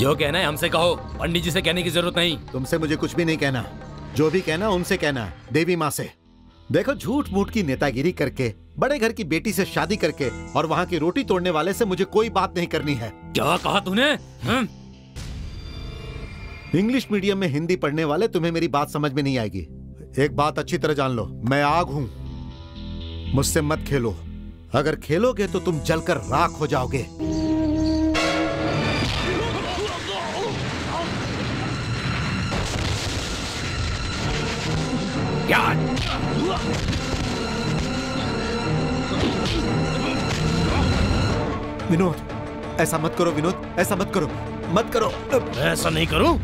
जो कहना है हमसे कहो, पंडित जी से कहने की जरूरत नहीं। तुमसे मुझे कुछ भी नहीं कहना, जो भी कहना उनसे कहना, देवी माँ से। देखो, झूठ मूठ की नेतागिरी करके, बड़े घर की बेटी से शादी करके और वहाँ की रोटी तोड़ने वाले से मुझे कोई बात नहीं करनी है। क्या कहा तूने? इंग्लिश मीडियम में हिंदी पढ़ने वाले तुम्हें मेरी बात समझ में नहीं आएगी। एक बात अच्छी तरह जान लो, मैं आग हूं, मुझसे मत खेलो। अगर खेलोगे तो तुम जलकर राख हो जाओगे। विनोद, ऐसा मत करो विनोद, ऐसा मत करो, मत करो। ऐसा नहीं करूं?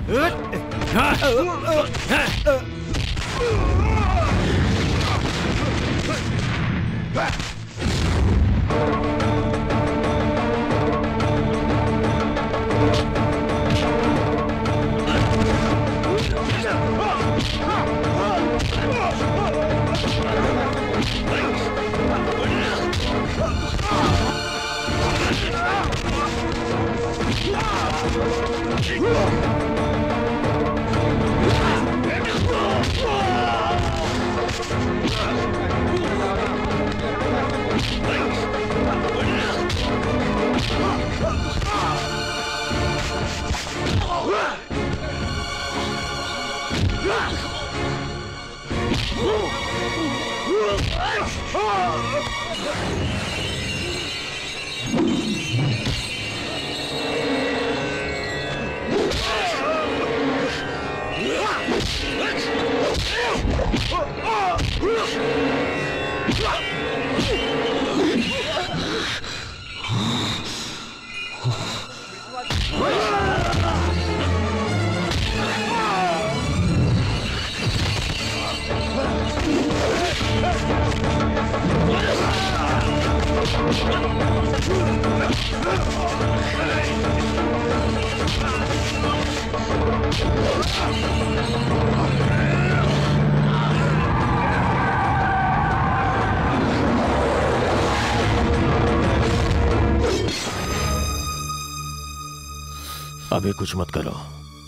अभी कुछ मत करो,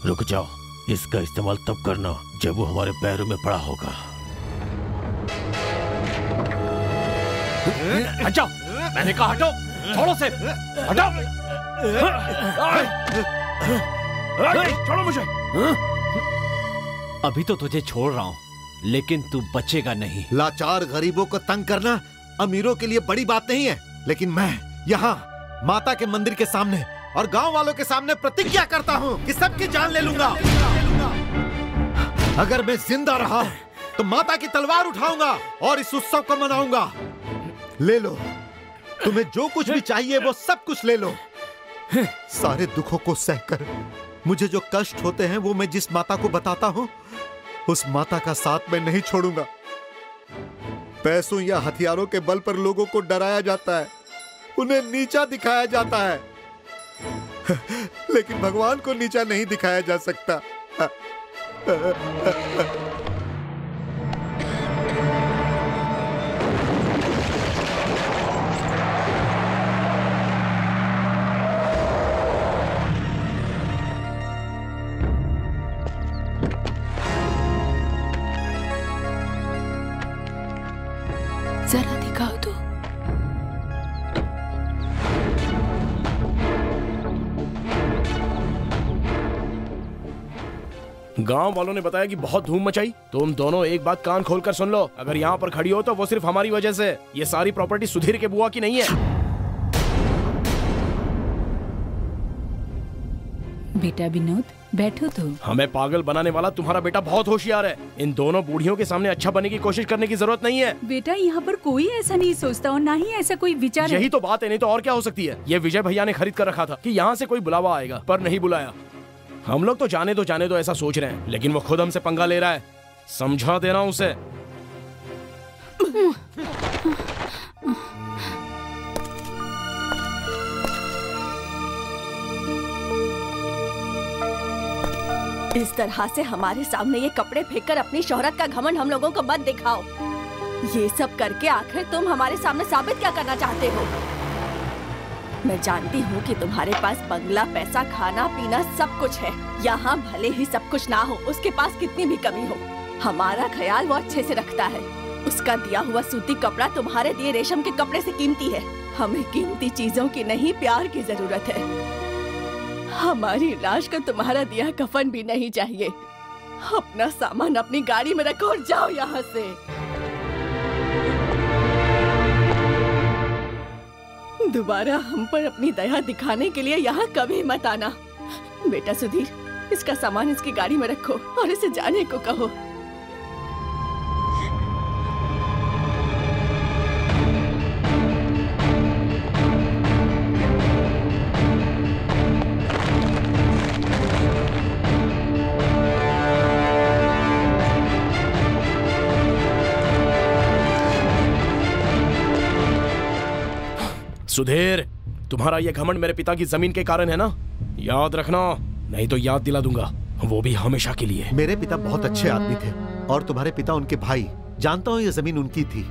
रुक जाओ। इसका इस्तेमाल तब करना जब वो हमारे पैरों में पड़ा होगा। हटो, मैंने कहा हटो, छोड़ो से, हटो, छोड़ो मुझे। अभी तो तुझे छोड़ रहा हूँ, लेकिन तू बचेगा नहीं। लाचार गरीबों को तंग करना अमीरों के लिए बड़ी बात नहीं है, लेकिन मैं यहाँ माता के मंदिर के सामने और गांव वालों के सामने प्रतिज्ञा करता हूँ कि सबकी जान ले लूंगा। अगर मैं जिंदा रहा तो माता की तलवार उठाऊंगा और इस उत्सव को मनाऊंगा। ले लो, तुम्हें जो कुछ भी चाहिए वो सब कुछ ले लो। सारे दुखों को सहकर मुझे जो कष्ट होते हैं वो मैं जिस माता को बताता हूँ, उस माता का साथ मैं नहीं छोड़ूंगा। पैसों या हथियारों के बल पर लोगों को डराया जाता है, उन्हें नीचा दिखाया जाता है, लेकिन भगवान को नीचा नहीं दिखाया जा सकता। जरा दिखाओ तो। गांव वालों ने बताया कि बहुत धूम मचाई। तुम दोनों एक बात कान खोलकर सुन लो, अगर यहाँ पर खड़ी हो तो वो सिर्फ हमारी वजह से। ये सारी प्रॉपर्टी सुधीर के बुआ की नहीं है। बेटा विनोद, बैठो तो। हमें पागल बनाने वाला तुम्हारा बेटा बहुत होशियार है। इन दोनों बूढ़ियों के सामने अच्छा बनने की कोशिश करने की जरूरत नहीं है। बेटा, यहाँ पर कोई ऐसा नहीं सोचता और ना ही ऐसा कोई विचार है। यही तो बात है, नहीं तो और क्या हो सकती है। ये विजय भैया ने खरीद कर रखा था कि यहाँ से कोई बुलावा आएगा, पर नहीं बुलाया। हम लोग तो जाने दो ऐसा सोच रहे हैं, लेकिन वो खुद हमसे पंगा ले रहा है। समझा देना उसे। इस तरह से हमारे सामने ये कपड़े फेंककर अपनी शोहरत का घमंड हम लोगों को मत दिखाओ। ये सब करके आखिर तुम हमारे सामने साबित क्या करना चाहते हो? मैं जानती हूँ कि तुम्हारे पास बंगला, पैसा, खाना पीना सब कुछ है। यहाँ भले ही सब कुछ ना हो, उसके पास कितनी भी कमी हो, हमारा ख्याल वो अच्छे से रखता है। उसका दिया हुआ सूती कपड़ा तुम्हारे दिए रेशम के कपड़े से कीमती है। हमें कीमती चीजों की नहीं, प्यार की जरूरत है। हमारी लाश का तुम्हारा दिया कफन भी नहीं चाहिए। अपना सामान अपनी गाड़ी में रखो और जाओ यहाँ से। दोबारा हम पर अपनी दया दिखाने के लिए यहाँ कभी मत आना। बेटा सुधीर, इसका सामान इसकी गाड़ी में रखो और इसे जाने को कहो। सुधीर, तुम्हारा ये घमंड मेरे पिता की जमीन के कारण है ना? याद रखना, नहीं तो याद दिला दूंगा, वो भी हमेशा के लिए। मेरे पिता बहुत अच्छे आदमी थे और तुम्हारे पिता उनके भाई। जानता हूँ ये जमीन उनकी थी,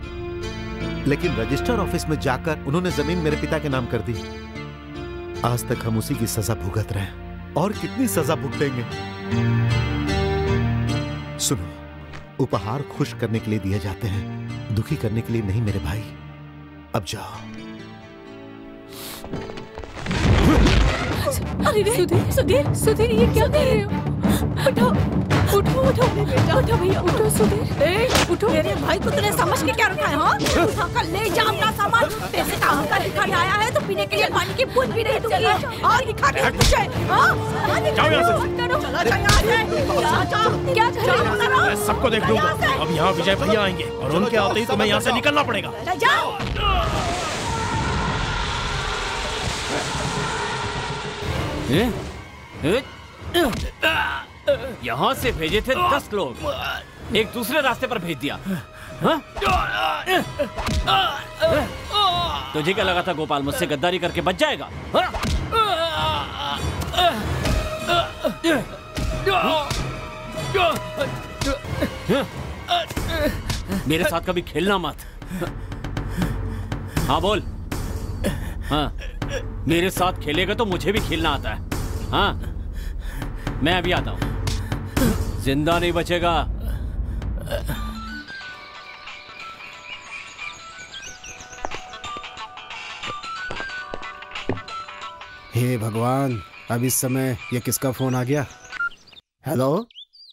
लेकिन रजिस्टर ऑफिस में जाकर उन्होंने जमीन मेरे पिता के नाम कर दी। आज तक हम उसी की सजा भुगत रहे हैं और कितनी सजा भुगतेंगे। सुनो, उपहार खुश करने के लिए दिए जाते हैं, दुखी करने के लिए नहीं मेरे भाई। अब जाओ। अरे सुधीर, सुधीर, सुधीर, ये क्या कर रहे हो? उठो, उठो, उठो बेटा, उठो भैया, उठो सुधीर, उठो। मेरे भाई को तूने समझ के क्या रखा है? हाँ, उठाकर ले जा अपना सामान। पैसे काम का भिखारी आया है तो पीने के लिए पानी की बूंद भी नहीं दूंगी। और दिखा के मुझे, हाँ, जाओ यहाँ से। चला जा यहाँ से। क्या कर रहे हो? मैं सबको देख लूंगा। अब यहाँ विजय भैया आएंगे और उनके आते ही तुम्हें यहाँ से निकलना पड़ेगा। जाओ। यहाँ से भेजे थे 10 लोग, एक दूसरे रास्ते पर भेज दिया। हाँ? तुझे क्या लगा था गोपाल मुझसे गद्दारी करके बच जाएगा? हाँ? मेरे साथ कभी खेलना मत। हाँ बोल। हाँ, मेरे साथ खेलेगा तो मुझे भी खेलना आता है। हाँ, मैं अभी आता हूं। जिंदा नहीं बचेगा। हे भगवान, अब इस समय ये किसका फोन आ गया? हेलो,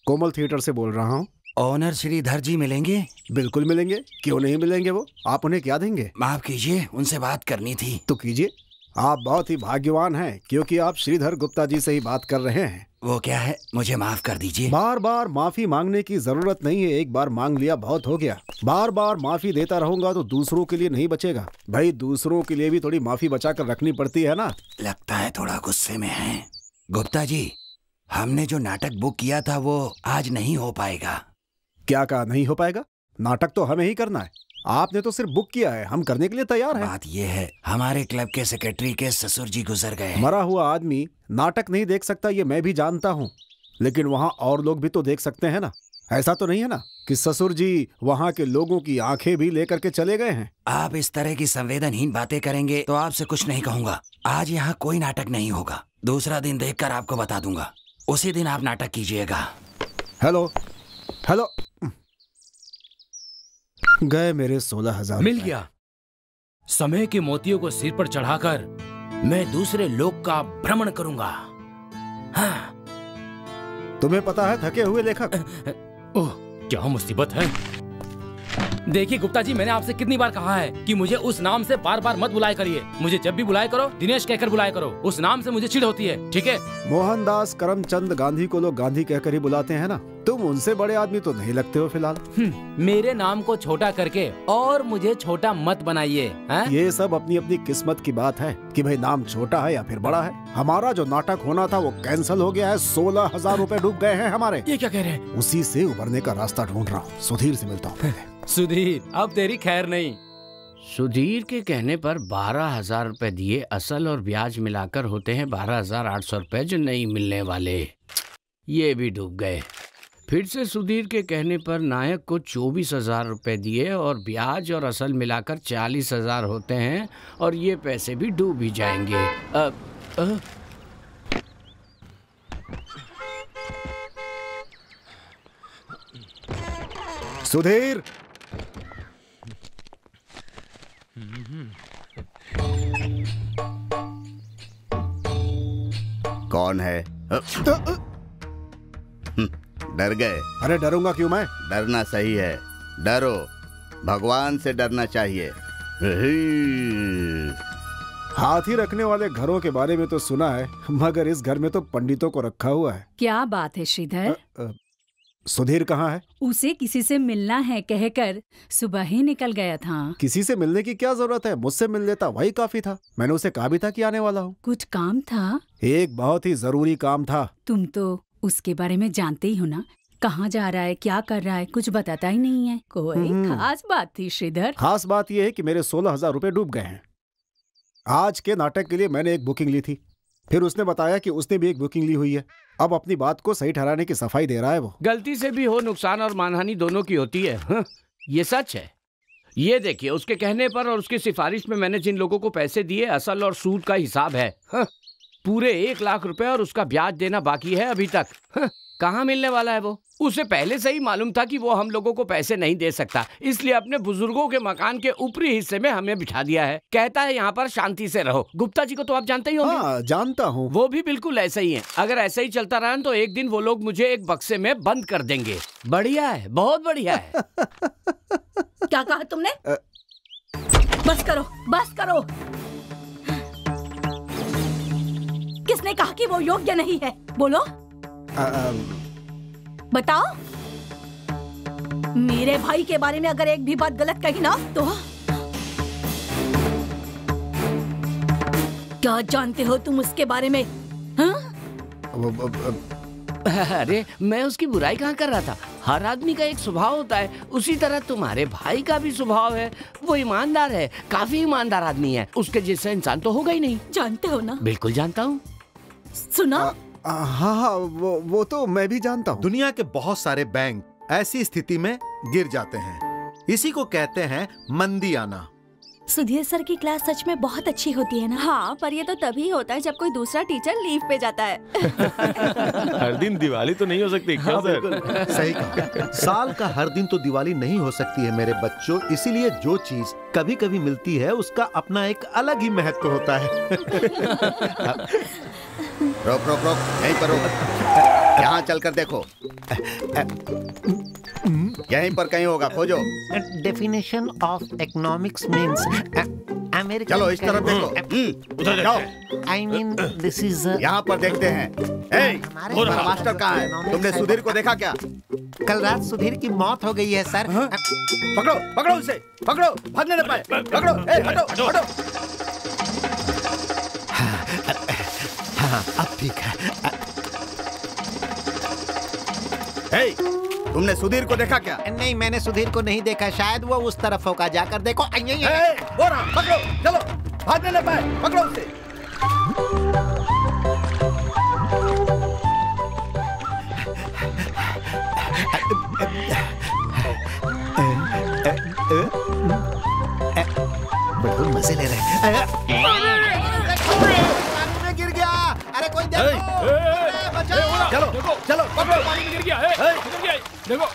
कोमल थिएटर से बोल रहा हूँ। ऑनर श्रीधर जी मिलेंगे? बिल्कुल मिलेंगे, क्यों नहीं मिलेंगे? वो आप उन्हें क्या देंगे? माफ कीजिए, उनसे बात करनी थी। तो कीजिए। आप बहुत ही भाग्यवान हैं क्योंकि आप श्रीधर गुप्ता जी से ही बात कर रहे हैं। वो क्या है? मुझे माफ कर दीजिए। बार बार माफी मांगने की जरूरत नहीं है, एक बार मांग लिया बहुत हो गया। बार बार माफी देता रहूंगा तो दूसरों के लिए नहीं बचेगा। भाई, दूसरों के लिए भी थोड़ी माफी बचा कर रखनी पड़ती है ना। लगता है थोड़ा गुस्से में हैं। गुप्ता जी, हमने जो नाटक बुक किया था वो आज नहीं हो पाएगा। क्या कहा नहीं हो पाएगा? नाटक तो हमें ही करना है, आपने तो सिर्फ बुक किया है, हम करने के लिए तैयार हैं। बात ये है, हमारे क्लब के सेक्रेटरी के ससुर जी गुजर गए। मरा हुआ आदमी नाटक नहीं देख सकता, ये मैं भी जानता हूँ, लेकिन वहाँ और लोग भी तो देख सकते हैं ना। ऐसा तो नहीं है ना कि ससुर जी वहाँ के लोगों की आंखें भी लेकर के चले गए हैं। आप इस तरह की संवेदनहीन बातें करेंगे तो आपसे कुछ नहीं कहूँगा। आज यहाँ कोई नाटक नहीं होगा, दूसरा दिन देखकर आपको बता दूंगा, उसी दिन आप नाटक कीजिएगा। हेलो हेलो, गए मेरे 16,000। मिल गया। समय के मोतियों को सिर पर चढ़ाकर मैं दूसरे लोक का भ्रमण करूंगा। हाँ। तुम्हें पता है थके हुए लेखक? ओह, क्या मुसीबत है। देखिए गुप्ता जी, मैंने आपसे कितनी बार कहा है कि मुझे उस नाम से बार बार मत बुलाया करिए। मुझे जब भी बुलाया करो दिनेश कहकर बुलाया करो, उस नाम से मुझे चिढ़ होती है, ठीक है? मोहनदास करमचंद गांधी को लोग गांधी कहकर ही बुलाते हैं ना। तुम उनसे बड़े आदमी तो नहीं लगते हो फिलहाल। मेरे नाम को छोटा करके और मुझे छोटा मत बनाइए। ये सब अपनी अपनी किस्मत की बात है कि भाई नाम छोटा है या फिर बड़ा है। हमारा जो नाटक होना था वो कैंसिल हो गया है, 16,000 रुपए डूब गए हैं हमारे। ये क्या कह रहे हैं? उसी से उभरने का रास्ता ढूंढ रहा हूँ। सुधीर से मिलता हूँ। सुधीर, अब तेरी खैर नहीं। सुधीर के कहने पर 12,000 रुपए दिए, असल और ब्याज मिलाकर होते हैं 12,800 रुपए जो नहीं मिलने वाले। ये भी डूब गए। फिर से सुधीर के कहने पर नायक को 24,000 रुपए दिए और ब्याज और असल मिलाकर 40,000 होते हैं और ये पैसे भी डूब ही जाएंगे। सुधीर, कौन है? डर गए? अरे डरूंगा क्यों मैं? डरना सही है, डरो, भगवान से डरना चाहिए। हाथी रखने वाले घरों के बारे में तो सुना है, मगर इस घर में तो पंडितों को रखा हुआ है। क्या बात है श्रीधर? सुधीर कहाँ है? उसे किसी से मिलना है कहकर सुबह ही निकल गया था। किसी से मिलने की क्या जरूरत है, मुझसे मिल लेता वही काफी था। मैंने उसे कहा भी था कि आने वाला हूँ। कुछ काम था? एक बहुत ही जरूरी काम था। तुम तो उसके बारे में जानते ही हो ना, कहाँ जा रहा है, क्या कर रहा है, कुछ बताता ही नहीं है। कोई खास बात थी श्रीधर? खास बात यह है कि मेरे 16,000 रुपए डूब गए हैं। आज के नाटक के लिए मैंने एक बुकिंग ली थी, फिर उसने बताया कि उसने भी एक बुकिंग ली हुई है। अब अपनी बात को सही ठहराने की सफाई दे रहा है वो। गलती से भी हो, नुकसान और मानहानि दोनों की होती है। ये सच है। ये देखिए, उसके कहने पर और उसकी सिफारिश में मैंने जिन लोगों को पैसे दिए, असल और सूद का हिसाब है। पूरे 1 लाख रुपए और उसका ब्याज देना बाकी है अभी तक। कहाँ मिलने वाला है वो? उसे पहले से ही मालूम था कि वो हम लोगों को पैसे नहीं दे सकता, इसलिए अपने बुजुर्गों के मकान के ऊपरी हिस्से में हमें बिठा दिया है। कहता है यहाँ पर शांति से रहो। गुप्ता जी को तो आप जानते ही होंगे। हाँ, जानता हूँ। वो भी बिल्कुल ऐसे ही हैं। अगर ऐसे ही चलता रहा तो एक दिन वो लोग मुझे एक बक्से में बंद कर देंगे। बढ़िया है, बहुत बढ़िया है। क्या कहा तुमने? बस करो, बस करो। किसने कहा कि वो योग्य नहीं है? बोलो। बताओ। मेरे भाई के बारे में अगर एक भी बात गलत कही ना तो क्या जानते हो तुम उसके बारे में? अरे मैं उसकी बुराई कहाँ कर रहा था। हर आदमी का एक स्वभाव होता है, उसी तरह तुम्हारे भाई का भी स्वभाव है। वो ईमानदार है, काफी ईमानदार आदमी है। उसके जैसा इंसान तो होगा ही नहीं। जानते हो ना? बिल्कुल जानता हूँ। सुना? हाँ, वो तो मैं भी जानता हूँ। दुनिया के बहुत सारे बैंक ऐसी स्थिति में गिर जाते हैं, इसी को कहते हैं मंदी आना। सुधीर सर की क्लास सच में बहुत अच्छी होती है ना? हाँ, पर ये तो तभी होता है जब कोई दूसरा टीचर लीव पे जाता है। हर दिन दिवाली तो नहीं हो सकती क्या सर? सही कहा। साल का हर दिन तो दिवाली नहीं हो सकती है मेरे बच्चों, इसीलिए जो चीज कभी कभी मिलती है उसका अपना एक अलग ही महत्व होता है। रोक रोक रोक, यहीं पर रोक। यहाँ चलकर देखो, यहीं पर कहीं होगा, खोजो। Definition of economics means American. चलो इस तरफ देखो। उधर जाओ। I mean this is. यहाँ पर देखते हैं। तुम्हारा मास्टर कहाँ है? तुमने सुधीर को देखा क्या? कल रात सुधीर की मौत हो गई है सर। पकड़ो पकड़ो उसे, पकड़ो, भागने न पाए। पकड़ो, हटो हटो। हाँ, अब ठीक है। तुमने सुधीर को देखा क्या? नहीं, मैंने सुधीर को नहीं देखा। शायद वो उस तरफ होगा, जाकर देखो। पकड़ो, चलो, भागने न पाए। पकड़ो उसे। बहुत मजे ले रहे हैं। पानी में गिर गया। अरे कोई देखो। चलो चलो, पकड़ो। पानी में गिर गया है। देखो,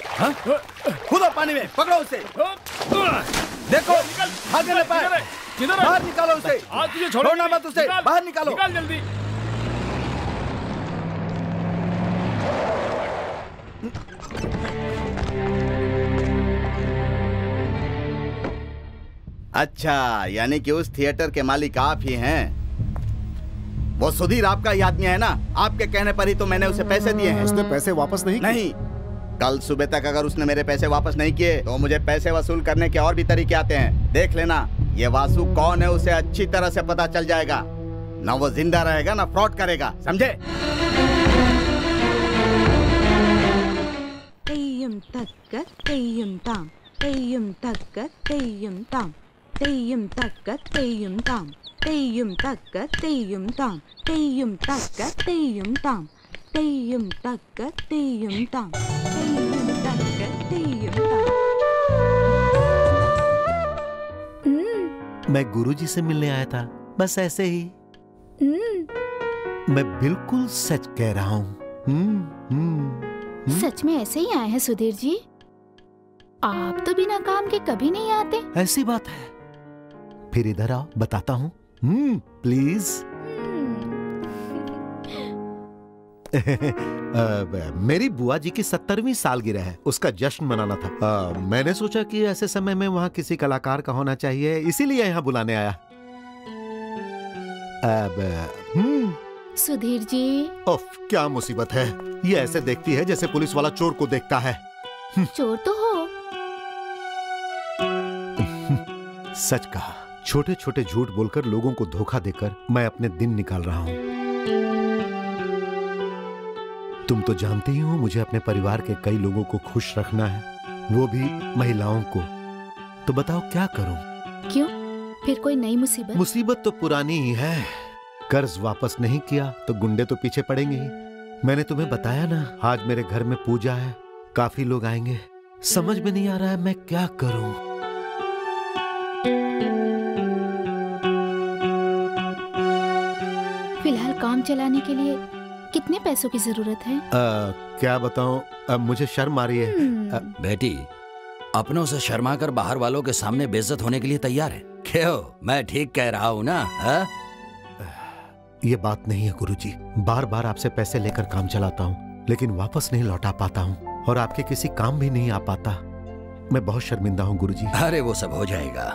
कूदो पानी में, पकड़ो उसे। देखो, भागने न पाए। बाहर निकालो उसे। आज तुझे छोड़ना मत उसे। बाहर निकालो। निकाल जल्दी। अच्छा, यानी कि उस थिएटर के मालिक आप ही हैं। वो सुधीर आपका ही आदमी है ना? आपके कहने पर ही तो मैंने उसे पैसे दिए हैं। उसने पैसे वापस नहीं किए? नहीं, कल सुबह तक अगर उसने मेरे पैसे वापस नहीं किए तो मुझे पैसे वसूल करने के और भी तरीके आते हैं। देख लेना, ये वासु कौन है उसे अच्छी तरह से पता चल जाएगा। ना वो जिंदा रहेगा ना फ्रॉड करेगा, समझे? तेयम तक्क तेयम ताम, तेयम तक्क तेयम ताम, तेयम तक्क तेयम ताम, तेयम तक्क तेयम ताम, तेयम तक्क तेयम ताम, तेय्युम तक्क तेय्युम ताम तेय्युम तक्क तेय्युम ताम। मैं गुरुजी से मिलने आया था, बस ऐसे ही। मैं बिल्कुल सच कह रहा हूँ। सच में ऐसे ही आए हैं सुधीर जी? आप तो बिना काम के कभी नहीं आते। ऐसी बात है। फिर इधर आओ, बताता हूँ। प्लीज। मेरी बुआ जी की 70वीं सालगिरह है, उसका जश्न मनाना था। मैंने सोचा कि ऐसे समय में वहाँ किसी कलाकार का होना चाहिए, इसीलिए यहाँ बुलाने आया। सुधीर जी। उफ, क्या मुसीबत है। ये ऐसे देखती है जैसे पुलिस वाला चोर को देखता है। चोर तो हो। सच कहा, छोटे छोटे झूठ बोलकर लोगों को धोखा देकर मैं अपने दिन निकाल रहा हूँ। तुम तो जानती ही हो, मुझे अपने परिवार के कई लोगों को खुश रखना है, वो भी महिलाओं को। तो बताओ क्या करूं? क्यों? फिर कोई नई मुसीबत? मुसीबत तो पुरानी ही है। कर्ज वापस नहीं किया तो गुंडे तो पीछे पड़ेंगे ही। मैंने तुम्हें बताया ना, आज मेरे घर में पूजा है, काफी लोग आएंगे। समझ में नहीं आ रहा है मैं क्या करूं। फिलहाल काम चलाने के लिए कितने पैसों की जरूरत है? क्या बताऊं, मुझे शर्म आ रही है। बेटी, अपनों से शर्मा कर बाहर वालों के सामने बेइज्जत होने के लिए तैयार है? क्यों, मैं ठीक कह रहा हूँ ना? ये बात नहीं है गुरुजी। बार बार आपसे पैसे लेकर काम चलाता हूँ, लेकिन वापस नहीं लौटा पाता हूँ और आपके किसी काम भी नहीं आ पाता। मैं बहुत शर्मिंदा हूँ गुरुजी। अरे वो सब हो जाएगा,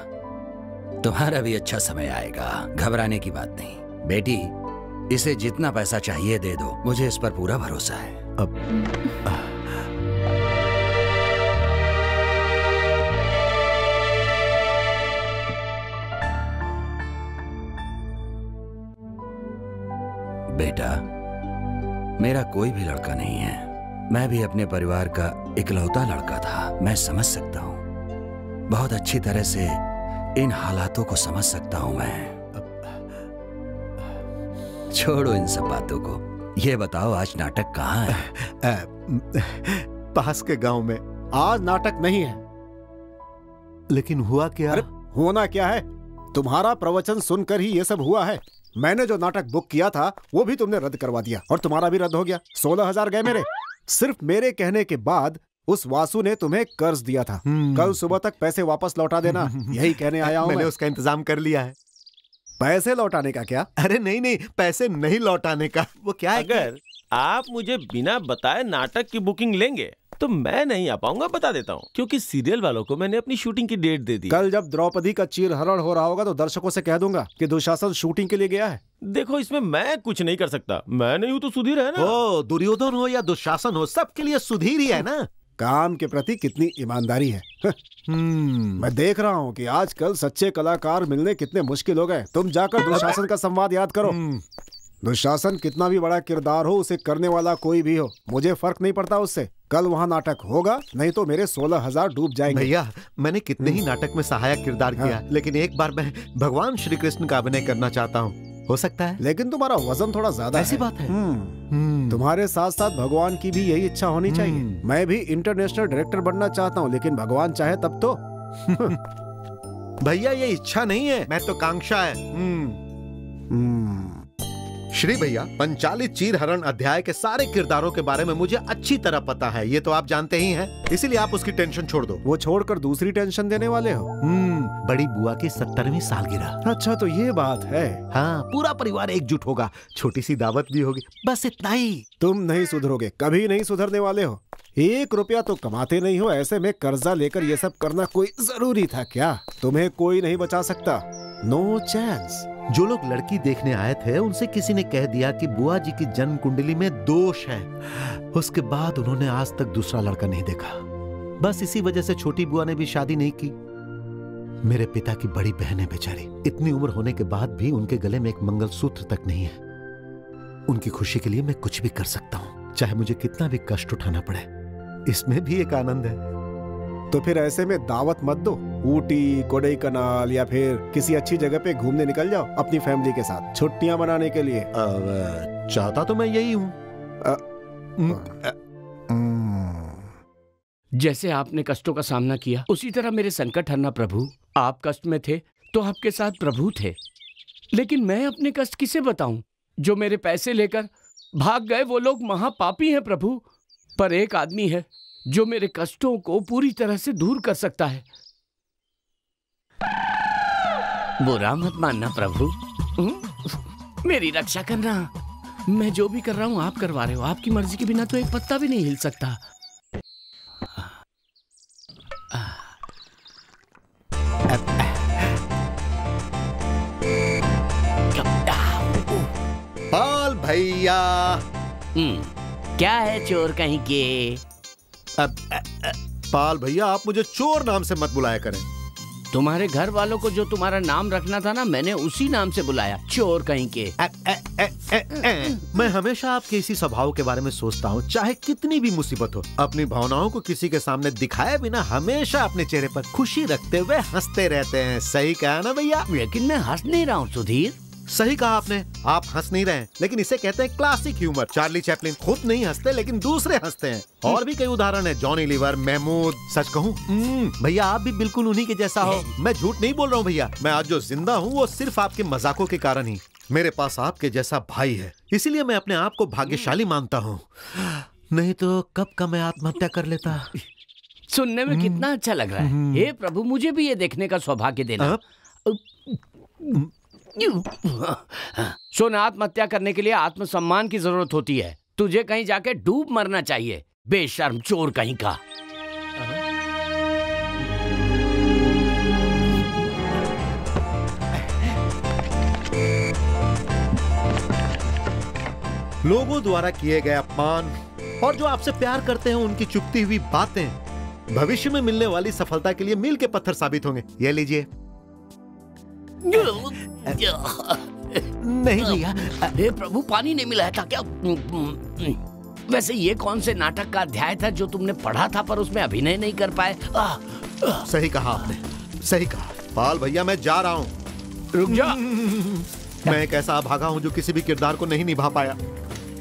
तुम्हारा भी अच्छा समय आएगा, घबराने की बात नहीं। बेटी, इसे जितना पैसा चाहिए दे दो, मुझे इस पर पूरा भरोसा है। बेटा, मेरा कोई भी लड़का नहीं है, मैं भी अपने परिवार का इकलौता लड़का था। मैं समझ सकता हूँ, बहुत अच्छी तरह से इन हालातों को समझ सकता हूँ मैं। छोड़ो इन सब बातों को, ये बताओ आज नाटक कहाँ है? पास के गांव में। आज नाटक नहीं है। लेकिन हुआ क्या? अरे होना क्या है, तुम्हारा प्रवचन सुनकर ही ये सब हुआ है। मैंने जो नाटक बुक किया था वो भी तुमने रद्द करवा दिया और तुम्हारा भी रद्द हो गया। 16,000 गए मेरे। सिर्फ मेरे कहने के बाद उस वासु ने तुम्हें कर्ज दिया था, कल सुबह तक पैसे वापस लौटा देना, यही कहने आया हूँ। मैंने उसका इंतजाम कर लिया है। पैसे लौटाने का क्या? अरे नहीं नहीं, पैसे नहीं लौटाने का। वो क्या है, अगर आप मुझे बिना बताए नाटक की बुकिंग लेंगे तो मैं नहीं आ पाऊंगा, बता देता हूँ, क्योंकि सीरियल वालों को मैंने अपनी शूटिंग की डेट दे दी। कल जब द्रौपदी का चीरहरण हो रहा होगा तो दर्शकों से कह दूंगा कि दुशासन शूटिंग के लिए गया है। देखो, इसमें मैं कुछ नहीं कर सकता, मैं नहीं हूँ तो सुधीर है ना। ओ, दुर्योधन हो या दुशासन हो, सबके लिए सुधीर ही है ना। काम के प्रति कितनी ईमानदारी है। मैं देख रहा हूँ कि आजकल सच्चे कलाकार मिलने कितने मुश्किल हो गए। तुम जाकर दुशासन का संवाद याद करो। दुशासन कितना भी बड़ा किरदार हो, उसे करने वाला कोई भी हो, मुझे फर्क नहीं पड़ता उससे। कल वहाँ नाटक होगा, नहीं तो मेरे 16,000 डूब जाएंगे। भैया, मैंने कितने ही नाटक में सहायक किरदार किया, लेकिन एक बार मैं भगवान श्री कृष्ण का अभिनय करना चाहता हूँ। हो सकता है। लेकिन तुम्हारा वजन थोड़ा ज्यादा है। ऐसी बात है। तुम्हारे साथ साथ भगवान की भी यही इच्छा होनी चाहिए। मैं भी इंटरनेशनल डायरेक्टर बनना चाहता हूँ, लेकिन भगवान चाहे तब तो। भैया, ये इच्छा नहीं है, मैं तो कांक्षा है। श्री भैया, पंचाली चीरहरण अध्याय के सारे किरदारों के बारे में मुझे अच्छी तरह पता है, ये तो आप जानते ही हैं, इसीलिए आप उसकी टेंशन छोड़ दो। वो छोड़कर दूसरी टेंशन देने वाले हो? बड़ी बुआ की 70वीं सालगिरह। अच्छा, तो ये बात है। हाँ, पूरा परिवार एकजुट होगा, छोटी सी दावत भी होगी, बस इतना ही। तुम नहीं सुधरोगे, कभी नहीं सुधरने वाले हो। 1 रुपया तो कमाते नहीं हो, ऐसे में कर्जा लेकर ये सब करना कोई जरूरी था क्या? तुम्हें कोई नहीं बचा सकता। No chance. जो लोग लड़की देखने आए थे उनसे किसी ने कह दिया कि बुआ जी की जन्म कुंडली में दोष है। उसके बाद उन्होंने आज तक दूसरा लड़का नहीं देखा। बस इसी वजह से छोटी बुआ ने भी शादी नहीं की। मेरे पिता की बड़ी बहन है बेचारी, इतनी उम्र होने के बाद भी उनके गले में एक मंगलसूत्र तक नहीं है। उनकी खुशी के लिए मैं कुछ भी कर सकता हूँ, चाहे मुझे कितना भी कष्ट उठाना पड़े। इसमें भी एक आनंद है। तो फिर ऐसे में दावत मत दो, ऊटी, कोडाईकनाल या फिर किसी अच्छी जगह पे घूमने निकल जाओ अपनी फैमिली के साथ, छुट्टियां मनाने के लिए। चाहता तो मैं यही हूँ। जैसे आपने कष्टों का सामना किया उसी तरह मेरे संकट हरना प्रभु। आप कष्ट में थे तो आपके साथ प्रभु थे, लेकिन मैं अपने कष्ट किसे बताऊं? जो मेरे पैसे लेकर भाग गए वो लोग महापापी हैं प्रभु, पर एक आदमी है जो मेरे कष्टों को पूरी तरह से दूर कर सकता है। बुरा मत मानना प्रभु, मेरी रक्षा करना। मैं जो भी कर रहा हूं आप करवा रहे हो। आपकी मर्जी के बिना तो एक पत्ता भी नहीं हिल सकता। पाल भैया। क्या है चोर कहीं के? पाल भैया, आप मुझे चोर नाम से मत बुलाया करें। तुम्हारे घर वालों को जो तुम्हारा नाम रखना था ना, मैंने उसी नाम से बुलाया, चोर कहीं के। मैं हमेशा आपके इसी स्वभाव के बारे में सोचता हूँ। चाहे कितनी भी मुसीबत हो, अपनी भावनाओं को किसी के सामने दिखाए बिना हमेशा अपने चेहरे पर खुशी रखते हुए हंसते रहते हैं। सही कहा ना भैया? लेकिन मैं हंस नहीं रहा हूँ सुधीर। सही कहा आपने, आप हंस नहीं रहे हैं, लेकिन इसे कहते हैं क्लासिक ह्यूमर। चार्ली चैपलिन खुद नहीं हंसते लेकिन दूसरे हंसते हैं। और भी कई उदाहरण है, जॉनी लीवर, महमूद। सच कहूँ भैया, आप भी बिल्कुल उन्हीं के जैसा हो। मैं झूठ नहीं बोल रहा हूँ भैया। मैं आज जो जिंदा हूँ वो सिर्फ आपके मजाकों के कारण ही। मेरे पास आपके जैसा भाई है, इसीलिए मैं अपने आप को भाग्यशाली मानता हूँ। नहीं तो कब का मैं आत्महत्या कर लेता। सुनने में कितना अच्छा लग रहा है। हे प्रभु, मुझे भी ये देखने का सौभाग्य देना। सुन, आत्महत्या करने के लिए आत्मसम्मान की जरूरत होती है। तुझे कहीं जाके डूब मरना चाहिए, बेशर्म चोर कहीं का। लोगों द्वारा किए गए अपमान और जो आपसे प्यार करते हैं उनकी चुपती हुई बातें भविष्य में मिलने वाली सफलता के लिए मील के पत्थर साबित होंगे। ये लीजिए। नहीं भैया, हे प्रभु, पानी नहीं मिला था क्या? वैसे ये कौन से नाटक का अध्याय था जो तुमने पढ़ा था पर उसमें अभिनय नहीं कर पाए? सही कहा आपने, सही कहा। पाल भैया, मैं जा रहा हूँ। रुक जा। मैं एक ऐसा अभागा हूँ जो किसी भी किरदार को नहीं निभा पाया।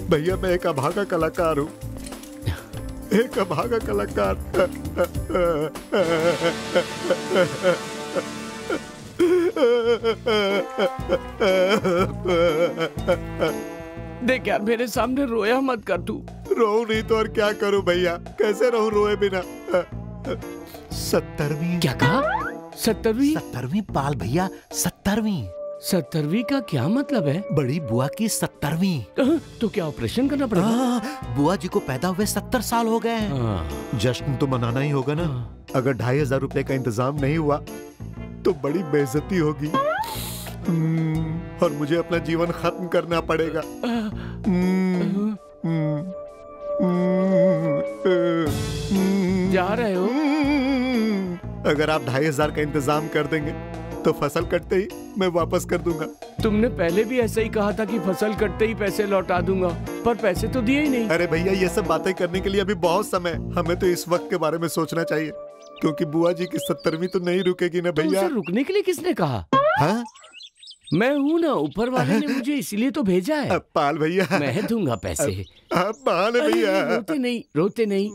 भैया, मैं एक अभागा कलाकार हूँ, एक अभागा कलाकार। देख यार, मेरे सामने रोया मत कर तू। रो नहीं तो और क्या करूं भैया? कैसे रहूं रोए बिना? 17वीं। क्या कहा? 17वीं? 17वीं पाल भैया, 17वीं। 17वीं का क्या मतलब है? बड़ी बुआ की 17वीं। तो क्या ऑपरेशन करना पड़ेगा? बुआ जी को पैदा हुए 70 साल हो गए हैं। जश्न तो मनाना ही होगा ना। अगर 2500 रुपए का इंतजाम नहीं हुआ तो बड़ी बेइज्जती होगी और मुझे अपना जीवन खत्म करना पड़ेगा। जा रहे हो? अगर आप 2500 का इंतजाम कर देंगे तो फसल कटते ही मैं वापस कर दूंगा। तुमने पहले भी ऐसा ही कहा था कि फसल कटते ही पैसे लौटा दूंगा, पर पैसे तो दिए ही नहीं। अरे भैया, ये सब बातें करने के लिए अभी बहुत समय। हमें तो इस वक्त के बारे में सोचना चाहिए, क्योंकि बुआ जी की 17वीं तो नहीं रुकेगी ना भैया। तुमसे रुकने के लिए किसने कहा? हाँ? मैं हूँ ना, ऊपर वाले ने मुझे इसलिए तो भेजा है। पाल भैया, मैं दूंगा पैसे। पाल भैया, रोते नहीं, रोते नहीं।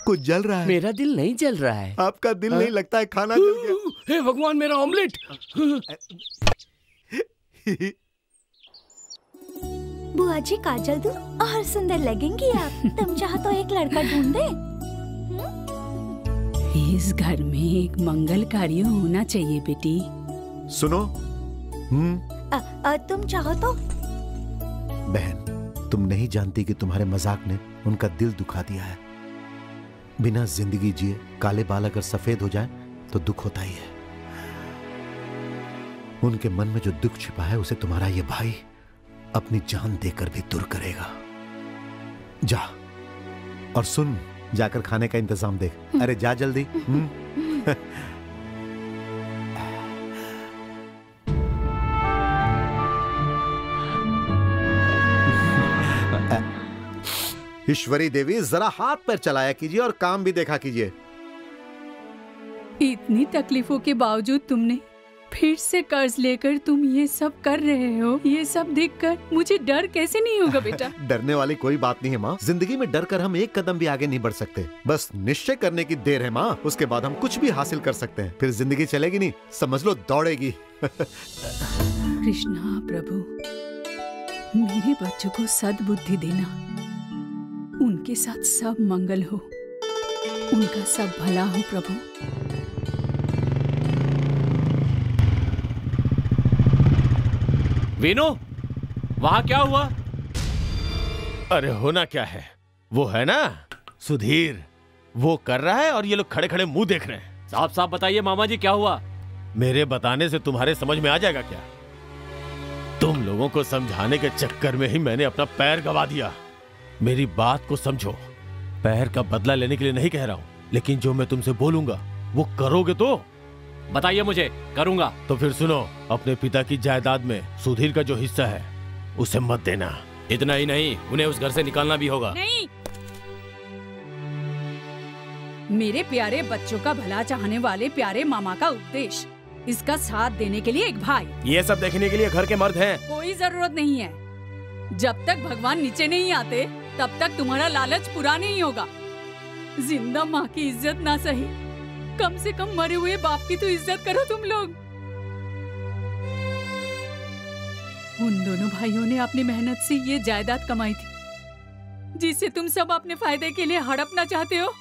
कुछ जल रहा है? मेरा दिल नहीं जल रहा है। आपका दिल नहीं लगता है, खाना जल गया। हे भगवान, मेरा ऑमलेट। बुआ जी, काजल दूं और सुंदर लगेंगी आप। तुम चाहो तो एक लड़का ढूंढ दे। इस घर में एक मंगल कार्य होना चाहिए बेटी। सुनो, तुम चाहो तो। बहन, तुम नहीं जानती कि तुम्हारे मजाक ने उनका दिल दुखा दिया है। बिना जिंदगी जिए काले बाल अगर सफेद हो जाए तो दुख होता ही है। उनके मन में जो दुख छिपा है उसे तुम्हारा ये भाई अपनी जान देकर भी दूर करेगा। जा और सुन, जाकर खाने का इंतजाम देख। अरे जा जल्दी। ईश्वरी देवी, जरा हाथ पैर चलाया कीजिए और काम भी देखा कीजिए। इतनी तकलीफों के बावजूद तुमने फिर से कर्ज लेकर तुम ये सब कर रहे हो। ये सब देखकर मुझे डर कैसे नहीं होगा बेटा? डरने वाली कोई बात नहीं है माँ। जिंदगी में डर कर हम एक कदम भी आगे नहीं बढ़ सकते। बस निश्चय करने की देर है माँ। उसके बाद हम कुछ भी हासिल कर सकते हैं। फिर जिंदगी चलेगी नहीं, समझ लो दौड़ेगी। कृष्णा प्रभु, मेरे बच्चों को सद्बुद्धि देना, उनके साथ सब मंगल हो, उनका सब भला हो प्रभु। वीनू, वहां क्या हुआ? अरे होना क्या है, वो है ना सुधीर, वो कर रहा है और ये लोग खड़े खड़े मुंह देख रहे हैं। साफ साफ बताइए मामा जी, क्या हुआ? मेरे बताने से तुम्हारे समझ में आ जाएगा क्या? तुम लोगों को समझाने के चक्कर में ही मैंने अपना पैर गवा दिया। मेरी बात को समझो। पैर का बदला लेने के लिए नहीं कह रहा हूं, लेकिन जो मैं तुमसे बोलूंगा वो करोगे तो? बताइए मुझे, करूंगा। तो फिर सुनो, अपने पिता की जायदाद में सुधीर का जो हिस्सा है उसे मत देना। इतना ही नहीं, उन्हें उस घर से निकालना भी होगा। नहीं, मेरे प्यारे बच्चों का भला चाहने वाले प्यारे मामा का उपदेश, इसका साथ देने के लिए एक भाई। ये सब देखने के लिए घर के मर्द हैं। कोई जरूरत नहीं है। जब तक भगवान नीचे नहीं आते तब तक तुम्हारा लालच पूरा नहीं होगा। जिंदा माँ की इज्जत ना सही, कम से कम मरे हुए बाप की तो इज्जत करो तुम लोग। उन दोनों भाइयों ने अपनी मेहनत से ये जायदाद कमाई थी, जिसे तुम सब अपने फायदे के लिए हड़पना चाहते हो।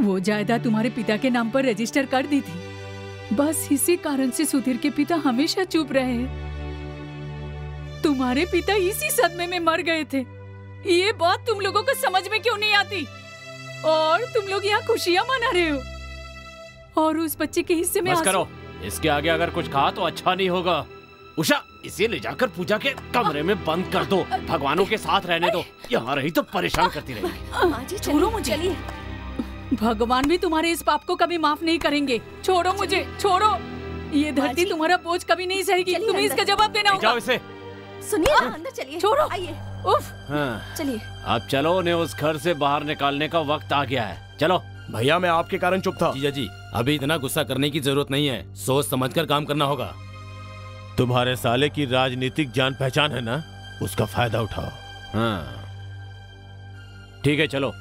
वो जायदाद तुम्हारे पिता के नाम पर रजिस्टर कर दी थी। बस इसी कारण से सुधीर के पिता हमेशा चुप रहे हैं। तुम्हारे पिता इसी सदमे में मर गए थे। ये बात तुम लोगों को समझ में क्यों नहीं आती? और तुम लोग यहाँ खुशियाँ मना रहे हो और उस बच्चे के हिस्से में बस करो, इसके आगे अगर कुछ कहा तो अच्छा नहीं होगा। उषा, इसे ले जाकर पूजा के कमरे में बंद कर दो। भगवानों के साथ रहने दो, यहाँ रही तो परेशान करती रहेगी। छोड़ो मुझे। भगवान भी तुम्हारे इस पाप को कभी माफ नहीं करेंगे। छोड़ो मुझे, छोड़ो। ये धरती तुम्हारा बोझ कभी नहीं सहेगी। तुम्हें इसका जवाब देना होगा। इसे सुनिए, अंदर चलिए। छोड़ो। आइए। उफ। हाँ। चलिए। अब चलो, उन्हें उस घर से बाहर निकालने का वक्त आ गया है। चलो। भैया, मैं आपके कारण चुप था। जीजा जी, अभी इतना गुस्सा करने की जरूरत नहीं है। सोच समझकर काम करना होगा। तुम्हारे साले की राजनीतिक जान पहचान है ना, उसका फायदा उठाओ। हाँ, ठीक है, चलो।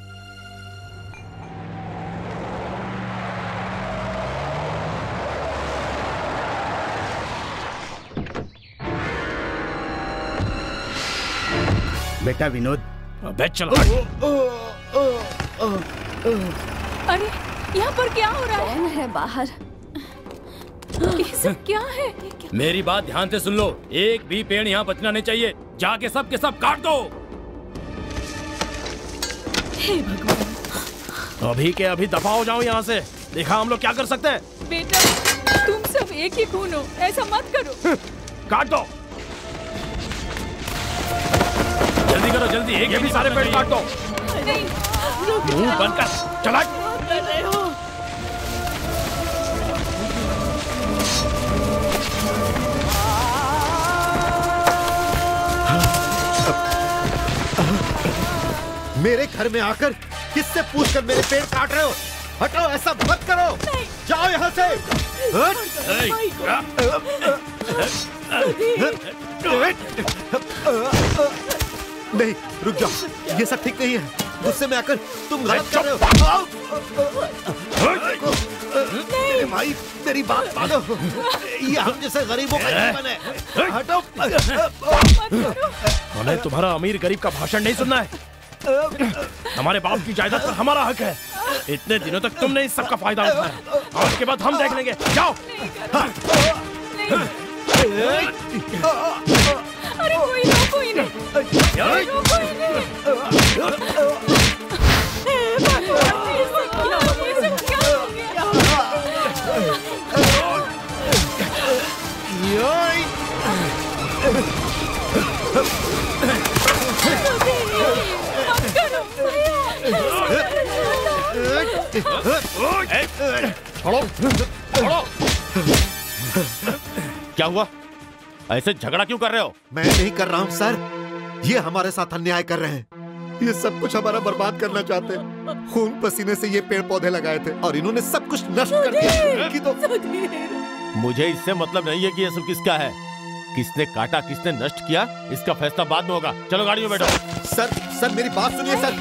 बेटा विनोद, बैठ चल। अरे यहाँ पर क्या हो रहा है? कौन है बाहर? ये सब क्या है? मेरी बात ध्यान से सुन लो। एक भी पेड़ यहाँ बचना नहीं चाहिए। जाके सब के सब काट दो। हे भगवान। अभी के अभी दफा हो जाओ यहाँ से। देखा हम लोग क्या कर सकते हैं। बेटा, तुम सब एक ही खून हो, ऐसा मत करो। काट दो, जल्दी करो, जल्दी। ये भी सारे पेड़ काट दो। नहीं, मुंह बंद कर, चला। कर रहे हो। मेरे घर में आकर किससे पूछकर मेरे पेड़ काट रहे हो? हटो, ऐसा मत करो। जाओ यहाँ से। नहीं, रुक जाओ, ये सब ठीक नहीं है। गुस्से में आकर तुम गलत कर रहे हो। मेरे भाई, मेरी बात मानो। ये हम जैसे गरीबों का जीवन है। हटो। हमें तुम्हारा अमीर गरीब का भाषण नहीं सुनना है। हमारे बाप की जायदाद पर हमारा हक है। इतने दिनों तक तुमने इस सब का फायदा उठाया, आज के बाद हम देख लेंगे। जाओ। अरे कोई नहीं, कोई नहीं। क्या हुआ? ऐसे झगड़ा क्यों कर रहे हो? मैं नहीं कर रहा हूँ सर, ये हमारे साथ अन्याय कर रहे हैं। ये सब कुछ हमारा बर्बाद करना चाहते हैं। खून पसीने से ये पेड़ पौधे लगाए थे और इन्होंने सब कुछ नष्ट कर दिया। इनकी तो मुझे इससे मतलब नहीं है कि ये सब किसका है। किसने काटा, किसने नष्ट किया, इसका फैसला बाद में होगा। चलो गाड़ी में बैठो। सर मेरी बात सुनिए सर।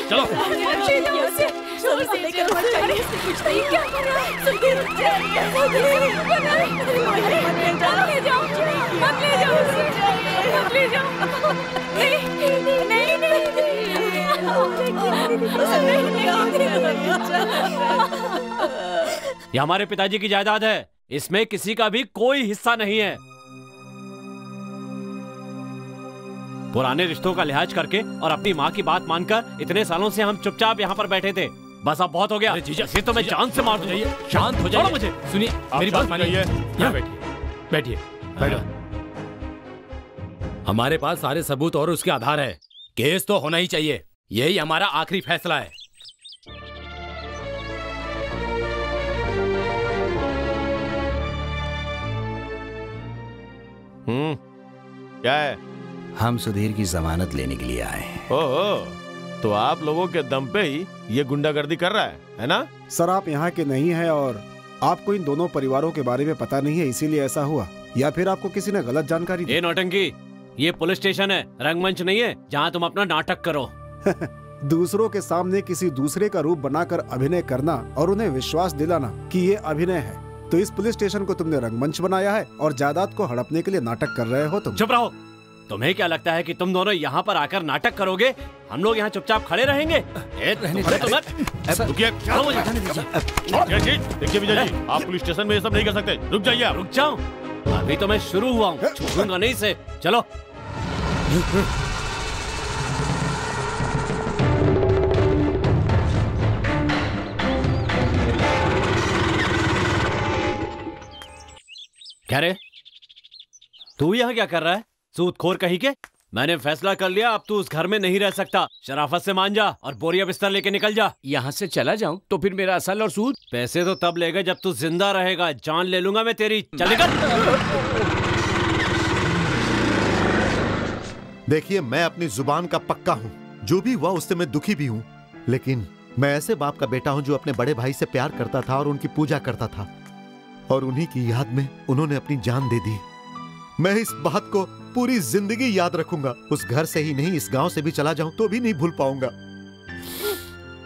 चलो ये हमारे पिताजी की जायदाद है, इसमें किसी का भी कोई हिस्सा नहीं है। पुराने रिश्तों का लिहाज करके और अपनी माँ की बात मानकर इतने सालों से हम चुपचाप यहाँ पर बैठे थे। बस अब बहुत हो गया। इसे तो मैं जान से मार दूंगा। शांत हो जाइए। मुझे सुनिए, मेरी बात मानिए। यहाँ बैठिए। हमारे पास सारे सबूत और उसके आधार है। केस तो होना ही चाहिए। यही हमारा आखिरी फैसला है। क्या है? हम सुधीर की जमानत लेने के लिए आए हैं। ओह, तो आप लोगों के दम पे ही ये गुंडागर्दी कर रहा है ना? सर आप यहाँ के नहीं हैं और आपको इन दोनों परिवारों के बारे में पता नहीं है, इसीलिए ऐसा हुआ, या फिर आपको किसी ने गलत जानकारी दी? ये नौटंकी, ये पुलिस स्टेशन है, रंगमंच नहीं है जहाँ तुम अपना नाटक करो। दूसरों के सामने किसी दूसरे का रूप बनाकर अभिनय करना और उन्हें विश्वास दिलाना कि ये अभिनय है, तो इस पुलिस स्टेशन को तुमने रंगमंच बनाया है और जायदाद को हड़पने के लिए नाटक कर रहे हो तुम। चुप रहो। तुम्हें क्या लगता है कि तुम दोनों यहाँ पर आकर नाटक करोगे? हम लोग यहाँ चुपचाप खड़े रहेंगे? देखिए विजय जी, आप पुलिस स्टेशन में ये सब नहीं कर सकते। रुक जाइए। रुक जाऊं? अभी तो मैं शुरू हुआ हूँ, छोड़ूंगा नहीं से। चलो। क्या रे, तू यहाँ क्या कर रहा है? सूदखोर कहीं के। मैंने फैसला कर लिया, अब तू उस घर में नहीं रह सकता। शराफत से मान जा और बोरिया बिस्तर लेके निकल जा। यहाँ से चला जाऊं तो फिर मेरा असल और सूद? पैसे तो तब लेगा जब तू जिंदा रहेगा। जान ले लूंगा मैं तेरी। चल निकल। देखिए, मैं अपनी जुबान का पक्का हूँ। जो भी हुआ उससे मैं दुखी भी हूँ, लेकिन मैं ऐसे बाप का बेटा हूँ जो अपने बड़े भाई से प्यार करता था और उनकी पूजा करता था, और उन्हीं की याद में उन्होंने अपनी जान दे दी। मैं इस बात को पूरी जिंदगी याद रखूंगा। उस घर से ही नहीं, इस गांव से भी चला जाऊं तो भी नहीं भूल पाऊंगा।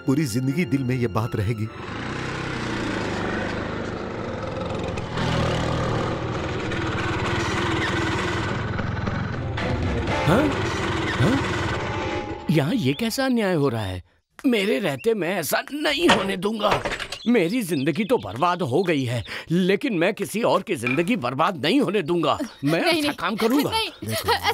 पूरी जिंदगी दिल में ये बात रहेगी। यहाँ ये कैसा अन्याय हो रहा है? मेरे रहते मैं ऐसा नहीं होने दूंगा। मेरी जिंदगी तो बर्बाद हो गई है, लेकिन मैं किसी और की जिंदगी बर्बाद नहीं होने दूंगा। मैं अच्छा काम करूंगा।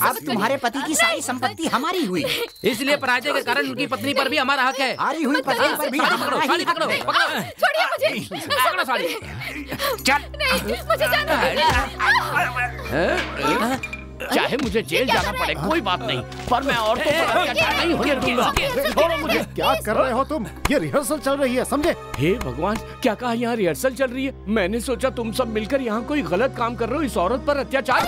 अब तुम्हारे पति की सारी संपत्ति हमारी हुई, इसलिए पराजय के कारण उनकी पत्नी पर भी हमारा हक है। हारी हुई पत्नी पर भी साड़ी पकड़ो, छोड़िए मुझे। पकड़ो साड़ी। चल नहीं, मुझे जाने दीजिए। चाहे मुझे जेल जाना पड़े कोई बात नहीं, पर मैं औरतों पर अत्याचार नहीं होने दूंगा। छोड़ो मुझे। क्या कर रहे हो तुम? ये रिहर्सल चल रही है, समझे? हे भगवान, क्या कहा यहाँ रिहर्सल चल रही है? मैंने सोचा तुम सब मिलकर यहाँ कोई गलत काम कर रहे हो, इस औरत पर अत्याचार।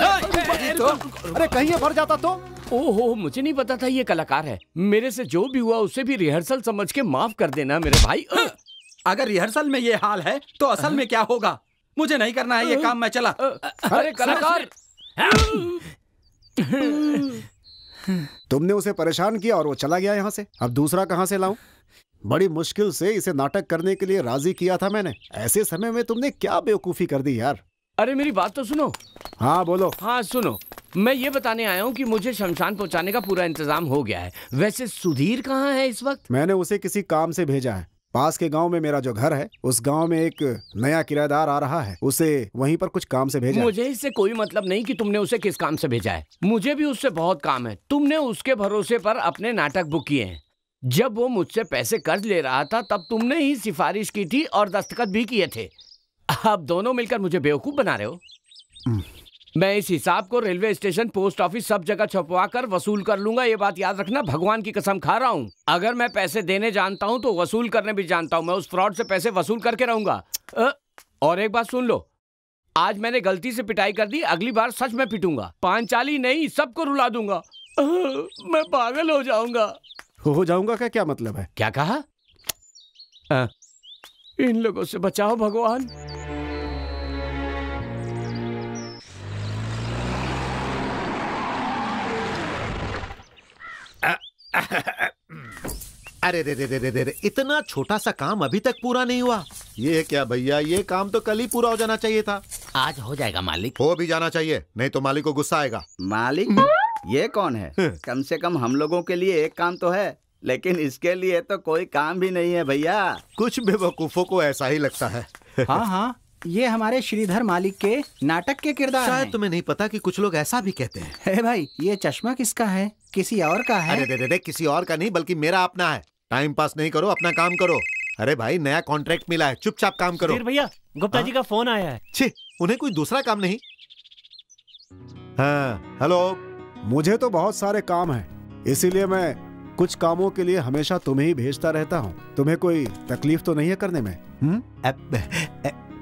अरे कहीं ये भर जाता तो? ओहो, मुझे नहीं पता था ये कलाकार है। मेरे से जो भी हुआ उसे भी रिहर्सल समझ के माफ कर देना मेरे भाई। अगर रिहर्सल में ये हाल है तो असल में क्या होगा? मुझे नहीं करना है ये काम, मैं चला। अरे कलाकार, तुमने उसे परेशान किया और वो चला गया यहाँ से। अब दूसरा कहाँ से लाऊं? बड़ी मुश्किल से इसे नाटक करने के लिए राजी किया था मैंने। ऐसे समय में तुमने क्या बेवकूफी कर दी यार। अरे मेरी बात तो सुनो। हाँ बोलो। हाँ सुनो, मैं ये बताने आया हूँ कि मुझे शमशान पहुँचाने का पूरा इंतजाम हो गया है। वैसे सुधीर कहाँ है इस वक्त? मैंने उसे किसी काम से भेजा है। पास के गांव में मेरा जो घर है, उस गांव में एक नया किराएदार आ रहा है, उसे वहीं पर कुछ काम से भेजा। मुझे इससे कोई मतलब नहीं कि तुमने उसे किस काम से भेजा है। मुझे भी उससे बहुत काम है। तुमने उसके भरोसे पर अपने नाटक बुक किए हैं। जब वो मुझसे पैसे कर्ज ले रहा था तब तुमने ही सिफारिश की थी और दस्तखत भी किए थे। अब दोनों मिलकर मुझे बेवकूफ बना रहे हो। मैं इस हिसाब को रेलवे स्टेशन, पोस्ट ऑफिस, सब जगह छपवा कर वसूल कर लूंगा। ये बात याद रखना, भगवान की कसम खा रहा हूँ। अगर मैं पैसे देने जानता हूँ तो वसूल करने भी जानता हूँ। मैं उस फ्रॉड से पैसे वसूल करके रहूंगा। और एक बात सुन लो, आज मैंने गलती से पिटाई कर दी, अगली बार सच में पिटूंगा। पांचाली नहीं, सबको रुला दूंगा। मैं पागल हो जाऊंगा। हो जाऊंगा का क्या मतलब है? क्या कहा? इन लोगों से बचाओ भगवान। अरे रे रे रे रे रे, इतना छोटा सा काम अभी तक पूरा नहीं हुआ। ये क्या भैया, ये काम तो कल ही पूरा हो जाना चाहिए था। आज हो जाएगा मालिक। हो भी जाना चाहिए, नहीं तो मालिक को गुस्सा आएगा। मालिक? ये कौन है? कम से कम हम लोगों के लिए एक काम तो है, लेकिन इसके लिए तो कोई काम भी नहीं है भैया। कुछ बेवकूफों को ऐसा ही लगता है। हाँ हाँ, ये हमारे श्रीधर मालिक के नाटक के किरदार शायद हैं। तुम्हें नहीं पता कि कुछ लोग ऐसा भी कहते हैं। हे भाई, ये चश्मा किसका है? किसी और का है? अरे रे रे, किसी और का नहीं बल्कि मेरा अपना है। टाइम पास नहीं करो, अपना काम करो। अरे भाई, नया कॉन्ट्रैक्ट मिला है, चुपचाप काम करो। भैया, गुप्ता जी का फोन आया है। छी, उन्हें कोई दूसरा काम नहीं? हाँ, हेलो। मुझे तो बहुत सारे काम हैं, इसीलिए मैं कुछ कामों के लिए हमेशा तुम्हें ही भेजता रहता हूँ। तुम्हें कोई तकलीफ तो नहीं है करने में?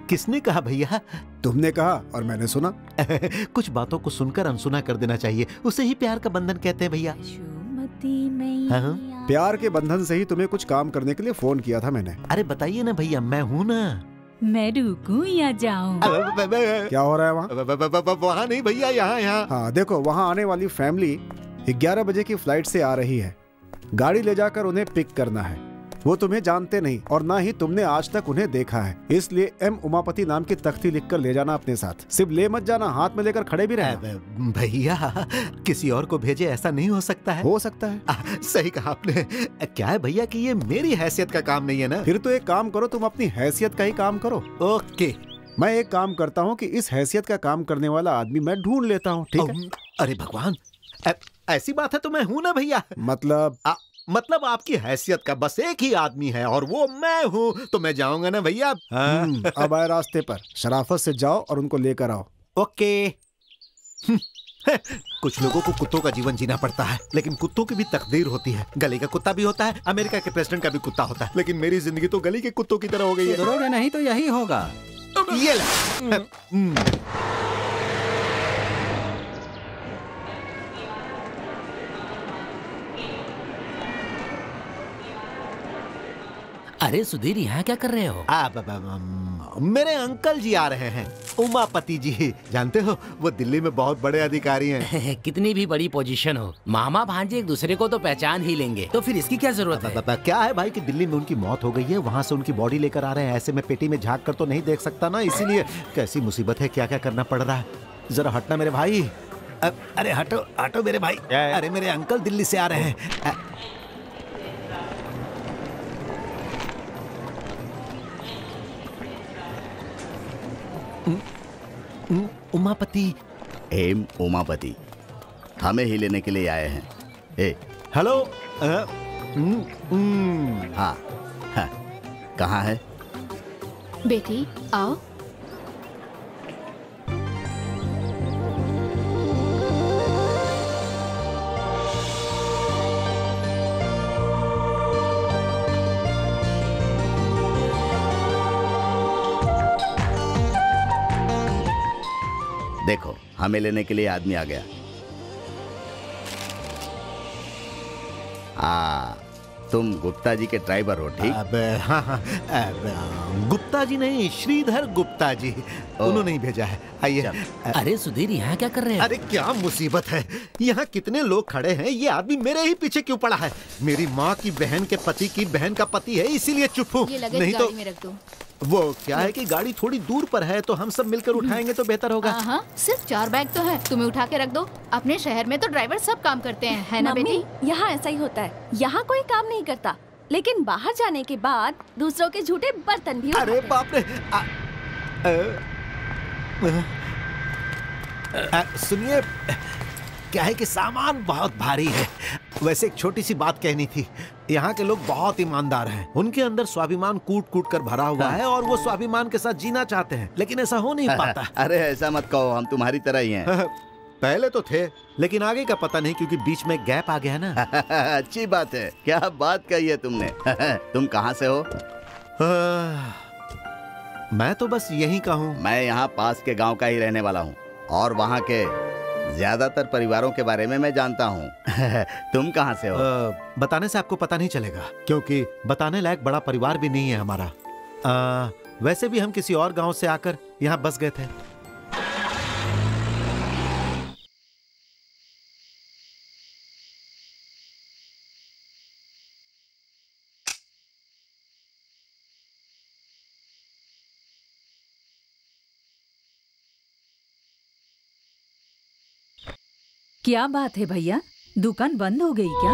किसने कहा भैया? तुमने कहा और मैंने सुना। कुछ बातों को सुनकर अनसुना कर देना चाहिए, उसे ही प्यार का बंधन कहते हैं भैया। हाँ? प्यार के बंधन से ही तुम्हें कुछ काम करने के लिए फोन किया था मैंने। अरे बताइए ना भैया, मैं हूँ ना। मैं रुकूं या जाऊं? क्या हो रहा है वहाँ? वहाँ नहीं भैया, यहाँ यहाँ। हाँ देखो, वहाँ आने वाली फैमिली 11 बजे की फ्लाइट से आ रही है। गाड़ी ले जाकर उन्हें पिक करना है। वो तुम्हें जानते नहीं और ना ही तुमने आज तक उन्हें देखा है, इसलिए एम उमापति नाम की तख्ती लिखकर ले जाना अपने साथ। सिर्फ ले मत जाना, हाथ में लेकर खड़े भी रहना। भैया, किसी और को भेजे, ऐसा नहीं हो सकता है। हो सकता है। सही कहा आपने। क्या है भैया कि ये मेरी हैसियत का काम नहीं है ना। फिर तो एक काम करो, तुम अपनी हैसियत का ही काम करो। ओके, मैं एक काम करता हूँ कि इस हैसियत का काम करने वाला आदमी मैं ढूंढ लेता हूँ, ठीक है? अरे भगवान, ऐसी बात है तो मैं हूँ ना भैया। मतलब आपकी हैसियत का बस एक ही आदमी है और वो मैं हूँ, तो मैं जाऊंगा ना भैया। अब आए रास्ते पर, शराफत से जाओ और उनको लेकर आओ। ओके। कुछ लोगों को कुत्तों का जीवन जीना पड़ता है, लेकिन कुत्तों की भी तकदीर होती है। गली का कुत्ता भी होता है, अमेरिका के प्रेसिडेंट का भी कुत्ता होता है, लेकिन मेरी जिंदगी तो गली के कुत्तों की तरह हो गई है। सुधरोगे नहीं तो यही होगा। ये ले। अरे सुधीर, यहाँ क्या कर रहे हो? मेरे अंकल जी आ रहे हैं, उमापति जी। जानते हो, वो दिल्ली में बहुत बड़े अधिकारी हैं। कितनी भी बड़ी पोजीशन हो, मामा भांजे एक दूसरे को तो पहचान ही लेंगे, तो फिर इसकी क्या जरूरत है? क्या है भाई कि दिल्ली में उनकी मौत हो गई है, वहाँ से उनकी बॉडी लेकर आ रहे हैं। ऐसे में पेटी में झाँक कर तो नहीं देख सकता ना, इसीलिए। कैसी मुसीबत है, क्या क्या करना पड़ रहा है। जरा हटना मेरे भाई। अरे हटो हटो मेरे भाई। अरे मेरे अंकल दिल्ली से आ रहे हैं। उमापति। एम उमापति, हमें ही लेने के लिए आए हैं। हेलो। हाँ हाँ, कहाँ है? बेटी आओ। देखो, हमें लेने के लिए आदमी आ गया। तुम गुप्ता जी के ड्राइवर हो, ठीक? हाँ, गुप्ता जी नहीं, श्रीधर गुप्ता जी, उन्होंने ही भेजा है। आइए। अरे सुधीर, यहाँ क्या कर रहे हैं? अरे क्या मुसीबत है, यहाँ कितने लोग खड़े हैं, ये आदमी मेरे ही पीछे क्यों पड़ा है? मेरी माँ की बहन के पति की बहन का पति है, इसीलिए चुप हूँ। नहीं तो में रख दो। वो क्या है कि गाड़ी थोड़ी दूर पर है, तो हम सब मिलकर उठाएंगे तो बेहतर होगा। हाँ, सिर्फ 4 बैग तो है, तुम्हें उठा के रख दो। अपने शहर में तो ड्राइवर सब काम करते हैं, है ना बेटी? यहाँ ऐसा ही होता है, यहाँ कोई काम नहीं करता, लेकिन बाहर जाने के बाद दूसरों के झूठे बर्तन भी। अरे बाप रे। सुनिए, क्या है कि सामान बहुत भारी है। वैसे एक छोटी सी बात कहनी थी। यहाँ के लोग बहुत ईमानदार हैं, उनके अंदर स्वाभिमान कूट कूट कर भरा हुआ है और वो स्वाभिमान के साथ जीना चाहते हैं, लेकिन ऐसा हो नहीं पाता। अरे ऐसा मत कहो, हम तुम्हारी तरह ही हैं। पहले तो थे, लेकिन आगे का पता नहीं, क्योंकि बीच में गैप आ गया ना। अच्छी बात है, क्या बात कही है तुमने। तुम कहाँ से हो? मैं तो बस यही का हूँ। मैं यहाँ पास के गांव का ही रहने वाला हूँ और वहाँ के ज्यादातर परिवारों के बारे में मैं जानता हूँ। तुम कहाँ से हो? बताने से आपको पता नहीं चलेगा, क्योंकि बताने लायक बड़ा परिवार भी नहीं है हमारा। वैसे भी हम किसी और गांव से आकर यहाँ बस गए थे। क्या बात है भैया, दुकान बंद हो गई क्या?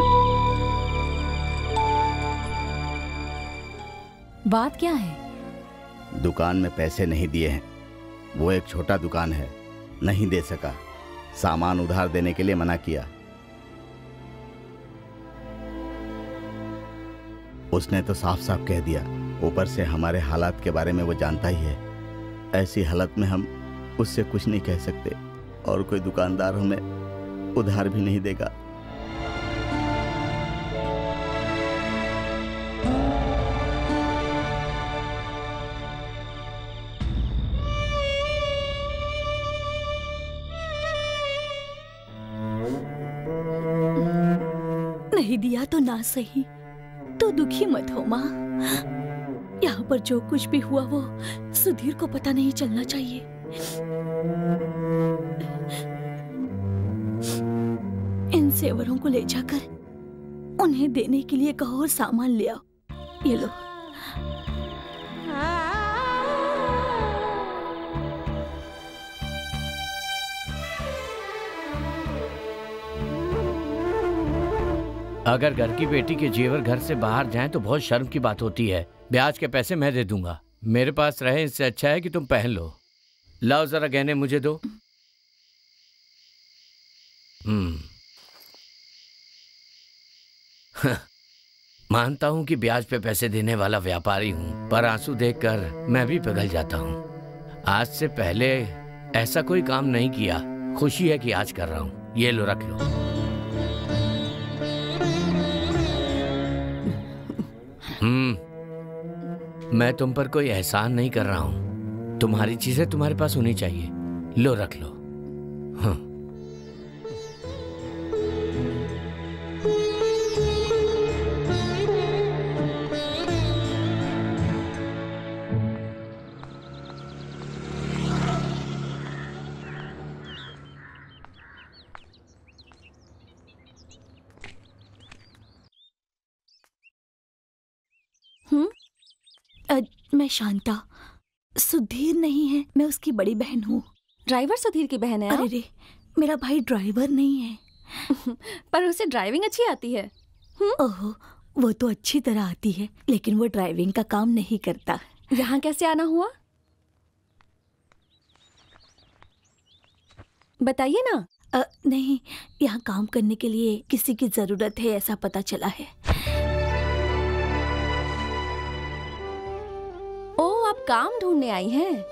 बात क्या है? दुकान में पैसे नहीं दिए हैं। वो एक छोटा दुकान है, नहीं दे सका। सामान उधार देने के लिए मना किया। उसने तो साफ साफ कह दिया। ऊपर से हमारे हालात के बारे में वो जानता ही है। ऐसी हालत में हम उससे कुछ नहीं कह सकते और कोई दुकानदार हमें उधार भी नहीं देगा। नहीं दिया तो ना सही, तो दुखी मत हो माँ। यहाँ पर जो कुछ भी हुआ वो सुधीर को पता नहीं चलना चाहिए। इन सेवरों को ले जाकर उन्हें देने के लिए कहो और सामान ले आओ। ये लो। अगर घर की बेटी के जेवर घर से बाहर जाएं तो बहुत शर्म की बात होती है। ब्याज के पैसे मैं दे दूंगा। मेरे पास रहे इससे अच्छा है कि तुम पहन लो। लाओ जरा गहने मुझे दो। मानता हूं कि ब्याज पे पैसे देने वाला व्यापारी हूं, पर आंसू देखकर मैं भी पिघल जाता हूं। आज से पहले ऐसा कोई काम नहीं किया। खुशी है कि आज कर रहा हूं। ये लो, रख लो। मैं तुम पर कोई एहसान नहीं कर रहा हूं। तुम्हारी चीजें तुम्हारे पास होनी चाहिए। लो, रख लो। हाँ। मैं शांता। सुधीर नहीं है, मैं उसकी बड़ी बहन हूँ। ड्राइवर सुधीर की बहन है? अरे रे, मेरा भाई ड्राइवर नहीं है। पर उसे ड्राइविंग अच्छी आती है। ओहो, वो तो अच्छी तरह आती है, लेकिन वो ड्राइविंग का काम नहीं करता। यहाँ कैसे आना हुआ बताइए ना। नहीं, यहाँ काम करने के लिए किसी की जरूरत है, ऐसा पता चला है। ओ, आप काम ढूंढने आई हैं?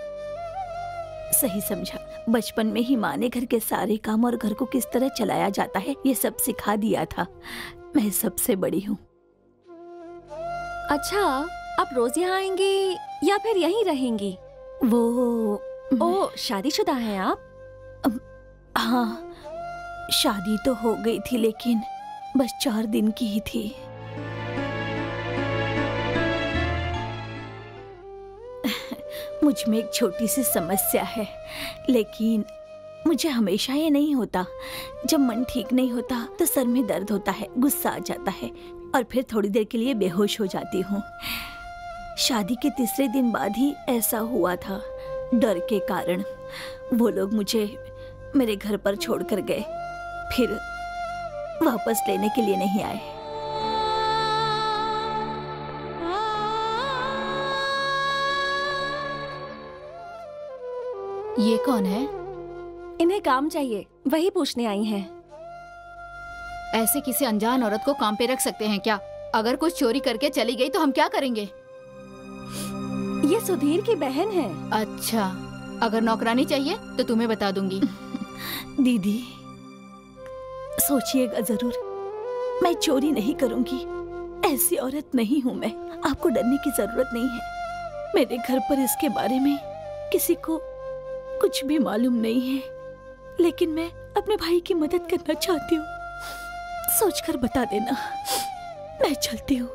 सही समझा। बचपन में ही माँ ने घर के सारे काम और घर को किस तरह चलाया जाता है ये सब सिखा दिया था। मैं सबसे बड़ी हूँ। अच्छा, आप रोज यहाँ आएंगी या फिर यहीं रहेंगी? वो शादीशुदा हैं आप? हाँ, शादी तो हो गई थी, लेकिन बस 4 दिन की ही थी। मुझ में एक छोटी सी समस्या है, लेकिन मुझे हमेशा ये नहीं होता। जब मन ठीक नहीं होता तो सर में दर्द होता है, गुस्सा आ जाता है और फिर थोड़ी देर के लिए बेहोश हो जाती हूँ। शादी के 3 दिन बाद ही ऐसा हुआ था। डर के कारण वो लोग मुझे मेरे घर पर छोड़कर गए, फिर वापस लेने के लिए नहीं आए। ये कौन है? इन्हें काम चाहिए, वही पूछने आई हैं। ऐसे किसी अनजान औरत को काम पे रख सकते हैं क्या? अगर कुछ चोरी करके चली गई तो हम क्या करेंगे? ये सुधीर की बहन है। अच्छा, अगर नौकरानी चाहिए तो तुम्हें बता दूंगी। दीदी, सोचिएगा जरूर, मैं चोरी नहीं करूंगी। ऐसी औरत नहीं हूँ मैं। आपको डरने की जरूरत नहीं है। मेरे घर पर इसके बारे में किसी को कुछ भी मालूम नहीं है, लेकिन मैं अपने भाई की मदद करना चाहती हूँ। सोचकर बता देना। मैं चलती हूँ।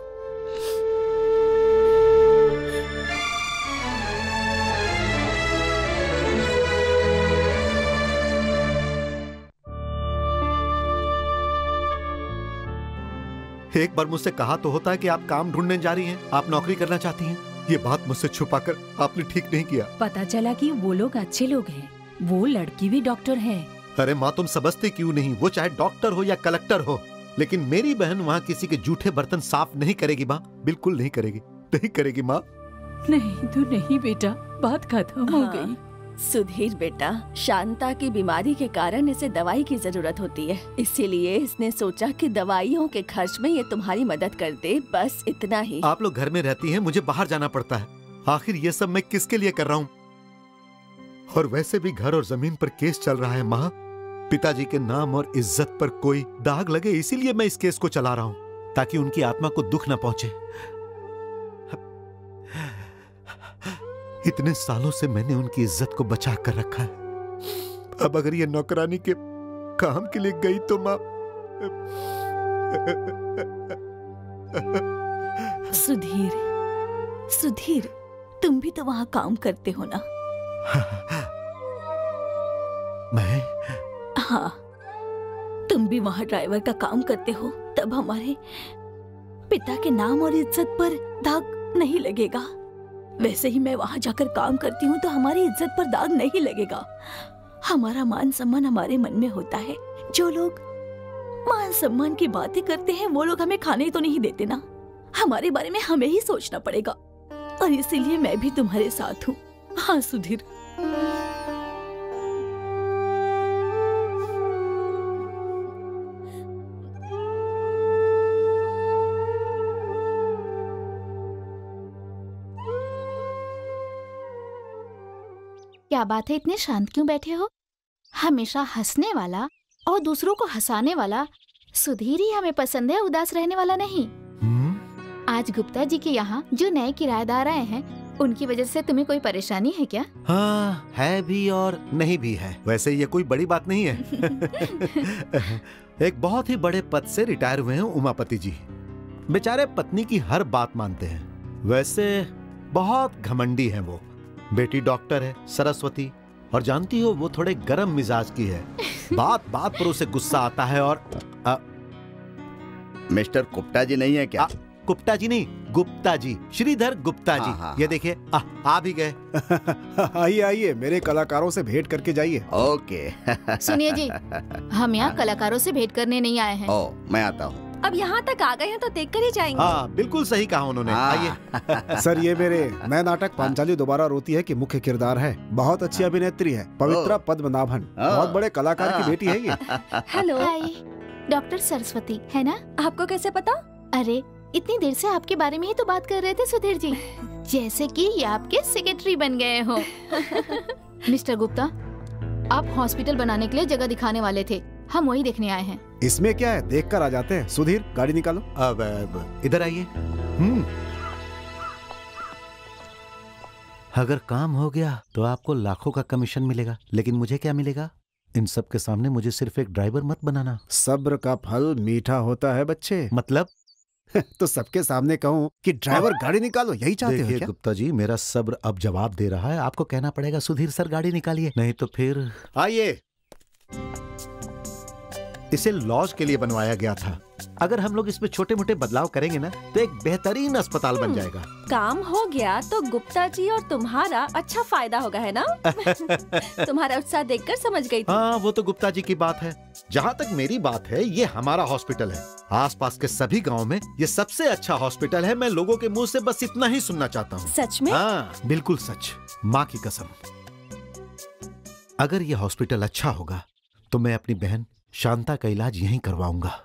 एक बार मुझसे कहा तो होता है कि आप काम ढूंढने जा रही हैं, आप नौकरी करना चाहती हैं। ये बात मुझसे छुपाकर आपने ठीक नहीं किया। पता चला कि वो लोग अच्छे लोग हैं। वो लड़की भी डॉक्टर है। अरे माँ, तुम समझते क्यों नहीं? वो चाहे डॉक्टर हो या कलेक्टर हो, लेकिन मेरी बहन वहाँ किसी के जूठे बर्तन साफ नहीं करेगी माँ, बिल्कुल नहीं करेगी, नहीं करेगी माँ। नहीं तो नहीं बेटा, बात खत्म हो गई। सुधीर बेटा, शांता की बीमारी के कारण इसे दवाई की जरूरत होती है, इसीलिए इसने सोचा कि दवाइयों के खर्च में ये तुम्हारी मदद कर दे, बस इतना ही। आप लोग घर में रहती हैं, मुझे बाहर जाना पड़ता है। आखिर ये सब मैं किसके लिए कर रहा हूँ? और वैसे भी घर और जमीन पर केस चल रहा है माँ। पिताजी के नाम और इज्जत पर कोई दाग लगे, इसीलिए मैं इस केस को चला रहा हूँ, ताकि उनकी आत्मा को दुख न पहुंचे। इतने सालों से मैंने उनकी इज्जत को बचा कर रखा है। अब अगर ये नौकरानी के काम के लिए गई तो माँ। सुधीर, सुधीर, तुम भी तो वहाँ काम करते हो ना? मैं? हाँ, तुम भी वहाँ ड्राइवर का काम करते हो, तब हमारे पिता के नाम और इज्जत पर दाग नहीं लगेगा। वैसे ही मैं वहाँ जाकर काम करती हूँ तो हमारी इज्जत पर दाग नहीं लगेगा। हमारा मान सम्मान हमारे मन में होता है। जो लोग मान सम्मान की बातें करते हैं वो लोग हमें खाने तो नहीं देते ना। हमारे बारे में हमें ही सोचना पड़ेगा, और इसीलिए मैं भी तुम्हारे साथ हूँ। हाँ सुधीर। क्या बात है, इतने शांत क्यों बैठे हो? हमेशा हंसने वाला और दूसरों को हंसाने वाला सुधीर ही हमें पसंद है, उदास रहने वाला नहीं। आज गुप्ता जी के यहाँ जो नए किराएदार आए हैं, उनकी वजह से तुम्हें कोई परेशानी है क्या? हाँ, है भी और नहीं भी है। वैसे ये कोई बड़ी बात नहीं है। एक बहुत ही बड़े पद से रिटायर हुए हैं उमापति जी। बेचारे पत्नी की हर बात मानते हैं। वैसे बहुत घमंडी हैं वो। बेटी डॉक्टर है, सरस्वती, और जानती हो वो थोड़े गरम मिजाज की है। बात बात पर उसे गुस्सा आता है। और मिस्टर गुप्ता जी नहीं है क्या? गुप्ता जी नहीं, गुप्ता जी, श्रीधर गुप्ता जी। हाँ, ये देखिए, आ भी गए। आइए आइए, मेरे कलाकारों से भेंट करके जाइए। ओके। सुनिए जी, हम यहाँ कलाकारों से भेंट करने नहीं आए हैं। ओ, मैं आता हूँ। अब यहाँ तक आ गए हैं तो देखकर ही जाएंगे। हाँ, बिल्कुल सही कहा उन्होंने। आइए। सर, ये मेरे नए नाटक पांचाली दोबारा रोती है कि मुख्य किरदार है। बहुत अच्छी अभिनेत्री है, पवित्रा पद्मनाभन। बहुत बड़े कलाकार की बेटी है ये। हेलो। हाय, डॉक्टर सरस्वती है ना? आपको कैसे पता? अरे इतनी देर से आपके बारे में ही तो बात कर रहे थे सुधीर जी, जैसे कि ये आपके सेक्रेटरी बन गए हो। मिस्टर गुप्ता, आप हॉस्पिटल बनाने के लिए जगह दिखाने वाले थे, हम वही देखने आए हैं। इसमें क्या है, देख कर आ जाते हैं। सुधीर, गाड़ी निकालो। अब इधर आइए। अगर काम हो गया तो आपको लाखों का कमीशन मिलेगा, लेकिन मुझे क्या मिलेगा? इन सब के सामने मुझे सिर्फ एक ड्राइवर मत बनाना। सब्र का फल मीठा होता है बच्चे। मतलब? तो सबके सामने कहूँ कि ड्राइवर गाड़ी निकालो, यही चाहते हो क्या? गुप्ता जी, मेरा सब्र अब जवाब दे रहा है। आपको कहना पड़ेगा सुधीर सर गाड़ी निकालिए, नहीं तो फिर। आइए। इसे लॉज के लिए बनवाया गया था। अगर हम लोग इसमें छोटे मोटे बदलाव करेंगे ना तो एक बेहतरीन अस्पताल बन जाएगा। काम हो गया तो गुप्ता जी और तुम्हारा अच्छा फायदा होगा, है ना? तुम्हारा उत्साह देखकर समझ गई थी। हाँ, वो तो गुप्ता जी की बात है। जहाँ तक मेरी बात है, ये हमारा हॉस्पिटल है। आसपास के सभी गाँव में ये सबसे अच्छा हॉस्पिटल है। मैं लोगों के मुँह से बस इतना ही सुनना चाहता हूँ। सच में? हाँ, बिल्कुल सच, माँ की कसम। अगर ये हॉस्पिटल अच्छा होगा तो मैं अपनी बहन शांता का इलाज यहीं करवाऊंगा।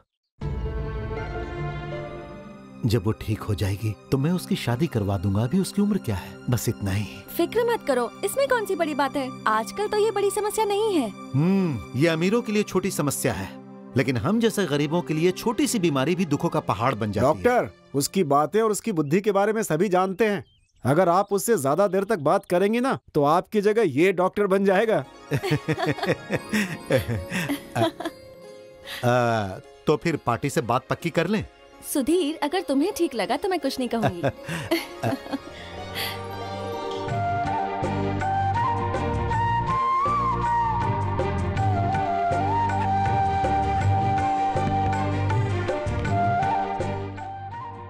जब वो ठीक हो जाएगी तो मैं उसकी शादी करवा दूंगा। अभी उसकी उम्र क्या है? बस इतना ही। फिक्र मत करो, इसमें कौन सी बड़ी बात है। आजकल तो ये बड़ी समस्या नहीं है। ये अमीरों के लिए छोटी समस्या है, लेकिन हम जैसे गरीबों के लिए छोटी सी बीमारी भी दुखों का पहाड़ बन जाती है। डॉक्टर, उसकी बातें और उसकी बुद्धि के बारे में सभी जानते हैं। अगर आप उससे ज्यादा देर तक बात करेंगी ना तो आपकी जगह ये डॉक्टर बन जाएगा। तो फिर पार्टी से बात पक्की कर लें। सुधीर, अगर तुम्हें ठीक लगा तो मैं कुछ नहीं कहूंगी।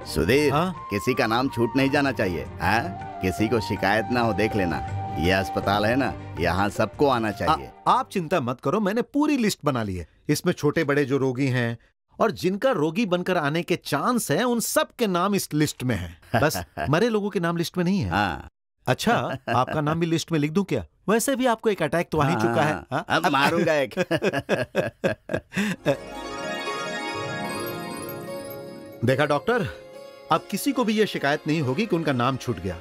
सुधीर, किसी का नाम छूट नहीं जाना चाहिए। किसी को शिकायत ना हो, देख लेना। ये अस्पताल है ना, यहाँ सबको आना चाहिए। आप चिंता मत करो, मैंने पूरी लिस्ट बना ली है। इसमें छोटे बड़े जो रोगी हैं और जिनका रोगी बनकर आने के चांस हैं, उन सब के नाम इस लिस्ट में हैं। बस मरे लोगों के नाम लिस्ट में नहीं है। अच्छा, आपका नाम भी लिस्ट में लिख दूं क्या? वैसे भी आपको एक अटैक तो आ ही चुका है। अब मारूंगा एक। देखा डॉक्टर, अब किसी को भी यह शिकायत नहीं होगी कि उनका नाम छूट गया।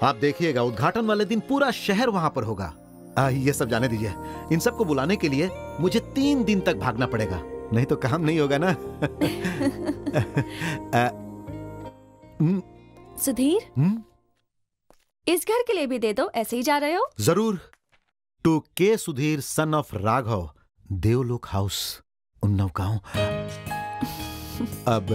आप देखिएगा, उद्घाटन वाले दिन पूरा शहर वहां पर होगा। ये सब जाने दीजिए। इन सबको बुलाने के लिए मुझे 3 दिन तक भागना पड़ेगा, नहीं तो काम नहीं होगा ना। सुधीर, इस घर के लिए भी दे दो। ऐसे ही जा रहे हो? जरूर। टू के सुधीर, सन ऑफ राघव, देवलोक हाउस, उन्नाव गांव। अब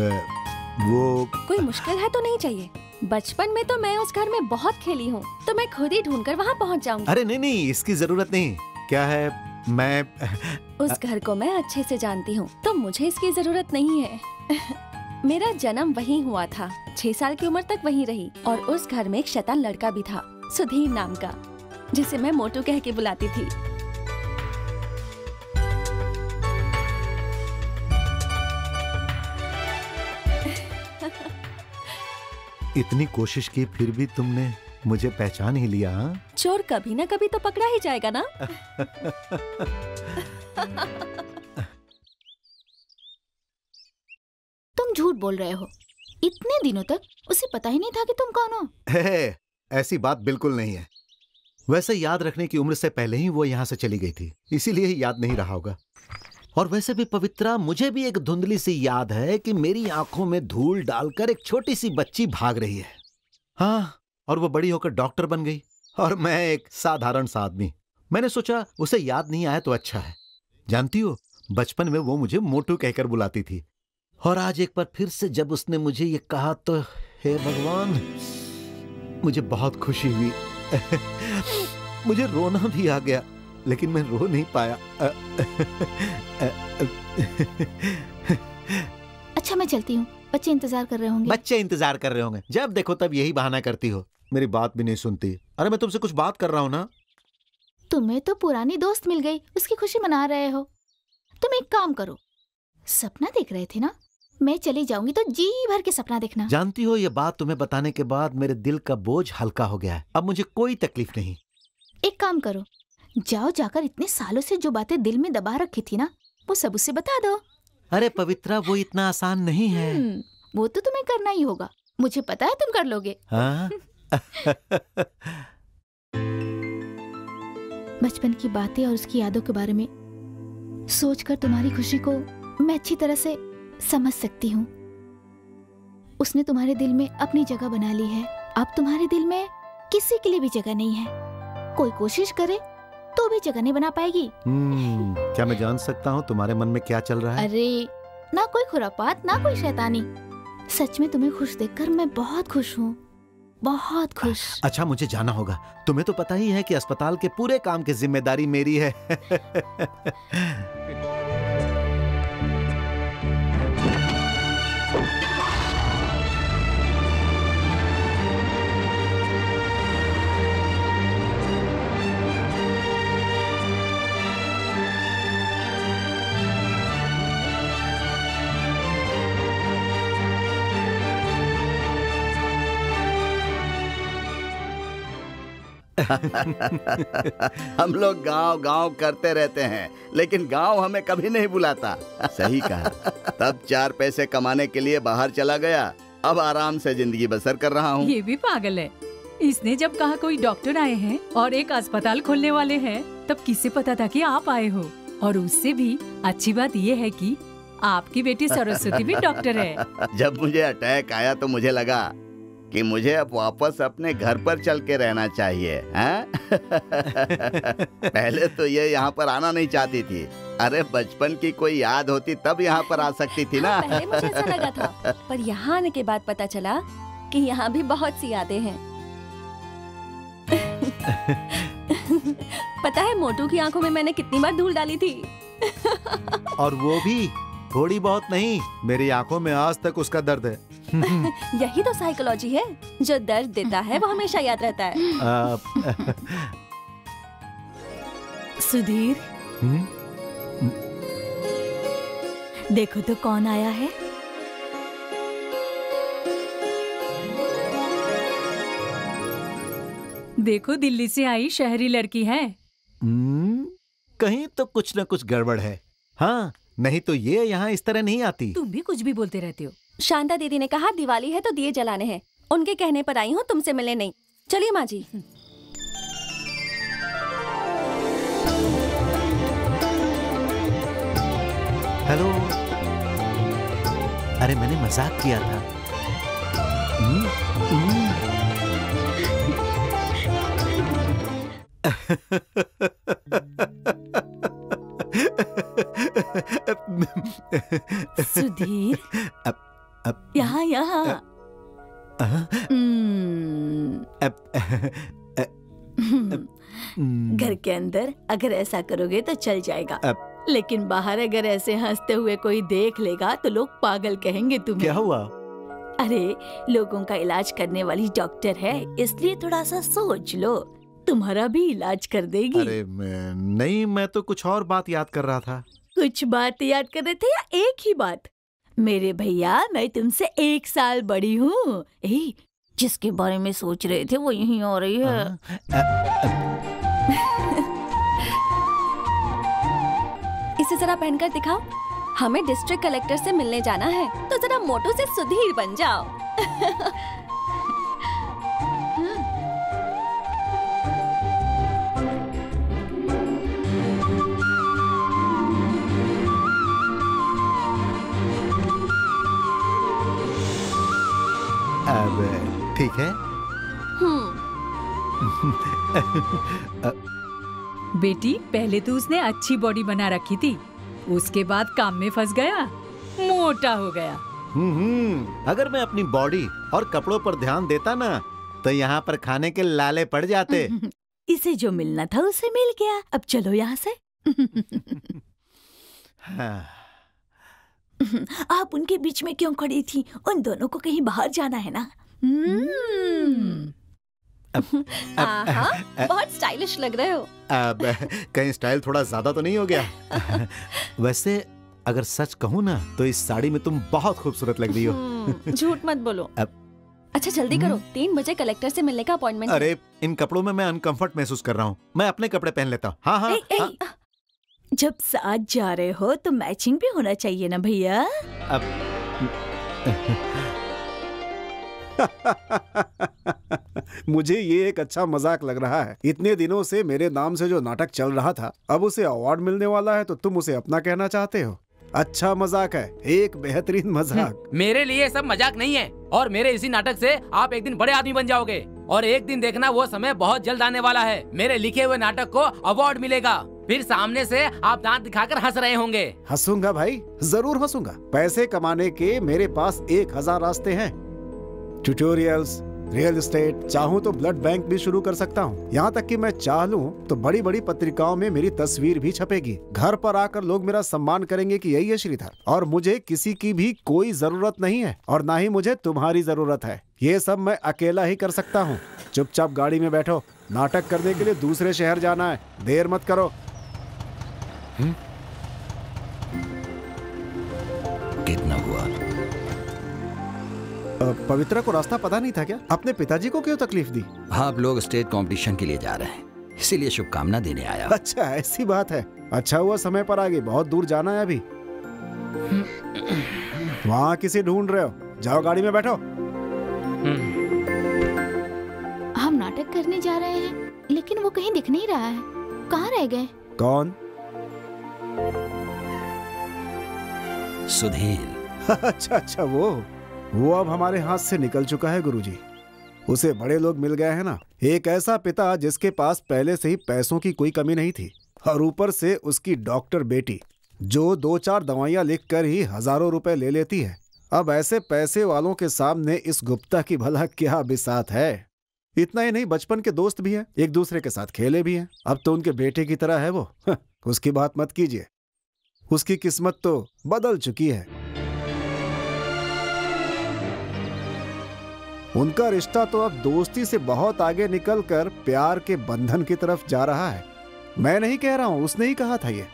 वो कोई मुश्किल है तो नहीं चाहिए। बचपन में तो मैं उस घर में बहुत खेली हूँ, तो मैं खुद ही ढूंढकर वहाँ पहुँच जाऊंगी। अरे नहीं, इसकी जरूरत नहीं। क्या है, मैं उस घर को मैं अच्छे से जानती हूँ, तो मुझे इसकी जरूरत नहीं है। मेरा जन्म वहीं हुआ था, 6 साल की उम्र तक वहीं रही। और उस घर में एक शैतान लड़का भी था, सुधीर नाम का, जिसे मैं मोटू कह के बुलाती थी। इतनी कोशिश की फिर भी तुमने मुझे पहचान ही लिया। चोर कभी ना कभी तो पकड़ा ही जाएगा ना। तुम झूठ बोल रहे हो। इतने दिनों तक उसे पता ही नहीं था कि तुम कौन हो। ऐसी बात बिल्कुल नहीं है। वैसे याद रखने की उम्र से पहले ही वो यहाँ से चली गई थी, इसीलिए ही याद नहीं रहा होगा। और वैसे भी पवित्रा, मुझे भी एक धुंधली सी याद है कि मेरी आंखों में धूल डालकर एक छोटी सी बच्ची भाग रही है। हाँ, और वो बड़ी होकर डॉक्टर बन गई और मैं एक साधारण सा आदमी। मैंने सोचा उसे याद नहीं आया तो अच्छा है। जानती हो, बचपन में वो मुझे मोटू कहकर बुलाती थी, और आज एक बार फिर से जब उसने मुझे ये कहा तो हे भगवान, मुझे बहुत खुशी हुई। मुझे रोना भी आ गया, लेकिन मैं रो नहीं पाया। अच्छा, मैं चलती हूँ, बच्चे इंतजार कर रहे होंगे। बच्चे इंतजार कर रहे होंगे? जब देखो तब यही बहाना करती हो, मेरी बात भी नहीं सुनती। अरे मैं तुमसे कुछ बात कर रहा हूँ ना। तुम्हें तो पुरानी दोस्त मिल गई, उसकी खुशी मना रहे हो। तुम एक काम करो, सपना देख रहे थे ना, मैं चली जाऊंगी तो जी भर के सपना देखना। जानती हो, ये बात तुम्हें बताने के बाद मेरे दिल का बोझ हल्का हो गया है। अब मुझे कोई तकलीफ नहीं। एक काम करो, जाओ, जाकर इतने सालों से जो बातें दिल में दबा रखी थी ना, वो सब उसे बता दो। अरे पवित्रा, वो इतना आसान नहीं है। वो तो तुम्हें करना ही होगा, मुझे पता है तुम कर लोगे। बचपन की बातें और उसकी यादों के बारे में सोचकर तुम्हारी खुशी को मैं अच्छी तरह से समझ सकती हूँ। उसने तुम्हारे दिल में अपनी जगह बना ली है। अब तुम्हारे दिल में किसी के लिए भी जगह नहीं है। कोई कोशिश करे तो भी जगह नहीं बना पाएगी। क्या मैं जान सकता हूँ तुम्हारे मन में क्या चल रहा है? अरे ना कोई खुरापात, ना कोई शैतानी। सच में तुम्हें खुश देखकर मैं बहुत खुश हूँ, बहुत खुश। अच्छा, मुझे जाना होगा। तुम्हें तो पता ही है कि अस्पताल के पूरे काम की जिम्मेदारी मेरी है। हम लोग गांव गांव करते रहते हैं, लेकिन गांव हमें कभी नहीं बुलाता। सही कहा। तब 4 पैसे कमाने के लिए बाहर चला गया, अब आराम से जिंदगी बसर कर रहा हूँ। ये भी पागल है। इसने जब कहा कोई डॉक्टर आए हैं और एक अस्पताल खोलने वाले हैं, तब किसे पता था कि आप आए हो। और उससे भी अच्छी बात ये है कि आपकी बेटी सरस्वती भी डॉक्टर है। जब मुझे अटैक आया तो मुझे लगा कि मुझे अब वापस अपने घर पर चल के रहना चाहिए, हैं? पहले तो ये यहाँ पर आना नहीं चाहती थी। अरे बचपन की कोई याद होती तब यहाँ पर आ सकती थी ना। पहले मुझे ऐसा लगा था, पर यहाँ आने के बाद पता चला कि यहाँ भी बहुत सी यादें हैं। पता है मोटू की आंखों में मैंने कितनी बार धूल डाली थी। और वो भी थोड़ी बहुत नहीं, मेरी आंखों में आज तक उसका दर्द है। यही तो साइकोलॉजी है, जो दर्द देता है वो हमेशा याद रहता है। सुधीर, देखो तो कौन आया है। देखो दिल्ली से आई शहरी लड़की है। कहीं तो कुछ न कुछ गड़बड़ है। हाँ, नहीं तो ये यहाँ इस तरह नहीं आती। तुम भी कुछ भी बोलते रहते हो। शांता दीदी ने कहा दिवाली है तो दिए जलाने हैं। उनके कहने पर आई हूँ, तुमसे मिलने नहीं। चलिए माँ जी। हेलो। अरे मैंने मजाक किया था। सुधीर, यहाँ यहाँ। घर के अंदर अगर ऐसा करोगे तो चल जाएगा, लेकिन बाहर अगर ऐसे हंसते हुए कोई देख लेगा तो लोग पागल कहेंगे तुम्हें। क्या हुआ? अरे लोगों का इलाज करने वाली डॉक्टर है, इसलिए थोड़ा सा सोच लो, तुम्हारा भी इलाज कर देगी। अरे नहीं, मैं तो कुछ और बात याद कर रहा था। कुछ बात याद कर रहे थे या एक ही बात? मेरे भैया, मैं तुमसे 1 साल बड़ी हूँ। जिसके बारे में सोच रहे थे वो यहीं हो रही है। इसे जरा पहनकर दिखाओ। हमें डिस्ट्रिक्ट कलेक्टर से मिलने जाना है, तो जरा मोटू से सुधीर बन जाओ। अब ठीक है। बेटी, पहले तो उसने अच्छी बॉडी बना रखी थी, उसके बाद काम में फंस गया, मोटा हो गया। अगर मैं अपनी बॉडी और कपड़ों पर ध्यान देता ना, तो यहाँ पर खाने के लाले पड़ जाते। इसे जो मिलना था उसे मिल गया, अब चलो यहाँ से। हाँ। आप उनके बीच में क्यों खड़ी थी? उन दोनों को कहीं बाहर जाना है ना। बहुत स्टाइलिश लग रहे हो। अब कहीं स्टाइल थोड़ा ज्यादा तो नहीं हो गया? वैसे अगर सच कहूँ ना, तो इस साड़ी में तुम बहुत खूबसूरत लग रही हो। झूठ मत बोलो। अच्छा जल्दी करो, 3 बजे कलेक्टर से मिलने का अपॉइंटमेंट। अरे इन कपड़ों में मैं अनकंफर्ट महसूस कर रहा हूँ, मैं अपने कपड़े पहन लेता हूँ। हाँ। जब साथ जा रहे हो तो मैचिंग भी होना चाहिए ना भैया। मुझे ये एक अच्छा मजाक लग रहा है। इतने दिनों से मेरे नाम से जो नाटक चल रहा था, अब उसे अवार्ड मिलने वाला है तो तुम उसे अपना कहना चाहते हो। अच्छा मजाक है, एक बेहतरीन मजाक। मेरे लिए सब मजाक नहीं है, और मेरे इसी नाटक से आप एक दिन बड़े आदमी बन जाओगे। और एक दिन देखना, वो समय बहुत जल्द आने वाला है। मेरे लिखे हुए नाटक को अवार्ड मिलेगा, फिर सामने से आप दांत दिखाकर हंस रहे होंगे। हंसूंगा भाई, जरूर हंसूंगा। पैसे कमाने के मेरे पास 1000 रास्ते हैं। ट्यूटोरियल्स, रियल एस्टेट, चाहूँ तो ब्लड बैंक भी शुरू कर सकता हूँ। यहाँ तक कि मैं चाह लूँ तो बड़ी बड़ी पत्रिकाओं में मेरी तस्वीर भी छपेगी। घर पर आकर लोग मेरा सम्मान करेंगे कि यही है श्रीधर। और मुझे किसी की भी कोई जरूरत नहीं है, और ना ही मुझे तुम्हारी जरूरत है। ये सब मैं अकेला ही कर सकता हूँ। चुपचाप गाड़ी में बैठो, नाटक करने के लिए दूसरे शहर जाना है, देर मत करो। कितना हुआ? पवित्रा को रास्ता पता नहीं था क्या? अपने पिताजी को क्यों तकलीफ दी? आप लोग स्टेट कंपटीशन के लिए जा रहे हैं, इसीलिए शुभकामना देने आया। अच्छा ऐसी बात है। अच्छा हुआ समय पर आ गई, बहुत दूर जाना है अभी। वहाँ किसे ढूंढ रहे हो? जाओ गाड़ी में बैठो। हम नाटक करने जा रहे हैं, लेकिन वो कहीं दिख नहीं रहा है। कहाँ रह गए? कौन? सुधीर। अच्छा वो अब हमारे हाथ से निकल चुका है गुरुजी। उसे बड़े लोग मिल गए हैं ना। एक ऐसा पिता जिसके पास पहले से ही पैसों की कोई कमी नहीं थी, और ऊपर से उसकी डॉक्टर बेटी जो 2-4 दवाइयां लिखकर ही हजारों रुपए ले लेती है। अब ऐसे पैसे वालों के सामने इस गुप्ता की भला क्या बिसात है। इतना ही नहीं, बचपन के दोस्त भी हैं, एक दूसरे के साथ खेले भी हैं। अब तो उनके बेटे की तरह है वो। उसकी बात मत कीजिए, उसकी किस्मत तो बदल चुकी है। उनका रिश्ता तो अब दोस्ती से बहुत आगे निकलकर प्यार के बंधन की तरफ जा रहा है। मैं नहीं कह रहा हूं, उसने ही कहा था ये।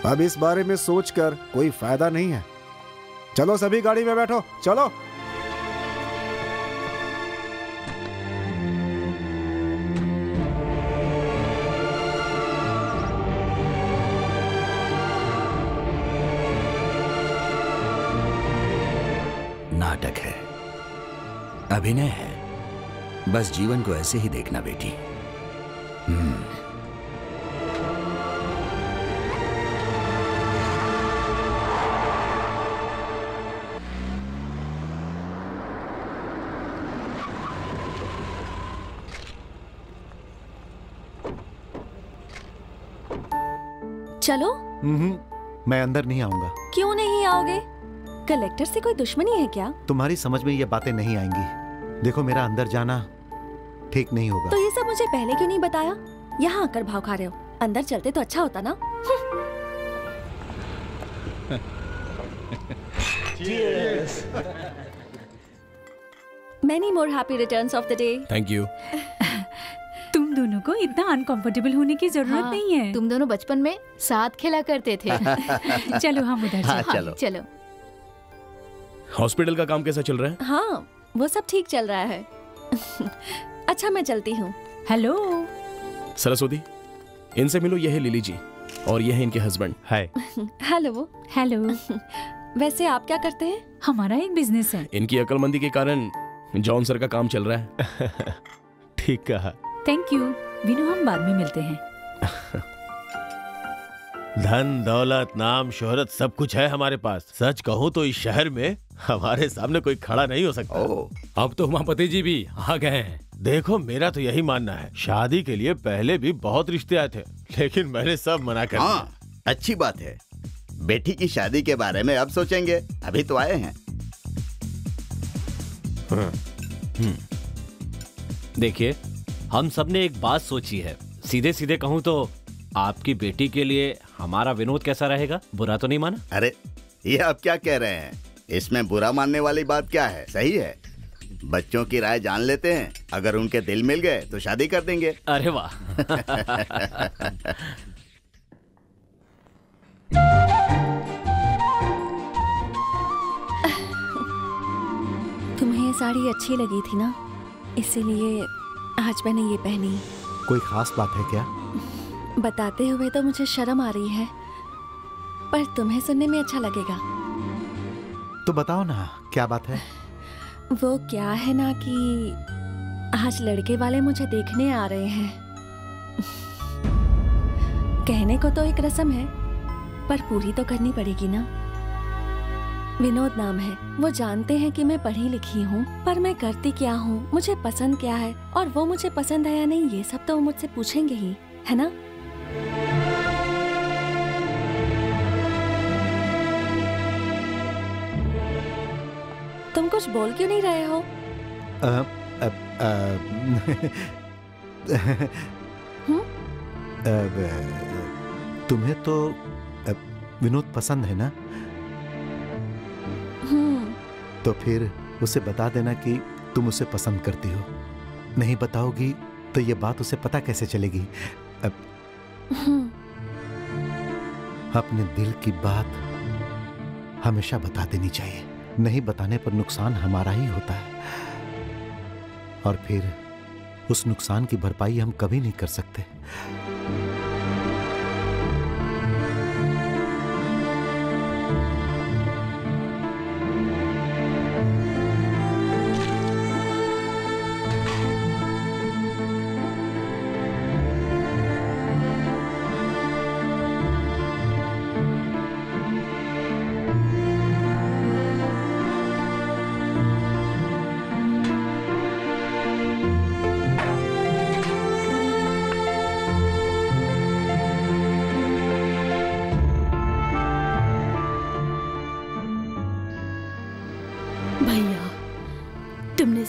अब इस बारे में सोचकर कोई फायदा नहीं है। चलो सभी गाड़ी में बैठो, चलो। नाटक है, अभिनय है, बस जीवन को ऐसे ही देखना बेटी। चलो। मैं अंदर नहीं आऊंगा। क्यों नहीं आओगे? कलेक्टर से कोई दुश्मनी है क्या? तुम्हारी समझ में ये बातें नहीं आएंगी। देखो, मेरा अंदर जाना ठीक नहीं होगा। तो ये सब मुझे पहले क्यों नहीं बताया? यहाँ आकर भाव खा रहे हो। अंदर चलते तो अच्छा होता ना। Many more happy returns of the day. Thank you. तुम दोनों को इतना अनकंफर्टेबल होने की जरूरत नहीं है। तुम दोनों बचपन में साथ खेला करते थे। चलो हम उधर चलो। चलो। हॉस्पिटल का काम कैसा चल रहा है? हाँ, वो सब ठीक चल रहा है। अच्छा, मैं चलती हूँ। हेलो सरस्वती, इनसे मिलो। ये है लिली जी और ये है इनके हस्बैंड। हाय। हेलो। हेलो। वैसे आप क्या करते हैं? हमारा एक बिजनेस है। इनकी अक्लमंदी के कारण जॉन सर का काम चल रहा है। ठीक कहा। थैंक यू विनू, हम बाद में मिलते हैं। धन दौलत नाम शोहरत सब कुछ है हमारे पास। सच कहूँ तो इस शहर में हमारे सामने कोई खड़ा नहीं हो सकता। अब तो उमापति जी भी आ गए हैं। देखो, मेरा तो यही मानना है, शादी के लिए पहले भी बहुत रिश्ते आए थे, लेकिन मैंने सब मना कर दिया। अच्छी बात है। बेटी की शादी के बारे में अब सोचेंगे, अभी तो आए हैं। देखिए, हम सबने एक बात सोची है। सीधे सीधे कहूँ तो आपकी बेटी के लिए हमारा विनोद कैसा रहेगा? बुरा तो नहीं माना? अरे ये आप क्या कह रहे हैं? इसमें बुरा मानने वाली बात क्या है? सही है। बच्चों की राय जान लेते हैं, अगर उनके दिल मिल गए तो शादी कर देंगे। अरे वाह। तुम्हें ये साड़ी अच्छी लगी थी ना, इसीलिए आज मैंने ये पहनी। कोई खास बात है क्या? बताते हुए तो मुझे शर्म आ रही है, पर तुम्हें सुनने में अच्छा लगेगा। तो बताओ ना, क्या बात है? वो क्या है ना कि आज लड़के वाले मुझे देखने आ रहे हैं। कहने को तो एक रस्म है, पर पूरी तो करनी पड़ेगी ना। विनोद नाम है, वो जानते हैं कि मैं पढ़ी लिखी हूँ, पर मैं करती क्या हूँ, मुझे पसंद क्या है, और वो मुझे पसंद है या नहीं, ये सब तो वो मुझसे पूछेंगे ही, है ना? तुम कुछ बोल क्यों नहीं रहे हो? तुम्हें तो विनोद पसंद है ना? तो फिर उसे बता देना कि तुम उसे पसंद करती हो। नहीं बताओगी तो ये बात उसे पता कैसे चलेगी? अपने दिल की बात हमेशा बता देनी चाहिए। नहीं बताने पर नुकसान हमारा ही होता है, और फिर उस नुकसान की भरपाई हम कभी नहीं कर सकते।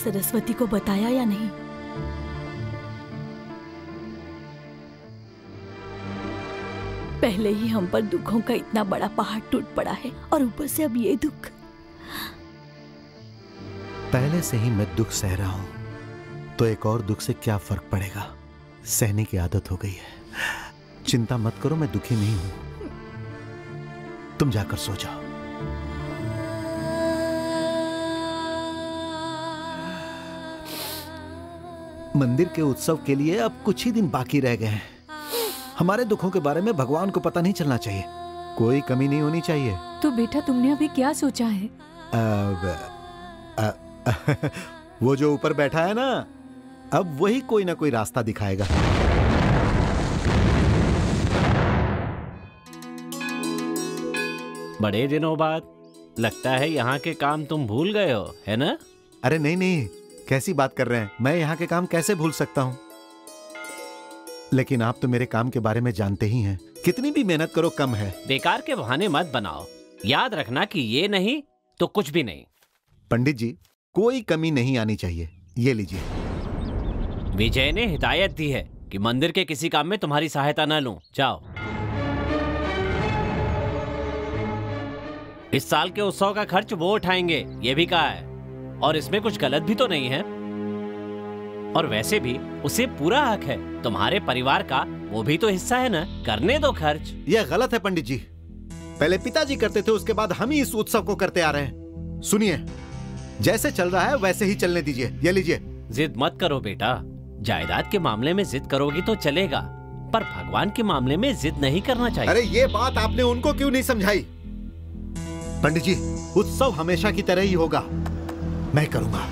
सरस्वती को बताया या नहीं? पहले ही हम पर दुखों का इतना बड़ा पहाड़ टूट पड़ा है और ऊपर से अब ये दुख। पहले से ही मैं दुख सह रहा हूं, तो एक और दुख से क्या फर्क पड़ेगा? सहने की आदत हो गई है। चिंता मत करो, मैं दुखी नहीं हूं। तुम जाकर सो जाओ। मंदिर के उत्सव के लिए अब कुछ ही दिन बाकी रह गए हैं। हमारे दुखों के बारे में भगवान को पता नहीं चलना चाहिए, कोई कमी नहीं होनी चाहिए। तो बेटा तुमने अभी क्या सोचा है? वो जो ऊपर बैठा है ना, अब वही कोई ना कोई रास्ता दिखाएगा। बड़े दिनों बाद लगता है यहाँ के काम तुम भूल गए हो, है ना? अरे नहीं नहीं, कैसी बात कर रहे हैं? मैं यहाँ के काम कैसे भूल सकता हूँ? लेकिन आप तो मेरे काम के बारे में जानते ही हैं, कितनी भी मेहनत करो कम है। बेकार के बहाने मत बनाओ, याद रखना कि ये नहीं तो कुछ भी नहीं। पंडित जी, कोई कमी नहीं आनी चाहिए, ये लीजिए। विजय ने हिदायत दी है कि मंदिर के किसी काम में तुम्हारी सहायता न लूं। जाओ। इस साल के उत्सव का खर्च वो उठाएंगे, ये भी कहा है, और इसमें कुछ गलत भी तो नहीं है। और वैसे भी उसे पूरा हक है, तुम्हारे परिवार का वो भी तो हिस्सा है ना, करने दो खर्च। यह गलत है पंडित जी, पहले पिताजी करते थे, उसके बाद हम ही इस उत्सव को करते आ रहे हैं। सुनिए, जैसे चल रहा है वैसे ही चलने दीजिए, ये लीजिए। जिद मत करो बेटा, जायदाद के मामले में जिद करोगी तो चलेगा, पर भगवान के मामले में जिद नहीं करना चाहिए। अरे ये बात आपने उनको क्यों नहीं समझाई? पंडित जी, उत्सव हमेशा की तरह ही होगा, मैं करूंगा।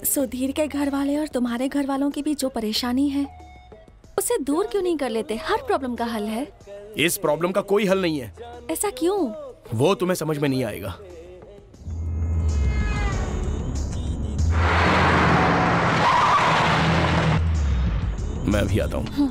सुधीर के घर वाले और तुम्हारे घर वालों की भी जो परेशानी है, उसे दूर क्यों नहीं कर लेते? हर प्रॉब्लम का हल है। इस प्रॉब्लम का कोई हल नहीं है। ऐसा क्यों? वो तुम्हें समझ में नहीं आएगा। मैं अभी आता हूं।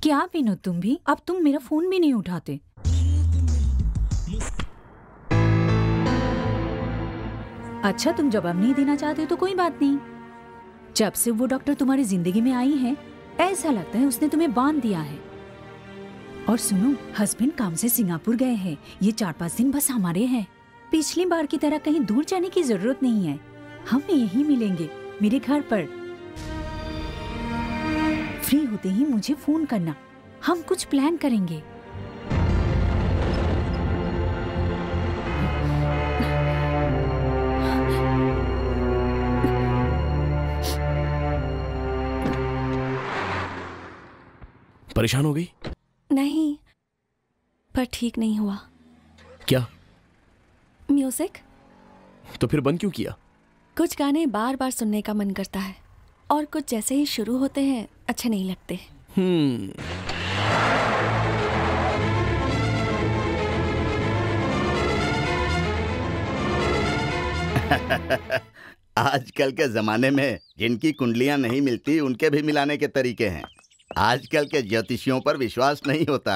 क्या विनोद, तुम भी? अब तुम मेरा फोन भी नहीं उठाते। अच्छा, तुम जवाब नहीं देना चाहते तो कोई बात नहीं। जब से वो डॉक्टर तुम्हारी जिंदगी में आई है, ऐसा लगता है उसने तुम्हें बांध दिया है। और सुनो, हस्बैंड काम से सिंगापुर गए हैं, ये 4-5 दिन बस हमारे हैं। पिछली बार की तरह कहीं दूर जाने की जरूरत नहीं है, हम यहीं मिलेंगे मेरे घर पर। फ्री होते ही मुझे फोन करना, हम कुछ प्लान करेंगे। परेशान हो गई? नहीं, पर ठीक नहीं हुआ। क्या? म्यूजिक। तो फिर बंद क्यों किया? कुछ गाने बार बार सुनने का मन करता है, और कुछ जैसे ही शुरू होते हैं अच्छे नहीं लगते। आजकल के जमाने में जिनकी कुंडलियां नहीं मिलती, उनके भी मिलाने के तरीके हैं। आजकल के ज्योतिषियों पर विश्वास नहीं होता।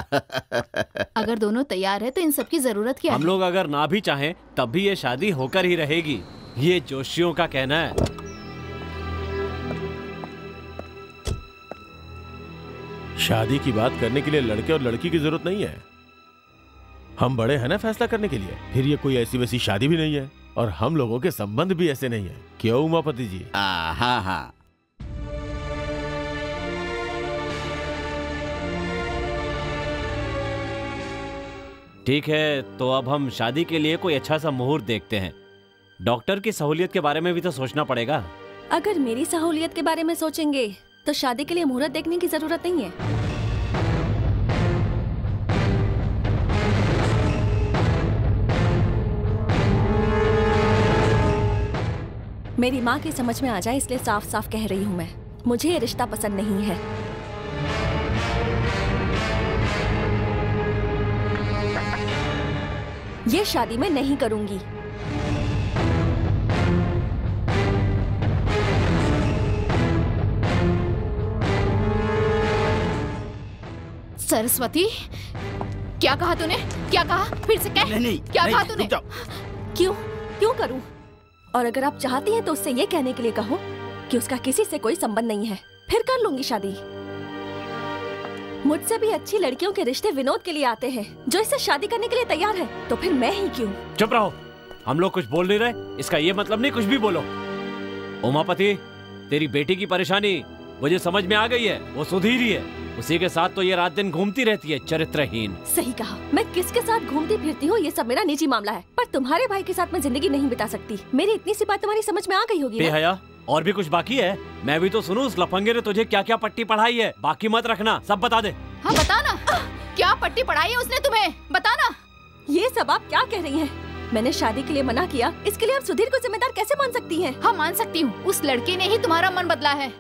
अगर दोनों तैयार है तो इन सब की जरूरत क्या है? हम लोग अगर ना भी चाहें तब भी ये शादी होकर ही रहेगी, ये जोशियों का कहना है। शादी की बात करने के लिए लड़के और लड़की की जरूरत नहीं है। हम बड़े हैं ना फैसला करने के लिए। फिर ये कोई ऐसी वैसी शादी भी नहीं है, और हम लोगों के संबंध भी ऐसे नहीं है। क्यों उमापति जी? हाँ हाँ। ठीक है, तो अब हम शादी के लिए कोई अच्छा सा मुहूर्त देखते हैं। डॉक्टर की सहूलियत के बारे में भी तो सोचना पड़ेगा। अगर मेरी सहूलियत के बारे में सोचेंगे तो शादी के लिए मुहूर्त देखने की जरूरत नहीं है। मेरी माँ की समझ में आ जाए इसलिए साफ साफ कह रही हूँ मैं। मुझे ये रिश्ता पसंद नहीं है। ये शादी मैं नहीं करूंगी। सरस्वती, क्या कहा तूने? क्या कहा? फिर से कह। नहीं, क्या कहा तूने? क्यों करूं? और अगर आप चाहती हैं तो उससे ये कहने के लिए कहो कि उसका किसी से कोई संबंध नहीं है, फिर कर लूंगी शादी। मुझसे भी अच्छी लड़कियों के रिश्ते विनोद के लिए आते हैं, जो इससे शादी करने के लिए तैयार है, तो फिर मैं ही क्यों? चुप रहो, हम लोग कुछ बोल नहीं रहे, इसका ये मतलब नहीं कुछ भी बोलो। उमापति, तेरी बेटी की परेशानी मुझे समझ में आ गई है, वो सुधीर ही है, उसी के साथ तो ये रात दिन घूमती रहती है, चरित्रहीन। सही कहा, मैं किसके साथ घूमती फिरती हूँ ये सब मेरा निजी मामला है, पर तुम्हारे भाई के साथ मैं जिंदगी नहीं बिता सकती। मेरी इतनी सी बात तुम्हारी समझ में आ गई होगी ना? बेहया, और भी कुछ बाकी है? मैं भी तो सुनूं, उस लफंगे ने तुझे क्या क्या पट्टी पढ़ाई है, बाकी मत रखना, सब बता दे। हाँ बता ना, क्या पट्टी पढ़ाई है उसने तुम्हें, बता ना। ये सब आप क्या कह रही हैं? मैंने शादी के लिए मना किया, इसके लिए आप सुधीर को जिम्मेदार कैसे मान सकती हैं? हाँ मान सकती हूँ, उस लड़के ने ही तुम्हारा मन बदला है।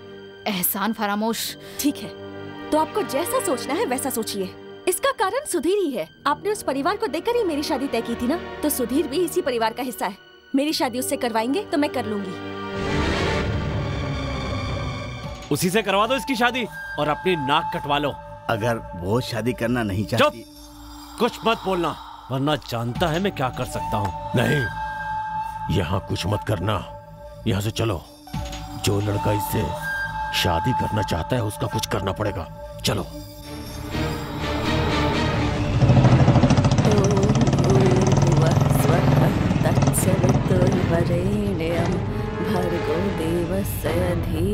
एहसान फरामोश। ठीक है, तो आपको जैसा सोचना है वैसा सोचिए। इसका कारण सुधीर ही है। आपने उस परिवार को देखकर ही मेरी शादी तय की थी ना, तो सुधीर भी इसी परिवार का हिस्सा है। मेरी शादी उससे करवाएंगे तो मैं कर लूंगी। उसी से करवा दो इसकी शादी और अपनी नाक कटवा लो। अगर वो शादी करना नहीं चाहती। कुछ मत बोलना, वरना जानता है मैं क्या कर सकता हूँ। नहीं, यहाँ कुछ मत करना, यहाँ से चलो। जो लड़का इससे शादी करना चाहता है उसका कुछ करना पड़ेगा, चलो।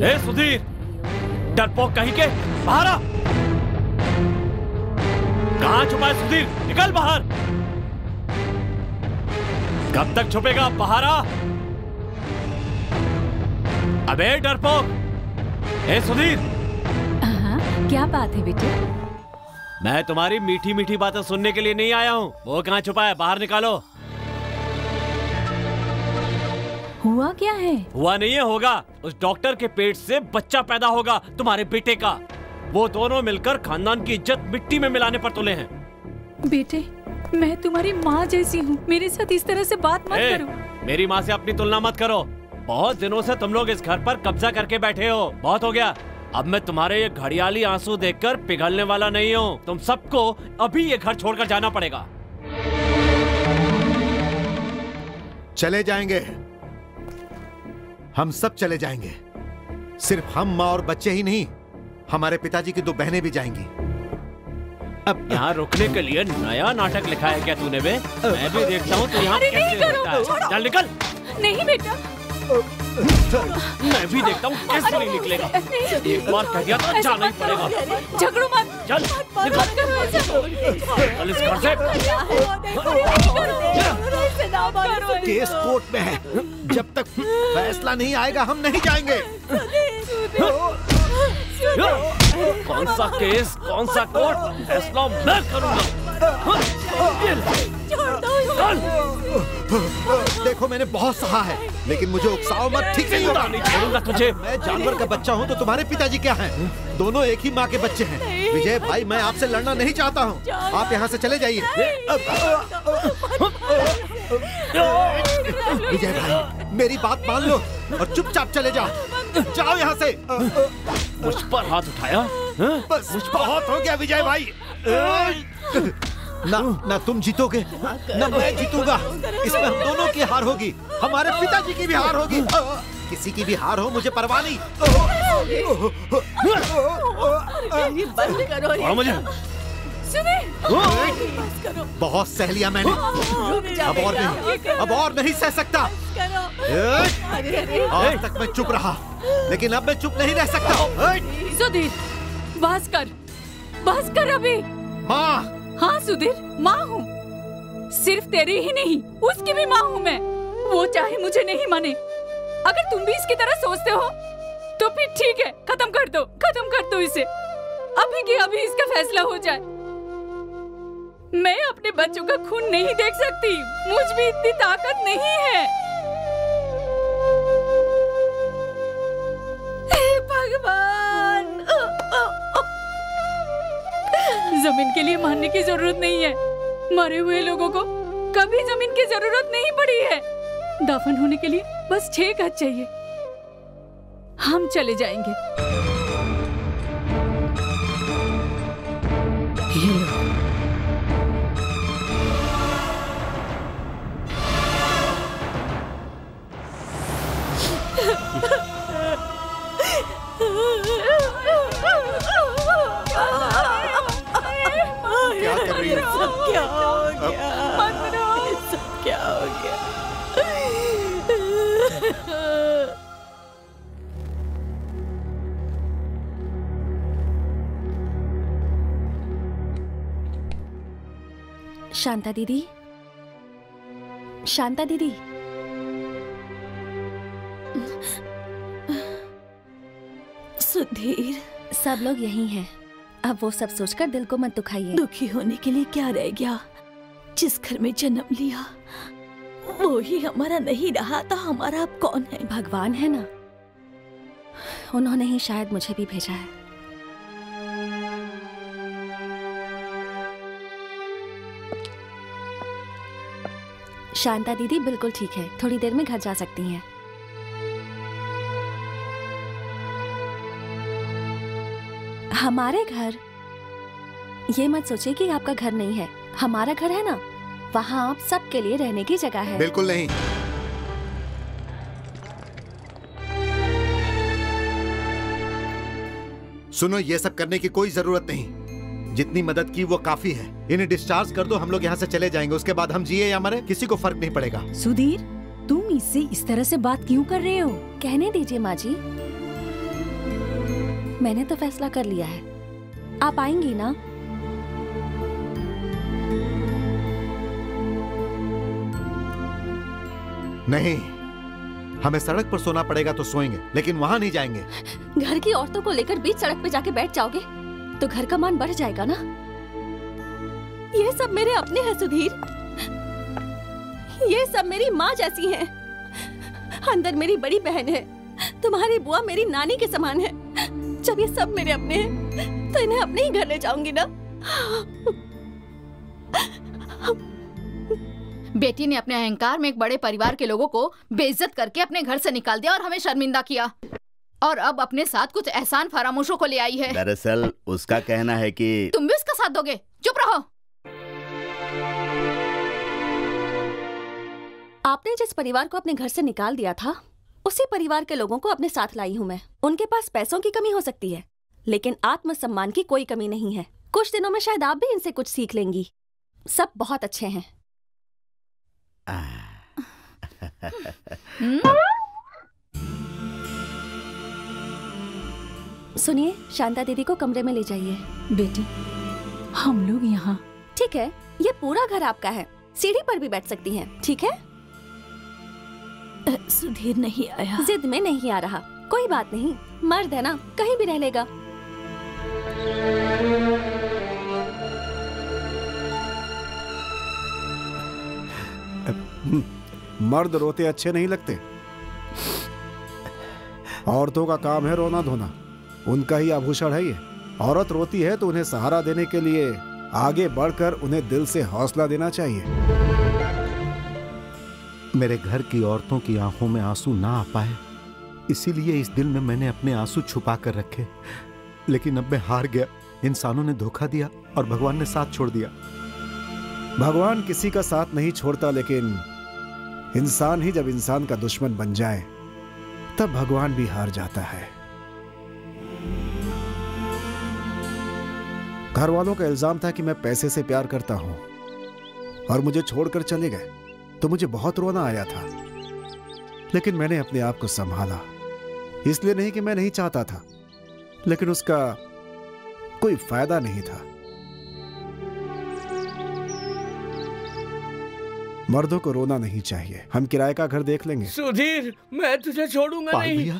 ए सुधीर, डरपोक कहीं के, बाहर आ। कहाँ छुपा है सुधीर? निकल बाहर। कब तक छुपेगा? बाहर आ। अबे डरपोक। ए सुधीर। क्या बात है बेटे? मैं तुम्हारी मीठी मीठी बातें सुनने के लिए नहीं आया हूँ। वो कहाँ छुपा है? बाहर निकालो। हुआ क्या है? हुआ नहीं है, होगा। उस डॉक्टर के पेट से बच्चा पैदा होगा, तुम्हारे बेटे का। वो दोनों मिलकर खानदान की इज्जत मिट्टी में मिलाने पर तुले हैं। बेटे, मैं तुम्हारी माँ जैसी हूँ, मेरे साथ इस तरह से बात मत करो। मेरी माँ से अपनी तुलना मत करो। बहुत दिनों से तुम लोग इस घर पर कब्जा करके बैठे हो, बहुत हो गया। अब मैं तुम्हारे ये घड़ियाली आंसू देखकर पिघलने वाला नहीं हूँ। तुम सबको अभी ये घर छोड़कर जाना पड़ेगा। चले जाएंगे, हम सब चले जाएंगे। सिर्फ हम, माँ और बच्चे ही नहीं, हमारे पिताजी की 2 बहनें भी जाएंगी। अब यहाँ रुकने के लिए नया नाटक लिखा है क्या तूने बे? मैं भी देखता हूँ तो यहाँ कैसे होता है। चल निकल। नहीं बेटा, मैं भी देखता हूँ कैसे नहीं निकलेगा। एक बार कह दिया तो जाना ही पड़ेगा। झगड़ो मत। चल निकल इस घर से। केस कोर्ट में है, जब तक फैसला नहीं आएगा हम नहीं जाएंगे। कौन सा केस, कौन सा कोर्ट? फैसला मैं करूंगा। देखो मैंने बहुत सहा है, लेकिन मुझे उकसाओ मत, ठीक नहीं होगा। नहीं छोड़ूंगा तुझे। मैं जानवर का बच्चा हूँ तो तुम्हारे पिताजी क्या हैं? दोनों एक ही माँ के बच्चे हैं। विजय भाई, मैं आपसे लड़ना नहीं चाहता हूँ, आप यहाँ से चले जाइए। विजय भाई, मेरी बात मान लो और चुपचाप चले जाओ। जाओ यहाँ से। मुझ पर हाथ उठाया? बस मुझ पर हाथ हो गया विजय भाई। ना तुम जीतोगे ना मैं जीतूंगा। इसमें हम दोनों की हार होगी, हमारे पिताजी की भी हार होगी। किसी की भी हार हो मुझे परवाह नहीं। बंद करो मुझे। बहुत सह लिया मैंने, अब और नहीं सह सकता। आज तक मैं चुप रहा, लेकिन अब मैं चुप नहीं रह सकता। सुधीर, बस कर अभी। माँ। हाँ सुधीर, माँ हूँ। सिर्फ तेरी ही नहीं, उसकी भी माँ हूँ मैं। वो चाहे मुझे नहीं माने, अगर तुम भी इसकी तरह सोचते हो तो फिर ठीक है, खत्म कर दो इसे। अभी की अभी इसका फैसला हो जाए। मैं अपने बच्चों का खून नहीं देख सकती, मुझ में इतनी ताकत नहीं है। हे भगवान। जमीन के लिए मारने की जरूरत नहीं है। मरे हुए लोगों को कभी जमीन की जरूरत नहीं पड़ी है। दफन होने के लिए बस 6 गज चाहिए। हम चले जाएंगे। ये लो। क्या कर रही है? क्या हो गया? सब क्या हो गया? शांता दीदी, शांता दीदी। सुधीर, सब लोग यही हैं। अब वो सब सोचकर दिल को मत दुखाइए। दुखी होने के लिए क्या रह गया? जिस घर में जन्म लिया वो ही हमारा नहीं रहा तो हमारा अब कौन है? भगवान है ना, उन्होंने ही शायद मुझे भी भेजा है। शांता दीदी बिल्कुल ठीक है, थोड़ी देर में घर जा सकती हैं। हमारे घर? ये मत सोचिए कि आपका घर नहीं है। हमारा घर है ना, वहाँ आप सबके लिए रहने की जगह है। बिल्कुल नहीं। सुनो, ये सब करने की कोई जरूरत नहीं। जितनी मदद की वो काफी है। इन्हें डिस्चार्ज कर दो, हम लोग यहाँ से चले जाएंगे। उसके बाद हम जिए या मरे किसी को फर्क नहीं पड़ेगा। सुधीर, तुम इससे इस तरह से बात क्यों कर रहे हो? कहने दीजिए माँ जी, मैंने तो फैसला कर लिया है। आप आएंगी ना? नहीं, हमें सड़क पर सोना पड़ेगा तो सोएंगे, लेकिन वहाँ नहीं जाएंगे। घर की औरतों को लेकर बीच सड़क पे जाके बैठ जाओगे तो घर का मान बढ़ जाएगा ना। ये सब मेरे अपने हैं सुधीर, ये सब मेरी माँ जैसी हैं। अंदर मेरी बड़ी बहन है, तुम्हारी बुआ मेरी नानी के समान है। जब ये सब मेरे अपने हैं तो इन्हें अपने ही घर ले जाऊंगी ना। बेटी ने अपने अहंकार में एक बड़े परिवार के लोगों को बेइज्जत करके अपने घर से निकाल दिया और हमें शर्मिंदा किया, और अब अपने साथ कुछ एहसान फरामोशों को ले आई है। दरअसल उसका कहना है कि तुम भी उसका साथ दोगे? चुप रहो। आपने जिस परिवार को अपने घर से निकाल दिया था, उसी परिवार के लोगों को अपने साथ लाई हूँ मैं। उनके पास पैसों की कमी हो सकती है, लेकिन आत्मसम्मान की कोई कमी नहीं है। कुछ दिनों में शायद आप भी इनसे कुछ सीख लेंगी। सब बहुत अच्छे हैं। सुनिए, शांता दीदी को कमरे में ले जाइए। बेटी, हम लोग यहाँ। ठीक है, ये पूरा घर आपका है, सीढ़ी पर भी बैठ सकती हैं। ठीक है? सुधीर नहीं आया। जिद में नहीं आ रहा, कोई बात नहीं, मर्द है ना, कहीं भी रह लेगा। मर्द रोते अच्छे नहीं लगते। औरतों का काम है रोना धोना, उनका ही आभूषण है ये। औरत रोती है तो उन्हें सहारा देने के लिए आगे बढ़कर उन्हें दिल से हौसला देना चाहिए। मेरे घर की औरतों की आंखों में आंसू ना आ पाए, इसीलिए इस दिल में मैंने अपने आंसू छुपा कर रखे। लेकिन अब मैं हार गया। इंसानों ने धोखा दिया और भगवान ने साथ छोड़ दिया। भगवान किसी का साथ नहीं छोड़ता, लेकिन इंसान ही जब इंसान का दुश्मन बन जाए तब भगवान भी हार जाता है। घर वालों का इल्जाम था कि मैं पैसे से प्यार करता हूं और मुझे छोड़कर चले गए, तो मुझे बहुत रोना आया था। लेकिन मैंने अपने आप को संभाला। इसलिए नहीं कि मैं नहीं चाहता था, लेकिन उसका कोई फायदा नहीं था। मर्दों को रोना नहीं चाहिए। हम किराए का घर देख लेंगे। सुधीर, मैं तुझे छोड़ूंगा नहीं।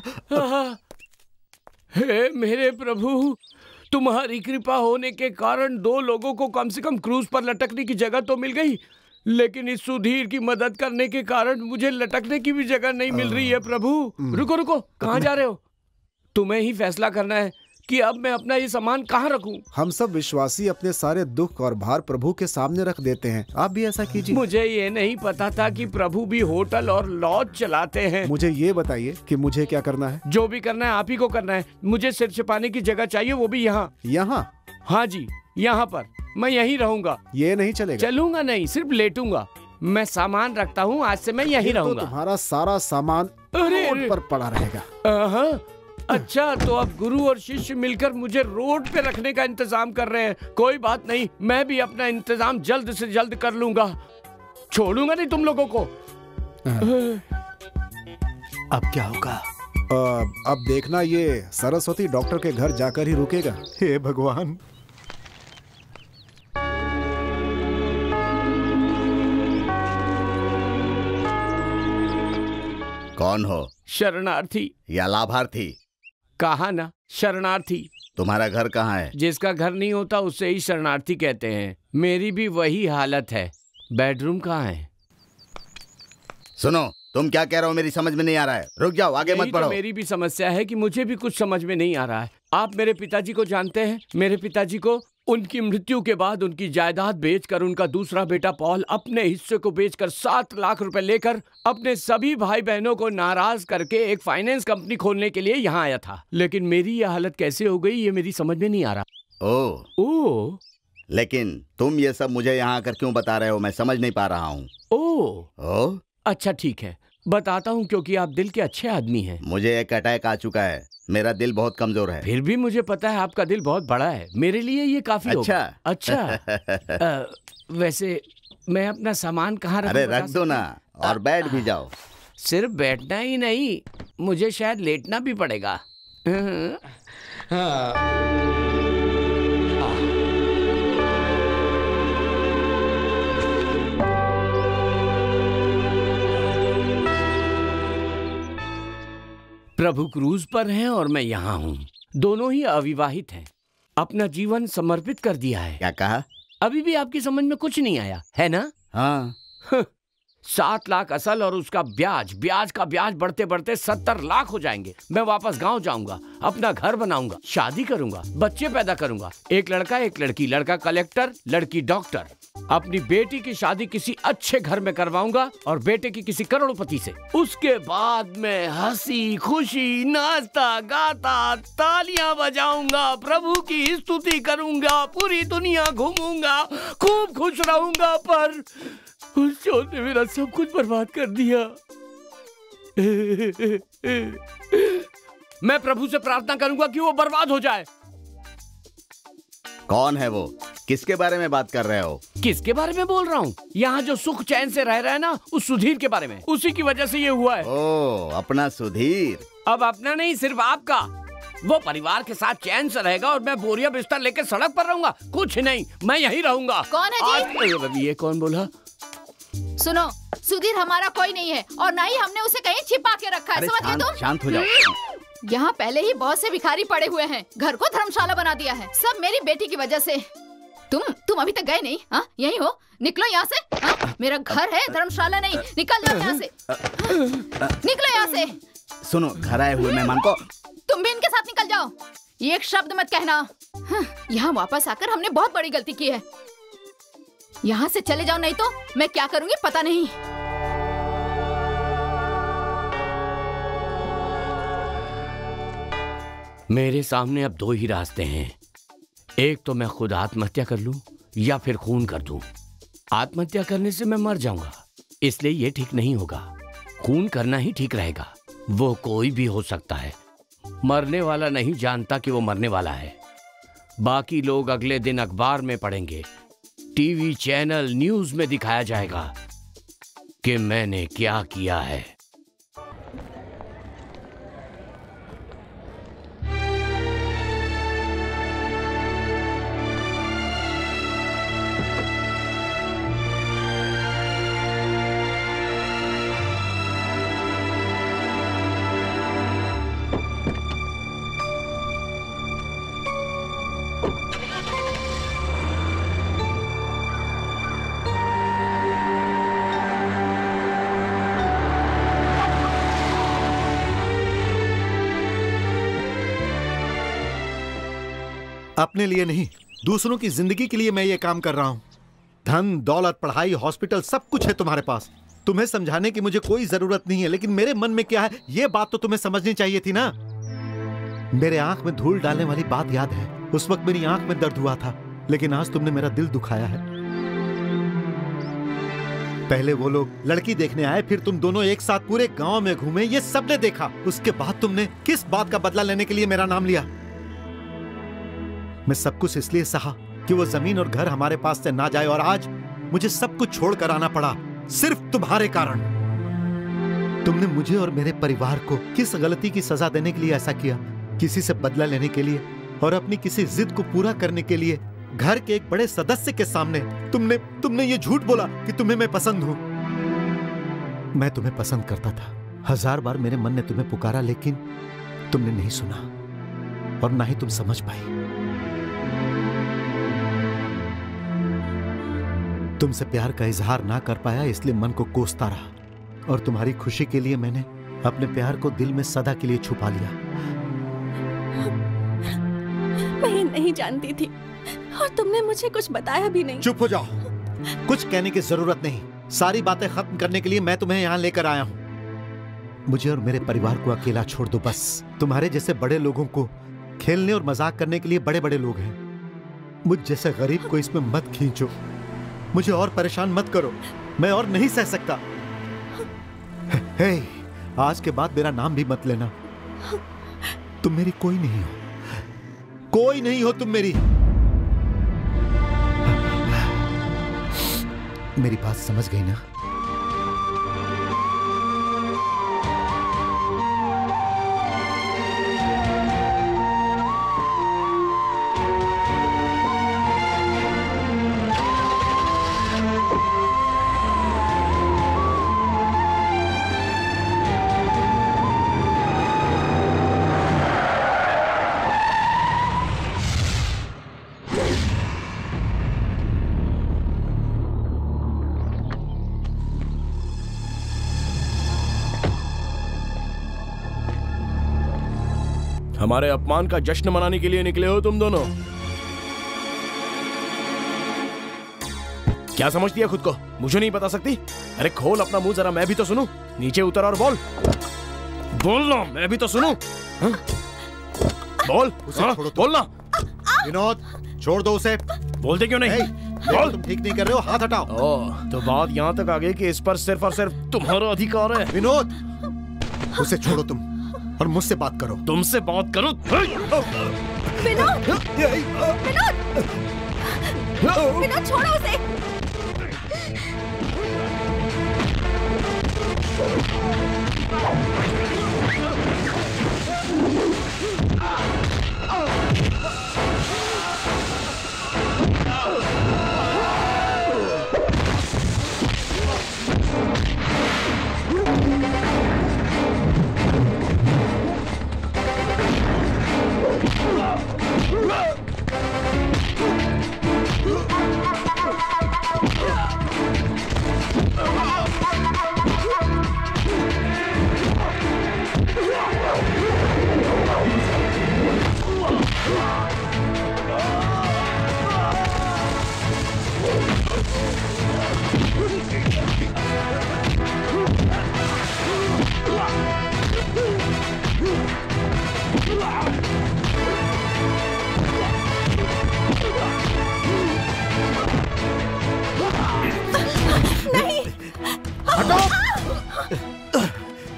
हे मेरे प्रभु, तुम्हारी कृपा होने के कारण 2 लोगों को कम से कम क्रूज पर लटकने की जगह तो मिल गई, लेकिन इस सुधीर की मदद करने के कारण मुझे लटकने की भी जगह नहीं मिल रही है। प्रभु, रुको रुको, कहाँ जा रहे हो? तुम्हें ही फैसला करना है। कि अब मैं अपना ये सामान कहाँ रखूं। हम सब विश्वासी अपने सारे दुख और भार प्रभु के सामने रख देते हैं, आप भी ऐसा कीजिए। मुझे ये नहीं पता था कि प्रभु भी होटल और लॉज चलाते हैं। मुझे ये बताइए कि मुझे क्या करना है। जो भी करना है आप ही को करना है। मुझे सिर छिपाने की जगह चाहिए, वो भी यहाँ। यहाँ? हाँ जी, यहाँ पर। मैं यहीं रहूंगा। ये नहीं चलेगा। चलूंगा नहीं, सिर्फ लेटूंगा। मैं सामान रखता हूँ, आज से मैं यहीं रहूंगा। तुम्हारा सारा सामान रोड पर पड़ा रहेगा। अच्छा, तो अब गुरु और शिष्य मिलकर मुझे रोड पे रखने का इंतजाम कर रहे हैं। कोई बात नहीं, मैं भी अपना इंतजाम जल्द से जल्द कर लूंगा। छोड़ूंगा नहीं तुम लोगों को। अब क्या होगा? अब देखना, ये सरस्वती डॉक्टर के घर जाकर ही रुकेगा। हे भगवान। कौन हो? शरणार्थी या लाभार्थी? कहा ना, शरणार्थी। तुम्हारा घर कहाँ है? जिसका घर नहीं होता उसे ही शरणार्थी कहते हैं। मेरी भी वही हालत है। बेडरूम कहाँ है? सुनो, तुम क्या कह रहे हो मेरी समझ में नहीं आ रहा है। रुक जाओ, आगे मत बढ़ो। तो मेरी भी समस्या है कि मुझे भी कुछ समझ में नहीं आ रहा है। आप मेरे पिताजी को जानते हैं? मेरे पिताजी को उनकी मृत्यु के बाद उनकी जायदाद बेचकर उनका दूसरा बेटा पॉल अपने हिस्से को बेचकर 7 लाख रुपए लेकर अपने सभी भाई बहनों को नाराज करके एक फाइनेंस कंपनी खोलने के लिए यहाँ आया था। लेकिन मेरी यह हालत कैसे हो गई, ये मेरी समझ में नहीं आ रहा। ओह, लेकिन तुम ये सब मुझे यहाँ आकर क्यों बता रहे हो? मैं समझ नहीं पा रहा हूँ। ओह, अच्छा ठीक है, बताता हूँ। क्योंकि आप दिल के अच्छे आदमी हैं। मुझे एक अटैक आ चुका है, मेरा दिल बहुत कमजोर है। फिर भी मुझे पता है आपका दिल बहुत बड़ा है। मेरे लिए ये काफी अच्छा होगा। अच्छा वैसे मैं अपना सामान कहाँ रखूं? अरे रख दो ना और बैठ भी जाओ। सिर्फ बैठना ही नहीं, मुझे शायद लेटना भी पड़ेगा। प्रभु क्रूज पर हैं और मैं यहाँ हूँ। दोनों ही अविवाहित हैं। अपना जीवन समर्पित कर दिया है। क्या कहा? अभी भी आपकी समझ में कुछ नहीं आया है ना? हाँ। 7 लाख असल और उसका ब्याज, ब्याज का ब्याज बढ़ते बढ़ते 70 लाख हो जाएंगे। मैं वापस गांव जाऊंगा, अपना घर बनाऊंगा, शादी करूंगा, बच्चे पैदा करूंगा। एक लड़का एक लड़की, लड़का कलेक्टर, लड़की डॉक्टर। अपनी बेटी की शादी किसी अच्छे घर में करवाऊंगा और बेटे की किसी करोड़पति से। उसके बाद मैं हंसी खुशी नाचता गाता तालियां बजाऊंगा, प्रभु की स्तुति करूंगा, पूरी दुनिया घूमूंगा, खूब खुश रहूंगा। पर उस चोर ने मेरा सब कुछ बर्बाद कर दिया। मैं प्रभु से प्रार्थना करूंगा कि वो बर्बाद हो जाए। कौन है वो? किसके बारे में बात कर रहे हो? किसके बारे में बोल रहा हूँ? यहाँ जो सुख चैन से रह रहा है ना, उस सुधीर के बारे में। उसी की वजह से ये हुआ है। ओह, अपना सुधीर। अब अपना नहीं, सिर्फ आपका। वो परिवार के साथ चैन से रहेगा और मैं बोरिया बिस्तर लेकर सड़क पर रहूंगा। कुछ नहीं, मैं यहीं रहूंगा। कौन है जी? ये कौन बोला? सुनो, सुधीर हमारा कोई नहीं है और ना ही हमने उसे कहीं छिपा के रखा है। समझ गए तुम? शांत हो जाओ। यहाँ पहले ही बहुत से भिखारी पड़े हुए हैं। घर को धर्मशाला बना दिया है, सब मेरी बेटी की वजह से। तुम अभी तक गए नहीं? हाँ, यहीं हो? निकलो यहाँ से। हाँ, मेरा घर है, धर्मशाला नहीं। निकल जाओ यहाँ से। निकलो यहाँ से। सुनो, घर आए हुए मेहमान को तुम भी इनके साथ निकल जाओ। ये एक शब्द मत कहना। यहाँ वापस आकर हमने बहुत बड़ी गलती की है। यहाँ से चले जाओ, नहीं तो मैं क्या करूँगी पता नहीं। मेरे सामने अब 2 ही रास्ते हैं। एक तो मैं खुद आत्महत्या कर लूं या फिर खून कर दूं। आत्महत्या करने से मैं मर जाऊंगा, इसलिए ये ठीक नहीं होगा। खून करना ही ठीक रहेगा। वो कोई भी हो सकता है। मरने वाला नहीं जानता कि वो मरने वाला है। बाकी लोग अगले दिन अखबार में पढ़ेंगे, टीवी चैनल न्यूज में दिखाया जाएगा कि मैंने क्या किया है। अपने लिए नहीं, दूसरों की जिंदगी के लिए मैं ये काम कर रहा हूँ। धन दौलत पढ़ाई हॉस्पिटल सब कुछ है तुम्हारे पास। तुम्हें समझाने की मुझे कोई जरूरत नहीं है, लेकिन मेरे मन में क्या है ये बात तो तुम्हें समझनी चाहिए थी ना। मेरे आंख में धूल डालने वाली बात याद है? उस वक्त मेरी आंख में दर्द हुआ था, लेकिन आज तुमने मेरा दिल दुखाया है। पहले वो लोग लड़की देखने आए, फिर तुम दोनों एक साथ पूरे गांव में घूमे, ये सबने देखा। उसके बाद तुमने किस बात का बदला लेने के लिए मेरा नाम लिया? मैं सब कुछ इसलिए सहा कि वो जमीन और घर हमारे पास से ना जाए, और आज मुझे सब कुछ छोड़कर आना पड़ा सिर्फ तुम्हारे कारण। तुमने मुझे और मेरे परिवार को किस गलती की सजा देने के लिए ऐसा किया? किसी से बदला लेने के लिए और अपनी किसी जिद को पूरा करने के लिए घर के एक बड़े सदस्य के सामने तुमने ये झूठ बोला कि तुम्हें मैं पसंद हूं। मैं तुम्हें पसंद करता था। 1000 बार मेरे मन ने तुम्हें पुकारा, लेकिन तुमने नहीं सुना और ना ही तुम समझ पाई। तुमसे प्यार का इजहार ना कर पाया, इसलिए मन को कोसता रहा, और तुम्हारी खुशी के लिए मैंने अपने प्यार को दिल में सदा के लिए छुपा लिया। मैं नहीं जानती थी और तुमने मुझे कुछ बताया भी नहीं। चुप हो जाओ, कुछ कहने की जरूरत नहीं। सारी बातें खत्म करने के लिए मैं तुम्हें यहाँ लेकर आया हूँ। मुझे और मेरे परिवार को अकेला छोड़ दो बस। तुम्हारे जैसे बड़े लोगों को खेलने और मजाक करने के लिए बड़े बड़े लोग हैं। मुझ जैसे गरीब को इसमें मत खींचो। मुझे और परेशान मत करो, मैं और नहीं सह सकता। हे, आज के बाद मेरा नाम भी मत लेना। तुम मेरी कोई नहीं हो, कोई नहीं हो तुम मेरी। मेरी बात समझ गई ना? हमारे अपमान का जश्न मनाने के लिए निकले हो तुम दोनों? क्या समझती है खुद को? मुझे नहीं बता सकती? अरे खोल अपना मुंह जरा, मैं भी तो सुनूं। नीचे उतर और बोल। बोल ना, मैं भी तो सुनूं। हाँ? बोल, हाँ? बोल ना। विनोद, छोड़ दो उसे। बोलते क्यों नहीं? बोल। तुम ठीक नहीं कर रहे हो, हाथ हटाओ। तो बात यहाँ तक आ गई कि इस पर सिर्फ और सिर्फ तुम्हारा अधिकार है। विनोद, उसे छोड़ो तुम और मुझसे बात करो। तुमसे बात करो? विनोद! विनोद, छोड़ो उसे।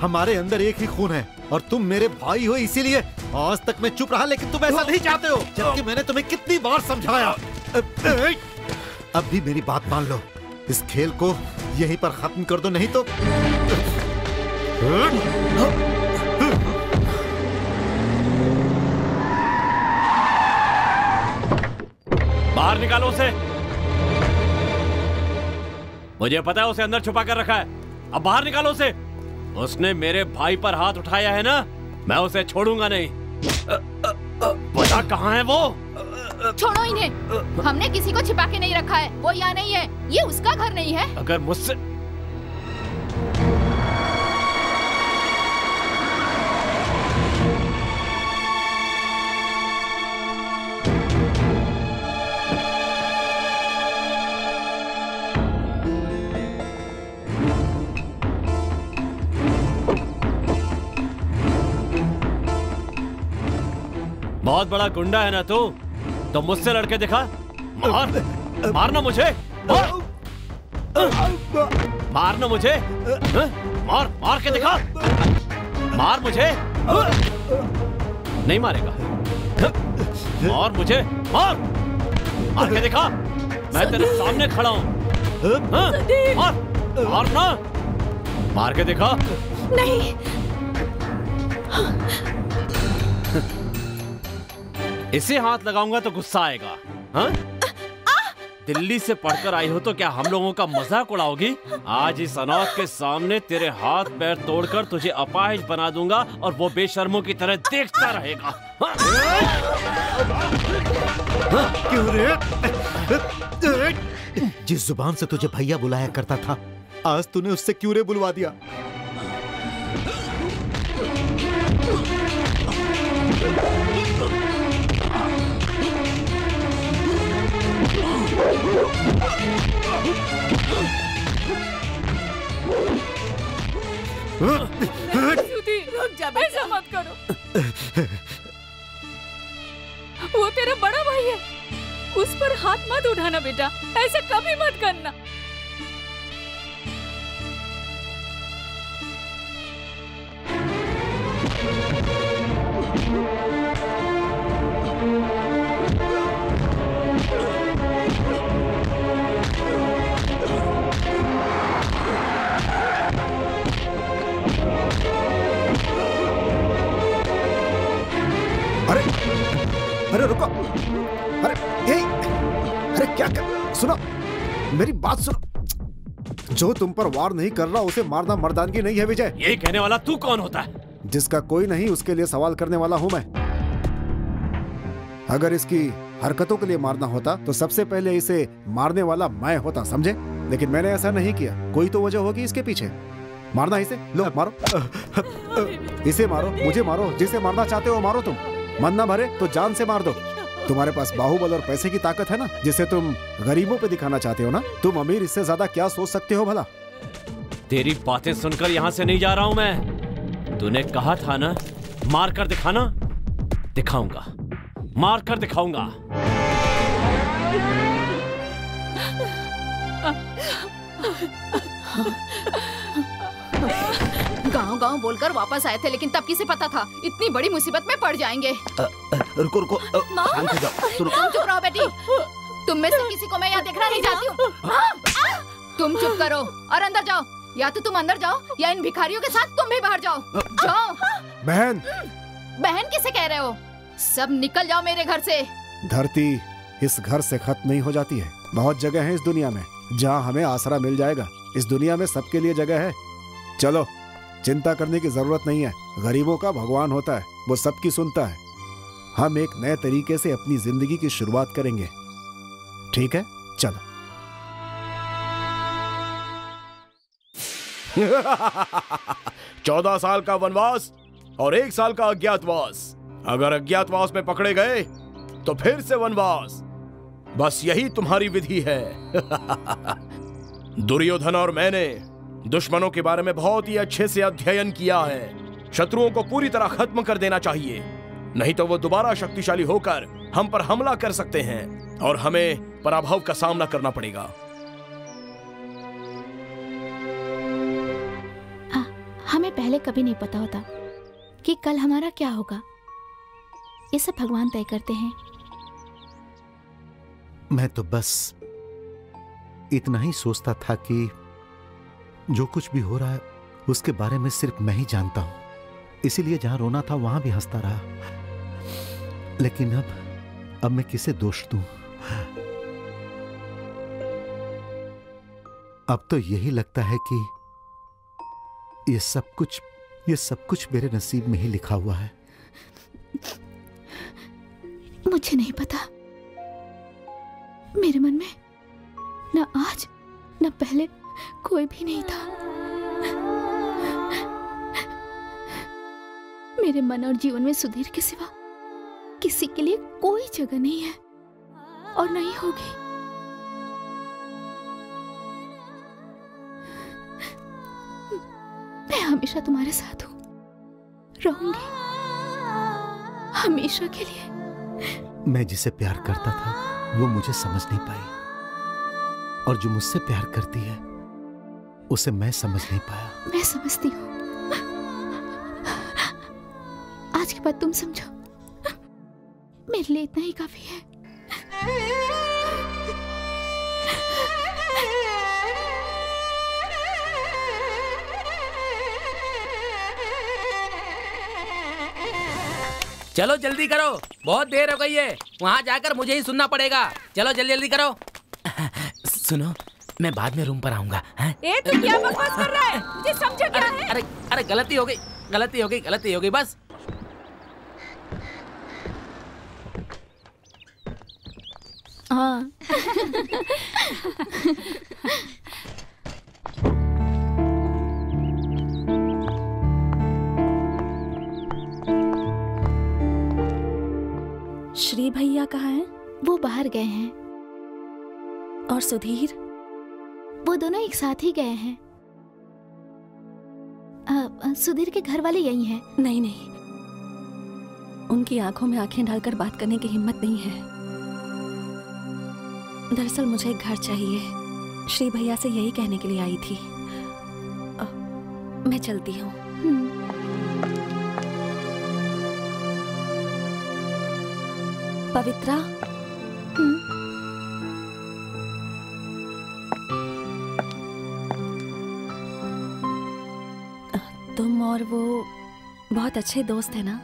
हमारे अंदर एक ही खून है और तुम मेरे भाई हो, इसीलिए आज तक मैं चुप रहा, लेकिन तुम ऐसा नहीं चाहते हो, जबकि मैंने तुम्हें कितनी बार समझाया। अब भी मेरी बात मान लो, इस खेल को यहीं पर खत्म कर दो, नहीं तो बाहर निकालो उसे। मुझे पता है उसे अंदर छुपा कर रखा है, अब बाहर निकालो उसे। उसने मेरे भाई पर हाथ उठाया है ना, मैं उसे छोड़ूंगा नहीं। पता कहाँ है वो? छोड़ो इन्हें, हमने किसी को छिपा के नहीं रखा है। वो यहाँ नहीं है, ये उसका घर नहीं है। अगर मुझसे बहुत बड़ा गुंडा है ना तू, तो मुझसे लड़के दिखा। मार, मारना मुझे, मारना मुझे, मार, मार के दिखा, मार मुझे। नहीं मारेगा, मार मुझे, मार, मार के दिखा, मैं तेरे सामने खड़ा हूँ। मार, मारना, मार के दिखा। नहीं। इसे हाथ लगाऊंगा तो गुस्सा आएगा। हाँ? दिल्ली से पढ़कर आई हो तो क्या हम लोगों का मजाक उड़ाओगी? आज इस अनाथ के सामने तेरे हाथ पैर तोड़कर तुझे अपाहिज बना दूंगा और वो बेशर्मों की तरह देखता रहेगा। हाँ? क्यों रे? जिस जुबान से तुझे भैया बुलाया करता था, आज तूने उससे क्यों रे बुलवा दिया? श्रुति, रुक जा, ऐसा मत करो। वो तेरा बड़ा भाई है, उस पर हाथ मत उठाना बेटा, ऐसा कभी मत करना। अरे रुको, अरे क्या कर, सुनो मेरी बात सुनो। जो तुम पर वार नहीं कर रहा उसे मारना मर्दानगी नहीं है विजय। ये कहने वाला तू कौन होता है? जिसका कोई नहीं उसके लिए सवाल करने वाला हूं मैं। अगर इसकी हरकतों के लिए मारना होता तो सबसे पहले इसे मारने वाला मैं होता, समझे? लेकिन मैंने ऐसा नहीं किया। कोई तो वजह होगी इसके पीछे। मारना इसे, लो मारो, इसे मारो, मुझे मारो, जिसे मारना चाहते हो मारो। तुम मन ना भरे तो जान से मार दो। तुम्हारे पास बाहुबल और पैसे की ताकत है ना, जिसे तुम गरीबों पे दिखाना चाहते हो ना। तुम अमीर इससे ज्यादा क्या सोच सकते हो भला? तेरी बातें सुनकर यहाँ से नहीं जा रहा हूँ मैं। तूने कहा था ना मार कर दिखाना, दिखाऊंगा, मार कर दिखाऊंगा। गांव-गांव बोलकर वापस आए थे, लेकिन तब किसे पता था इतनी बड़ी मुसीबत में पड़ जाएंगे। रुको रुको, शांत हो जाओ। तुम चुप रहो बेटी। तुम में से किसी को मैं यहाँ देखना नहीं चाहती हूँ। तुम चुप करो और अंदर जाओ। या तो तुम अंदर जाओ या इन भिखारियों के साथ तुम भी बाहर जाओ। जाओ। बहन, बहन किसे कह रहे हो? सब निकल जाओ मेरे घर से। धरती इस घर से खत्म नहीं हो जाती है। बहुत जगह है इस दुनिया में जहाँ हमें आसरा मिल जाएगा। इस दुनिया में सबके लिए जगह है। चलो, चिंता करने की जरूरत नहीं है। गरीबों का भगवान होता है, वो सबकी सुनता है। हम एक नए तरीके से अपनी जिंदगी की शुरुआत करेंगे, ठीक है? चलो। 14 साल का वनवास और 1 साल का अज्ञातवास। अगर अज्ञातवास में पकड़े गए तो फिर से वनवास। बस यही तुम्हारी विधि है। दुर्योधन और मैंने दुश्मनों के बारे में बहुत ही अच्छे से अध्ययन किया है। शत्रुओं को पूरी तरह खत्म कर देना चाहिए, नहीं तो वो दोबारा शक्तिशाली होकर हम पर हमला कर सकते हैं और हमें पराभव का सामना करना पड़ेगा। हमें पहले कभी नहीं पता होता कि कल हमारा क्या होगा। ये सब भगवान तय करते हैं। मैं तो बस इतना ही सोचता था कि जो कुछ भी हो रहा है उसके बारे में सिर्फ मैं ही जानता हूं, इसीलिए जहां रोना था वहां भी हंसता रहा। लेकिन अब मैं किसे दोष दूं? अब तो यही लगता है कि ये सब कुछ मेरे नसीब में ही लिखा हुआ है। मुझे नहीं पता। मेरे मन में न आज न पहले कोई भी नहीं था। मेरे मन और जीवन में सुधीर के सिवा किसी के लिए कोई जगह नहीं है और नहीं होगी। मैं हमेशा तुम्हारे साथ हूं, रहूंगी हमेशा के लिए। मैं जिसे प्यार करता था वो मुझे समझ नहीं पाई, और जो मुझसे प्यार करती है उसे मैं समझ नहीं पाया। मैं समझती हूँ। आज के बाद तुम समझो, मेरे लिए इतना ही काफी है। चलो जल्दी करो, बहुत देर हो गई है। वहाँ जाकर मुझे ही सुनना पड़ेगा। चलो जल्दी जल्दी करो। सुनो, मैं बाद में रूम पर आऊंगा। ए, तू क्या बकवास कर रहा है? मुझे समझा क्या है? अरे अरे गलती हो गई बस। हाँ। श्री भैया कहाँ हैं? वो बाहर गए हैं। और सुधीर? वो दोनों एक साथ ही गए हैं। सुधीर के घर वाले यही हैं। नहीं नहीं, उनकी आंखों में आंखें डालकर बात करने की हिम्मत नहीं है। दरअसल मुझे एक घर चाहिए, श्री भैया से यही कहने के लिए आई थी। मैं चलती हूँ। पवित्रा, तुम और वो बहुत अच्छे दोस्त हैं ना?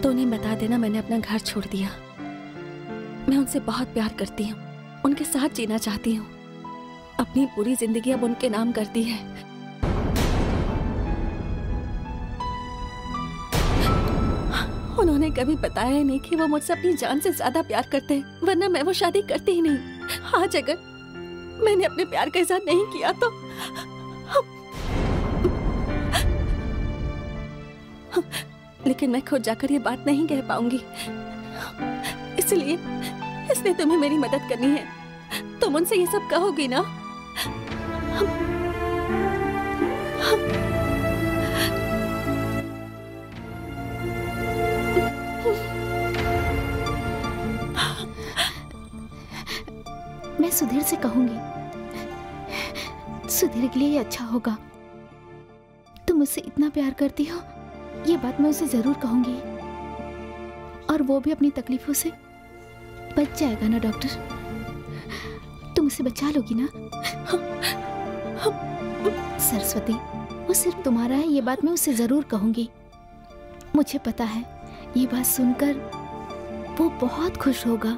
तो उन्हें बता देना मैंने अपना घर छोड़ दिया। मैं उनसे बहुत प्यार करती हूँ, उनके साथ जीना चाहती हूँ। अपनी पूरी जिंदगी अब उनके नाम करती है। उन्होंने कभी बताया ही नहीं कि वो मुझसे अपनी जान से ज्यादा प्यार करते हैं, वरना मैं वो शादी करती ही नहीं। आज अगर मैंने अपने प्यार का इजहार नहीं किया तो लेकिन मैं खुद जाकर ये बात नहीं कह पाऊंगी, इसलिए तुम्हें मेरी मदद करनी है। तुम उनसे ये सब कहोगी ना? मैं सुधीर से कहूंगी, सुधीर के लिए ये अच्छा होगा। तुम मुझसे इतना प्यार करती हो, ये बात मैं उसे जरूर कहूंगी, और वो भी अपनी तकलीफों से बच जाएगा ना डॉक्टर? तुम उसे बचा लोगी ना? सरस्वती, वो सिर्फ तुम्हारा है, ये बात मैं उसे जरूर कहूंगी। मुझे पता है ये बात सुनकर वो बहुत खुश होगा।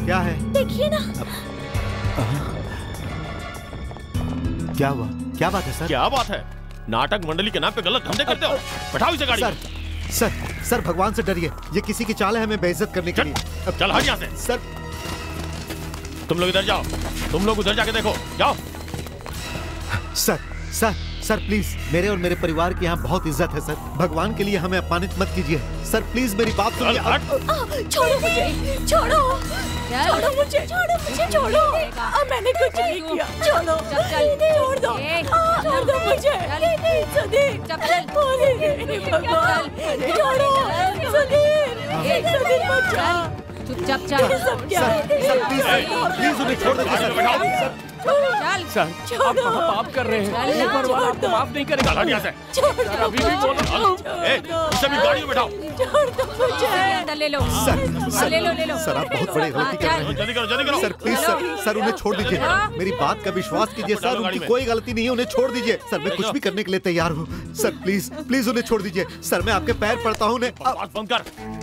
क्या है? देखिए ना। क्या हुआ? क्या बात है सर? क्या बात है? नाटक मंडली के नाम पे गलत धंधे करते हो। बैठाओ इसे गाड़ी में। सर भगवान से डरिए, ये किसी की चाल है हमें बेइज्जत करने के लिए। चल हट यहाँ से। सर तुम लोग इधर जाओ, तुम लोग उधर जाके देखो, जाओ। सर प्लीज, मेरे और मेरे परिवार की यहाँ बहुत इज्जत है सर। भगवान के लिए हमें अपमानित मत कीजिए सर, प्लीज मेरी बात सुनिए। छोड़ो मुझे, छोड़ो मुझे, छोड़ो। मैंने कुछ नहीं किया, छोड़ो, छोड़ दो मुझे। सुधीर, चुपचाप चल। प्लीज उन्हें छोड़ दीजिए सर। सर, आप पाप कर रहे हैं, ऊपर वाला आपको माफ नहीं करेगा। अभी भी बोलो। इसे भी गाड़ी में बैठाओ। ले लो सर, आप बहुत बड़ी गलती कर रहे हैं। जल्दी करो। सर प्लीज सर उन्हें छोड़ दीजिए। मेरी बात का विश्वास कीजिए सर, उनकी कोई गलती नहीं है, उन्हें छोड़ दीजिए। सर मैं कुछ भी करने के लिए तैयार हूँ। सर प्लीज उन्हें छोड़ दीजिए। सर मैं आपके पैर पड़ता हूँ।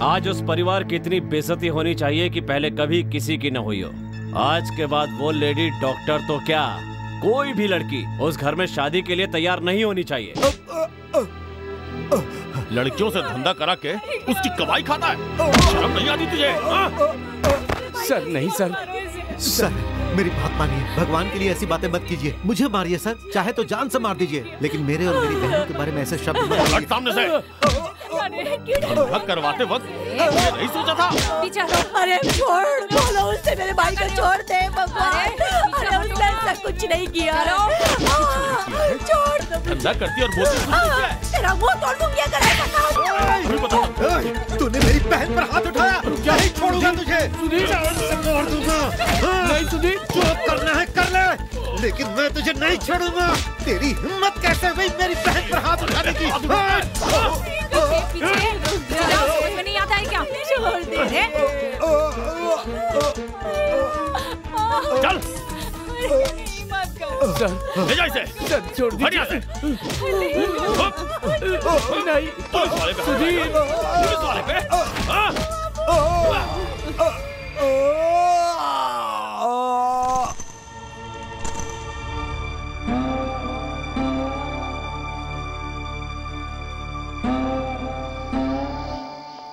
आज उस परिवार की इतनी बेइज्जती होनी चाहिए कि पहले कभी किसी की न हुई हो। आज के बाद वो लेडी डॉक्टर तो क्या, कोई भी लड़की उस घर में शादी के लिए तैयार नहीं होनी चाहिए। लड़कियों से धंधा करा के उसकी कमाई खाता है, शर्म नहीं आती तुझे? सर नहीं सर, सर मेरी बात मानिए, भगवान के लिए ऐसी बातें मत कीजिए। मुझे मारिए सर, चाहे तो जान से मार दीजिए, लेकिन मेरे और मेरी बहनों के बारे में ऐसे शब्द मत हट सामने से। धंधा करवाते वक्त मैंने नहीं सोचा था। अरे छोड़, बोलो उससे मेरे भाई को छोड़ दे भगवान। अरे उसने ऐसा कुछ नहीं किया। छोड़ दो। धंधा करती और बोलती तेरा मुंह तोड़ दूंगी अगर ऐसा कहा। तूने मेरी बहन पर हाथ उठाया, क्या ही छोड़ूंगा तुझे। छोड़ दूंगा। नहीं सुधीर, जो करना है कर ले, लेकिन मैं तुझे नहीं छोड़ूंगा। तेरी हिम्मत कैसे हुई मेरी बहन पर हाथ उठाने की? समझ में नहीं आता है क्या? छोड़ दे रे। चल सर ले जा इसे। सर छोड़ दीजिए। हट यहाँ से। नहीं पुलिस वाले पे, सुधीर, पुलिस वाले पे।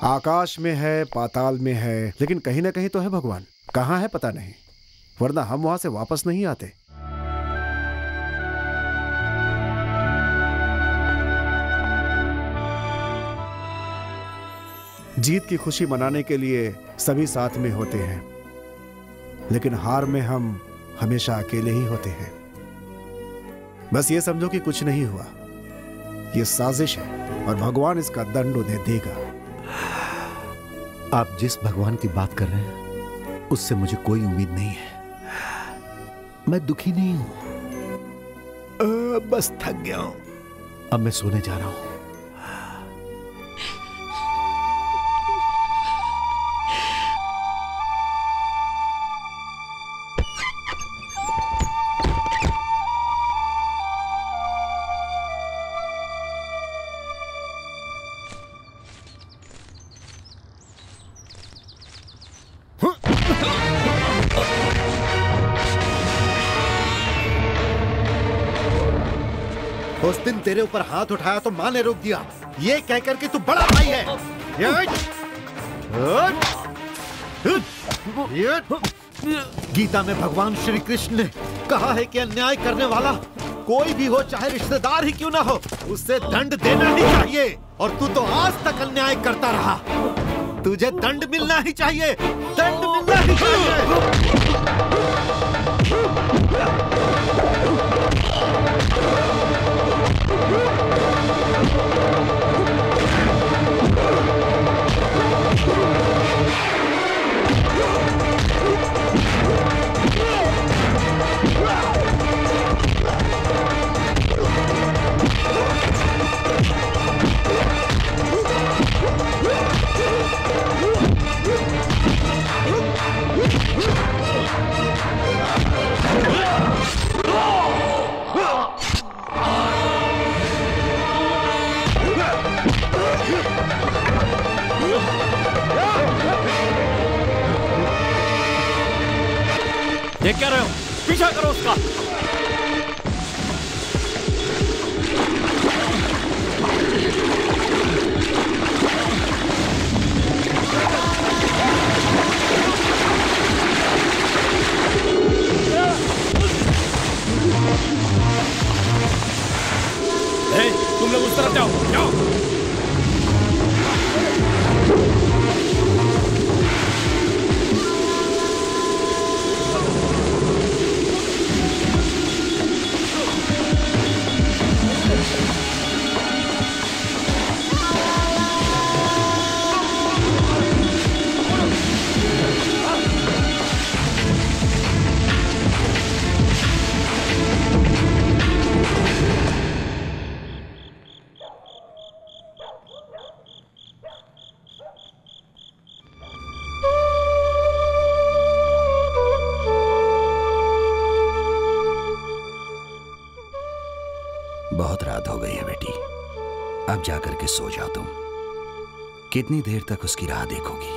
आकाश में है, पाताल में है, लेकिन कहीं ना कहीं तो है भगवान। कहाँ है पता नहीं, वरना हम वहां से वापस नहीं आते। जीत की खुशी मनाने के लिए सभी साथ में होते हैं, लेकिन हार में हम हमेशा अकेले ही होते हैं। बस ये समझो कि कुछ नहीं हुआ, ये साजिश है और भगवान इसका दंड उन्हें देगा। आप जिस भगवान की बात कर रहे हैं उससे मुझे कोई उम्मीद नहीं है। मैं दुखी नहीं हूं, बस थक गया हूं। अब मैं सोने जा रहा हूं। उस दिन तेरे ऊपर हाथ उठाया तो माँ ने रोक दिया, ये कहकर कि तू बड़ा भाई है। गीता में भगवान श्री कृष्ण ने कहा है कि अन्याय करने वाला कोई भी हो, चाहे रिश्तेदार ही क्यों ना हो, उससे दंड देना ही चाहिए। और तू तो आज तक अन्याय करता रहा, तुझे दंड मिलना ही चाहिए, दंड मिलना ही चाहिए। देख क्या रहे हो, पीछा करो उसका। तुम लोग उस तरफ जाओ, जाओ। बहुत रात हो गई है बेटी, अब जाकर के सो जाओ तुम। कितनी देर तक उसकी राह देखोगी?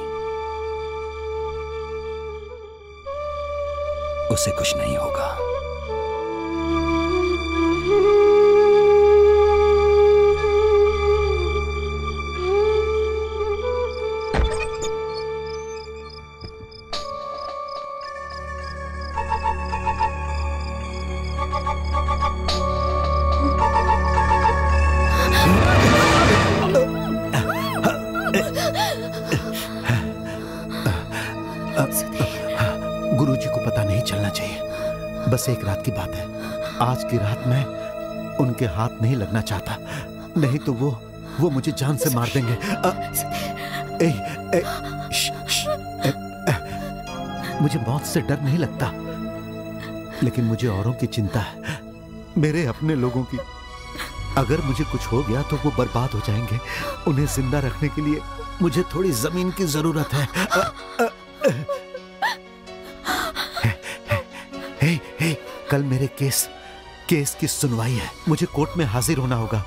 उसे कुछ नहीं होगा। गुरुजी को पता नहीं चलना चाहिए। बस एक रात की बात है। आज की रात मैं उनके हाथ नहीं लगना चाहता, नहीं तो वो मुझे जान से मार देंगे। मुझे मौत से डर नहीं लगता, लेकिन मुझे औरों की चिंता है, मेरे अपने लोगों की। अगर मुझे कुछ हो गया तो वो बर्बाद हो जाएंगे। उन्हें जिंदा रखने के लिए मुझे थोड़ी जमीन की जरूरत है। कल मेरे केस की सुनवाई है। मुझे कोर्ट में हाजिर होना होगा,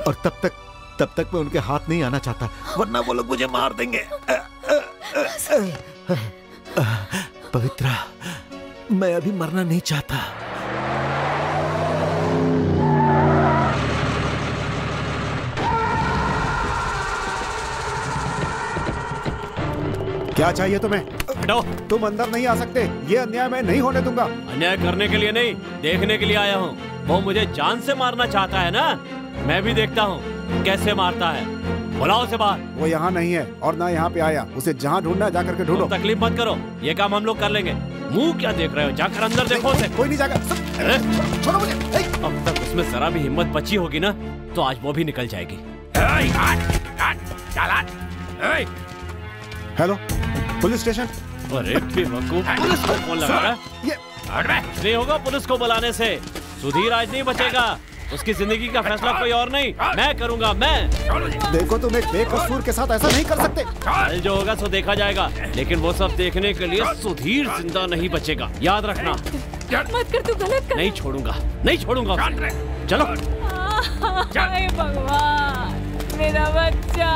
और तब तक मैं उनके हाथ नहीं आना चाहता, वरना वो लोग मुझे मार देंगे। पवित्रा, मैं अभी मरना नहीं चाहता। क्या चाहिए तुम्हें? हटो। तुम अंदर नहीं आ सकते। ये अन्याय मैं नहीं होने दूंगा। अन्याय करने के लिए नहीं, देखने के लिए आया हूँ। वो मुझे जान से मारना चाहता है ना, मैं भी देखता हूँ कैसे मारता है। बुलाओ उसे बाहर। वो यहाँ नहीं है और ना यहाँ पे आया। उसे जहाँ ढूंढना है जाकर के ढूंढो। तकलीफ मत करो, ये काम हम लोग कर लेंगे। मुंह क्या देख रहे हो, जाकर अंदर देखो उसे। कोई नहीं जाएगा। छोड़ो मुझे। अब तक उसमें जरा भी हिम्मत बची होगी ना, तो आज वो भी निकल जाएगी। Hello, police station. अरे बेवकूफ, पुलिस को फोन लगा रहा है? नहीं होगा पुलिस को बुलाने से। सुधीर आज नहीं बचेगा। उसकी जिंदगी का फैसला कोई और नहीं, मैं करूंगा। मैं देखो, तुम एक बेकसूर के साथ ऐसा नहीं कर सकते। कल जो होगा सो देखा जाएगा, लेकिन वो सब देखने के लिए सुधीर जिंदा नहीं बचेगा, याद रखना। मत कर, तू गलत कर। नहीं छोड़ूंगा, नहीं छोड़ूंगा। चलो। हाय भगवान, मेरा बच्चा।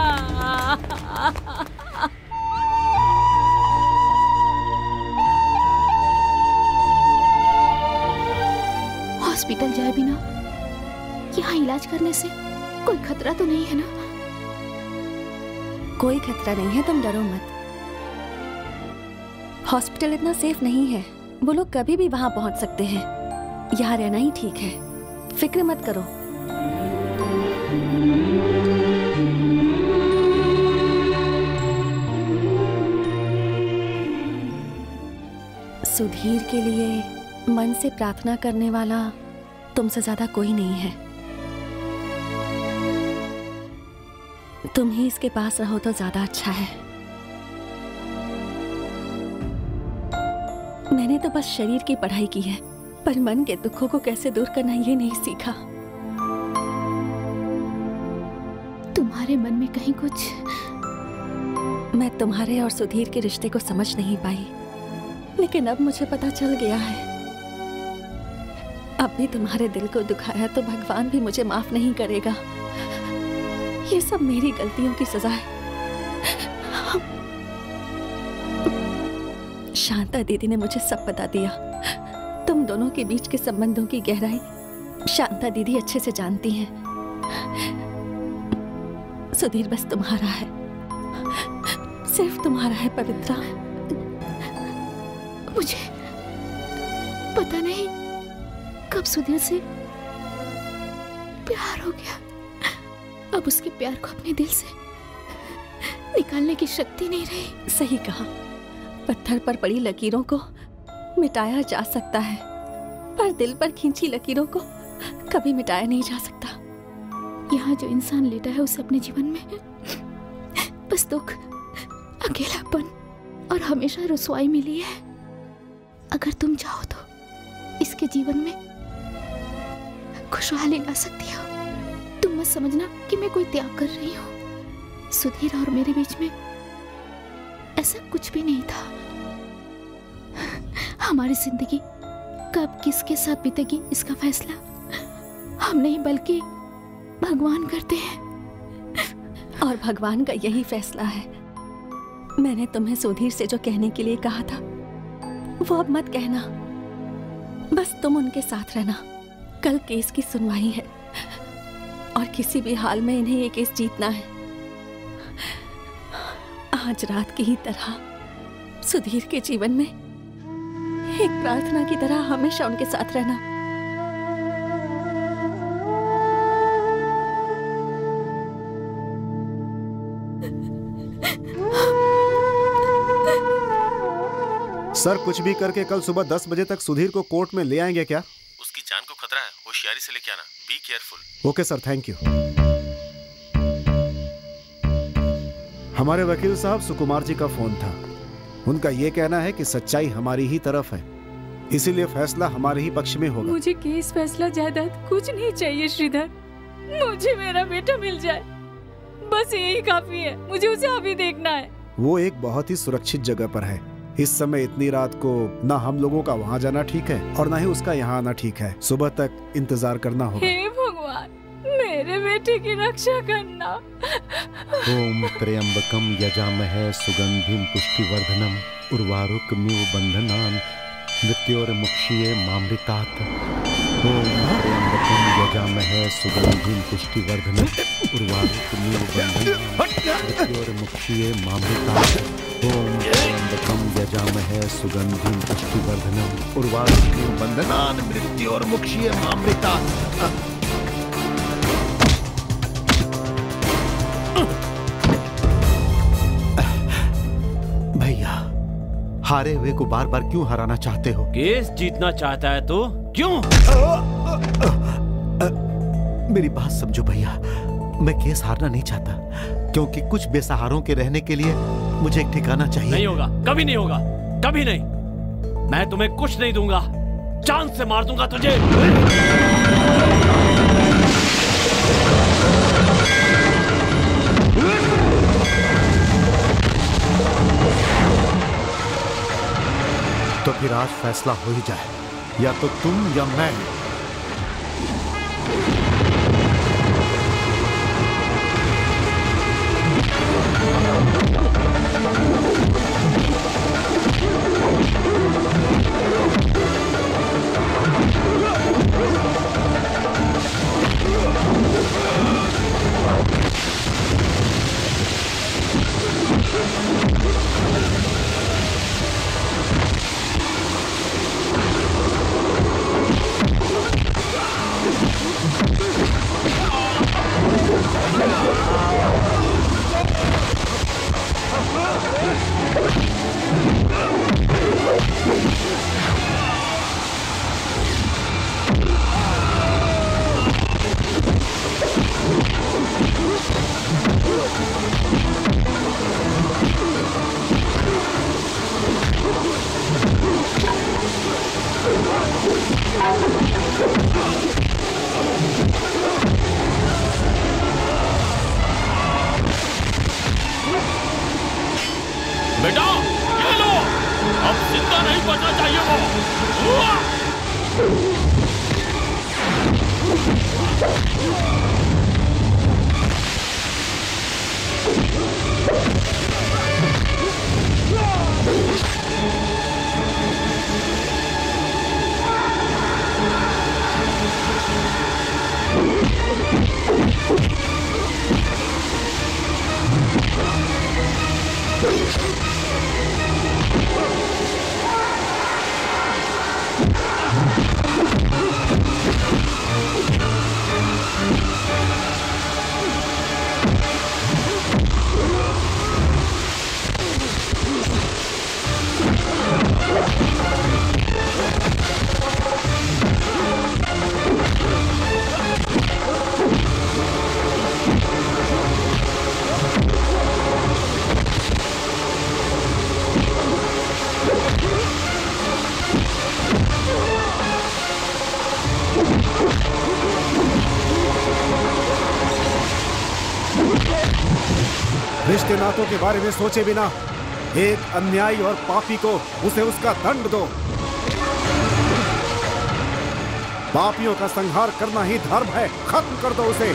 हॉस्पिटल जाए बिना यहाँ इलाज करने से कोई खतरा तो नहीं है ना? कोई खतरा नहीं है, तुम डरो मत। हॉस्पिटल इतना सेफ नहीं है, वो लोग कभी भी वहां पहुंच सकते हैं। यहाँ रहना ही ठीक है, फिक्र मत करो। सुधीर के लिए मन से प्रार्थना करने वाला तुमसे ज्यादा कोई नहीं है। तुम ही इसके पास रहो तो ज्यादा अच्छा है। मैंने तो बस शरीर की पढ़ाई की है, पर मन के दुखों को कैसे दूर करना ये नहीं सीखा। तुम्हारे मन में कहीं कुछ? मैं तुम्हारे और सुधीर के रिश्ते को समझ नहीं पाई, लेकिन अब मुझे पता चल गया है। अब भी तुम्हारे दिल को दुखाया तो भगवान भी मुझे माफ नहीं करेगा। ये सब मेरी गलतियों की सजा है। शांता दीदी ने मुझे सब बता दिया। तुम दोनों के बीच के संबंधों की गहराई शांता दीदी अच्छे से जानती हैं। सुधीर बस तुम्हारा है, सिर्फ तुम्हारा है पवित्रा। मुझे पता नहीं कब सुधीर से प्यार हो गया। अब उसके प्यार को अपने दिल से निकालने की शक्ति नहीं रही। सही कहा, पत्थर पर पड़ी लकीरों को मिटाया जा सकता है, पर दिल पर खींची लकीरों को कभी मिटाया नहीं जा सकता। यहाँ जो इंसान लेटा है उसे अपने जीवन में बस दुख, अकेलापन और हमेशा रुसवाई मिली है। अगर तुम चाहो तो इसके जीवन में खुशहाली ला सकती हो। तुम मत समझना कि मैं कोई त्याग कर रही हूँ। सुधीर और मेरे बीच में ऐसा कुछ भी नहीं था। हमारी जिंदगी कब किसके साथ बीतेगी इसका फैसला हम नहीं बल्कि भगवान करते हैं। और भगवान का यही फैसला है। मैंने तुम्हें सुधीर से जो कहने के लिए कहा था वो अब मत कहना। बस तुम उनके साथ रहना। कल केस की सुनवाई है और किसी भी हाल में इन्हें ये केस जीतना है। आज रात की ही तरह सुधीर के जीवन में एक प्रार्थना की तरह हमेशा उनके साथ रहना। सर कुछ भी करके कल सुबह 10 बजे तक सुधीर को कोर्ट में ले आएंगे क्या? उसकी जान को खतरा है, होशियारी से लेके आना। Be careful. Okay sir, thank you. हमारे वकील साहब सुकुमार जी का फोन था। उनका ये कहना है कि सच्चाई हमारी ही तरफ है, इसीलिए फैसला हमारे ही पक्ष में होगा। मुझे केस, फैसला, जायदाद कुछ नहीं चाहिए श्रीधर। मुझे मेरा बेटा मिल जाए, बस यही काफी है। मुझे उसे अभी देखना है। वो एक बहुत ही सुरक्षित जगह पर है। इस समय इतनी रात को ना हम लोगों का वहाँ जाना ठीक है और ना ही उसका यहाँ आना ठीक है। सुबह तक इंतजार करना होगा। हे भगवान, मेरे बेटे की रक्षा करना। ओम त्र्यंबकम यजामहे सुगंधिम पुष्टिवर्धनम उर्वारुकमिव बंधनान मृत्योर्मुक्षीये मामृतात्। ओम त्र्यंबकम यजामहे सुगंधिम पुष्टिवर्धनम उर्वारुकमिव बंधनान मृत्योर्मुक्षीये मामृतात्। ओम त्र्यंबकम यजामहे सुगंधिम पुष्टिवर्धनम उर्वारुकमिव बंधनान मृत्योर्मुक्षीये मामृतात्। भैया, हारे हुए को बार बार क्यों हराना चाहते हो? केस जीतना चाहता है तो क्यों? मेरी बात समझो भैया, मैं केस हारना नहीं चाहता, क्योंकि कुछ बेसहारों के रहने के लिए मुझे एक ठिकाना चाहिए। नहीं होगा, कभी नहीं होगा, कभी नहीं। मैं तुम्हें कुछ नहीं दूंगा, जान से मार दूंगा तुझे। तो फिर आज फैसला हो ही जाए, या तो तुम या मैं। बेटा ये लो, अब जिंदा नहीं बचना चाहिए रिश्ते नातों के बारे में सोचे बिना एक अन्यायी और पापी को उसे उसका दंड दो। पापियों का संहार करना ही धर्म है, खत्म कर दो उसे।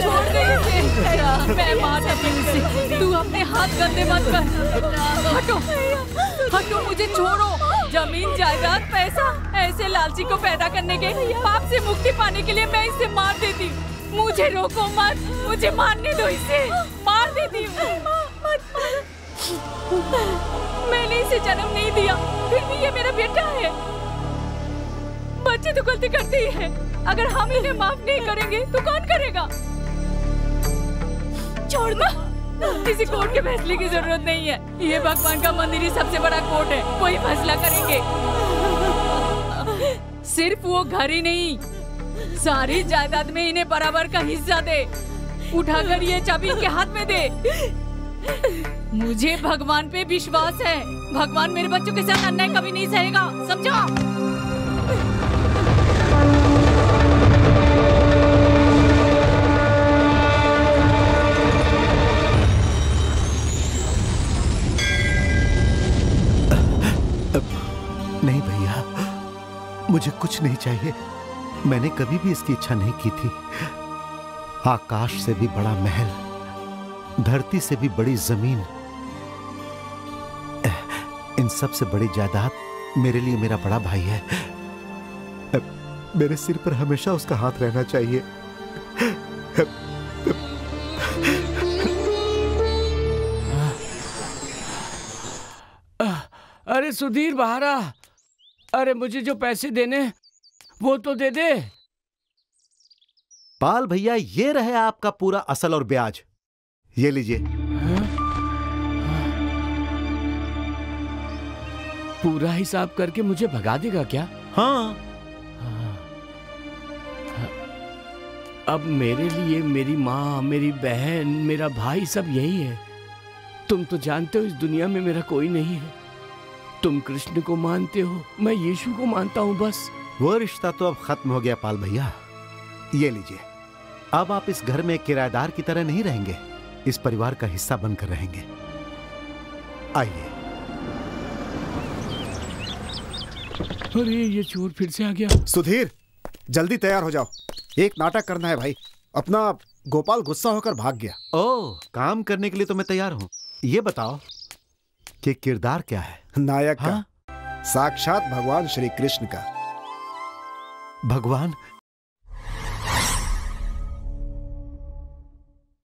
छोड़ दे इसे। मैं मार दूंगी इसे। तू अपने हाथ गंदे मत कर। हटो हटो, मुझे छोड़ो। जमीन जायदाद पैसा ऐसे लालची को पैदा करने के पाप से मुक्ति पाने के लिए मैं इसे मार देती। मुझे रोको मत, मुझे मारने दो, इसे मार देती हूँ। मैंने इसे जन्म नहीं दिया, फिर भी ये मेरा बेटा है। बच्चे तो गलती करते ही हैं। अगर हम इन्हें माफ नहीं करेंगे तो कौन करेगा? छोड़ दो। किसी कोर्ट के फैसले की जरूरत नहीं है। ये भगवान का मंदिर ही सबसे बड़ा कोर्ट है, वही फैसला करेंगे। सिर्फ वो घर ही नहीं, सारी जायदाद में इन्हें बराबर का हिस्सा दे। उठाकर ये चाबी इनके हाथ में दे। मुझे भगवान पे विश्वास है। भगवान मेरे बच्चों के साथ अन्याय कभी नहीं सहेगा, समझा? नहीं भैया, मुझे कुछ नहीं चाहिए। मैंने कभी भी इसकी इच्छा नहीं की थी। आकाश से भी बड़ा महल, धरती से भी बड़ी जमीन, इन सब से बड़ी जायदाद मेरे लिए मेरा बड़ा भाई है। मेरे सिर पर हमेशा उसका हाथ रहना चाहिए। अरे सुधीर बाहर आ। अरे मुझे जो पैसे देने वो तो दे दे। पाल भैया, ये रहे आपका पूरा असल और ब्याज। ये लीजिए। पूरा हिसाब करके मुझे भगा देगा क्या? हाँ। अब मेरे लिए मेरी माँ, मेरी बहन, मेरा भाई सब यही है। तुम तो जानते हो इस दुनिया में मेरा कोई नहीं है। तुम कृष्ण को मानते हो, मैं यीशु को मानता हूँ बस। वो रिश्ता तो अब खत्म हो गया पाल भैया। ये लीजिए। अब आप इस घर में किराएदार की तरह नहीं रहेंगे, इस परिवार का हिस्सा बनकर रहेंगे। आइए। अरे ये चोर फिर से आ गया। सुधीर, जल्दी तैयार हो जाओ, एक नाटक करना है भाई। अपना गोपाल गुस्सा होकर भाग गया। ओह, काम करने के लिए तो मैं तैयार हूं। ये बताओ कि किरदार क्या है? नायक का साक्षात भगवान श्री कृष्ण का। भगवान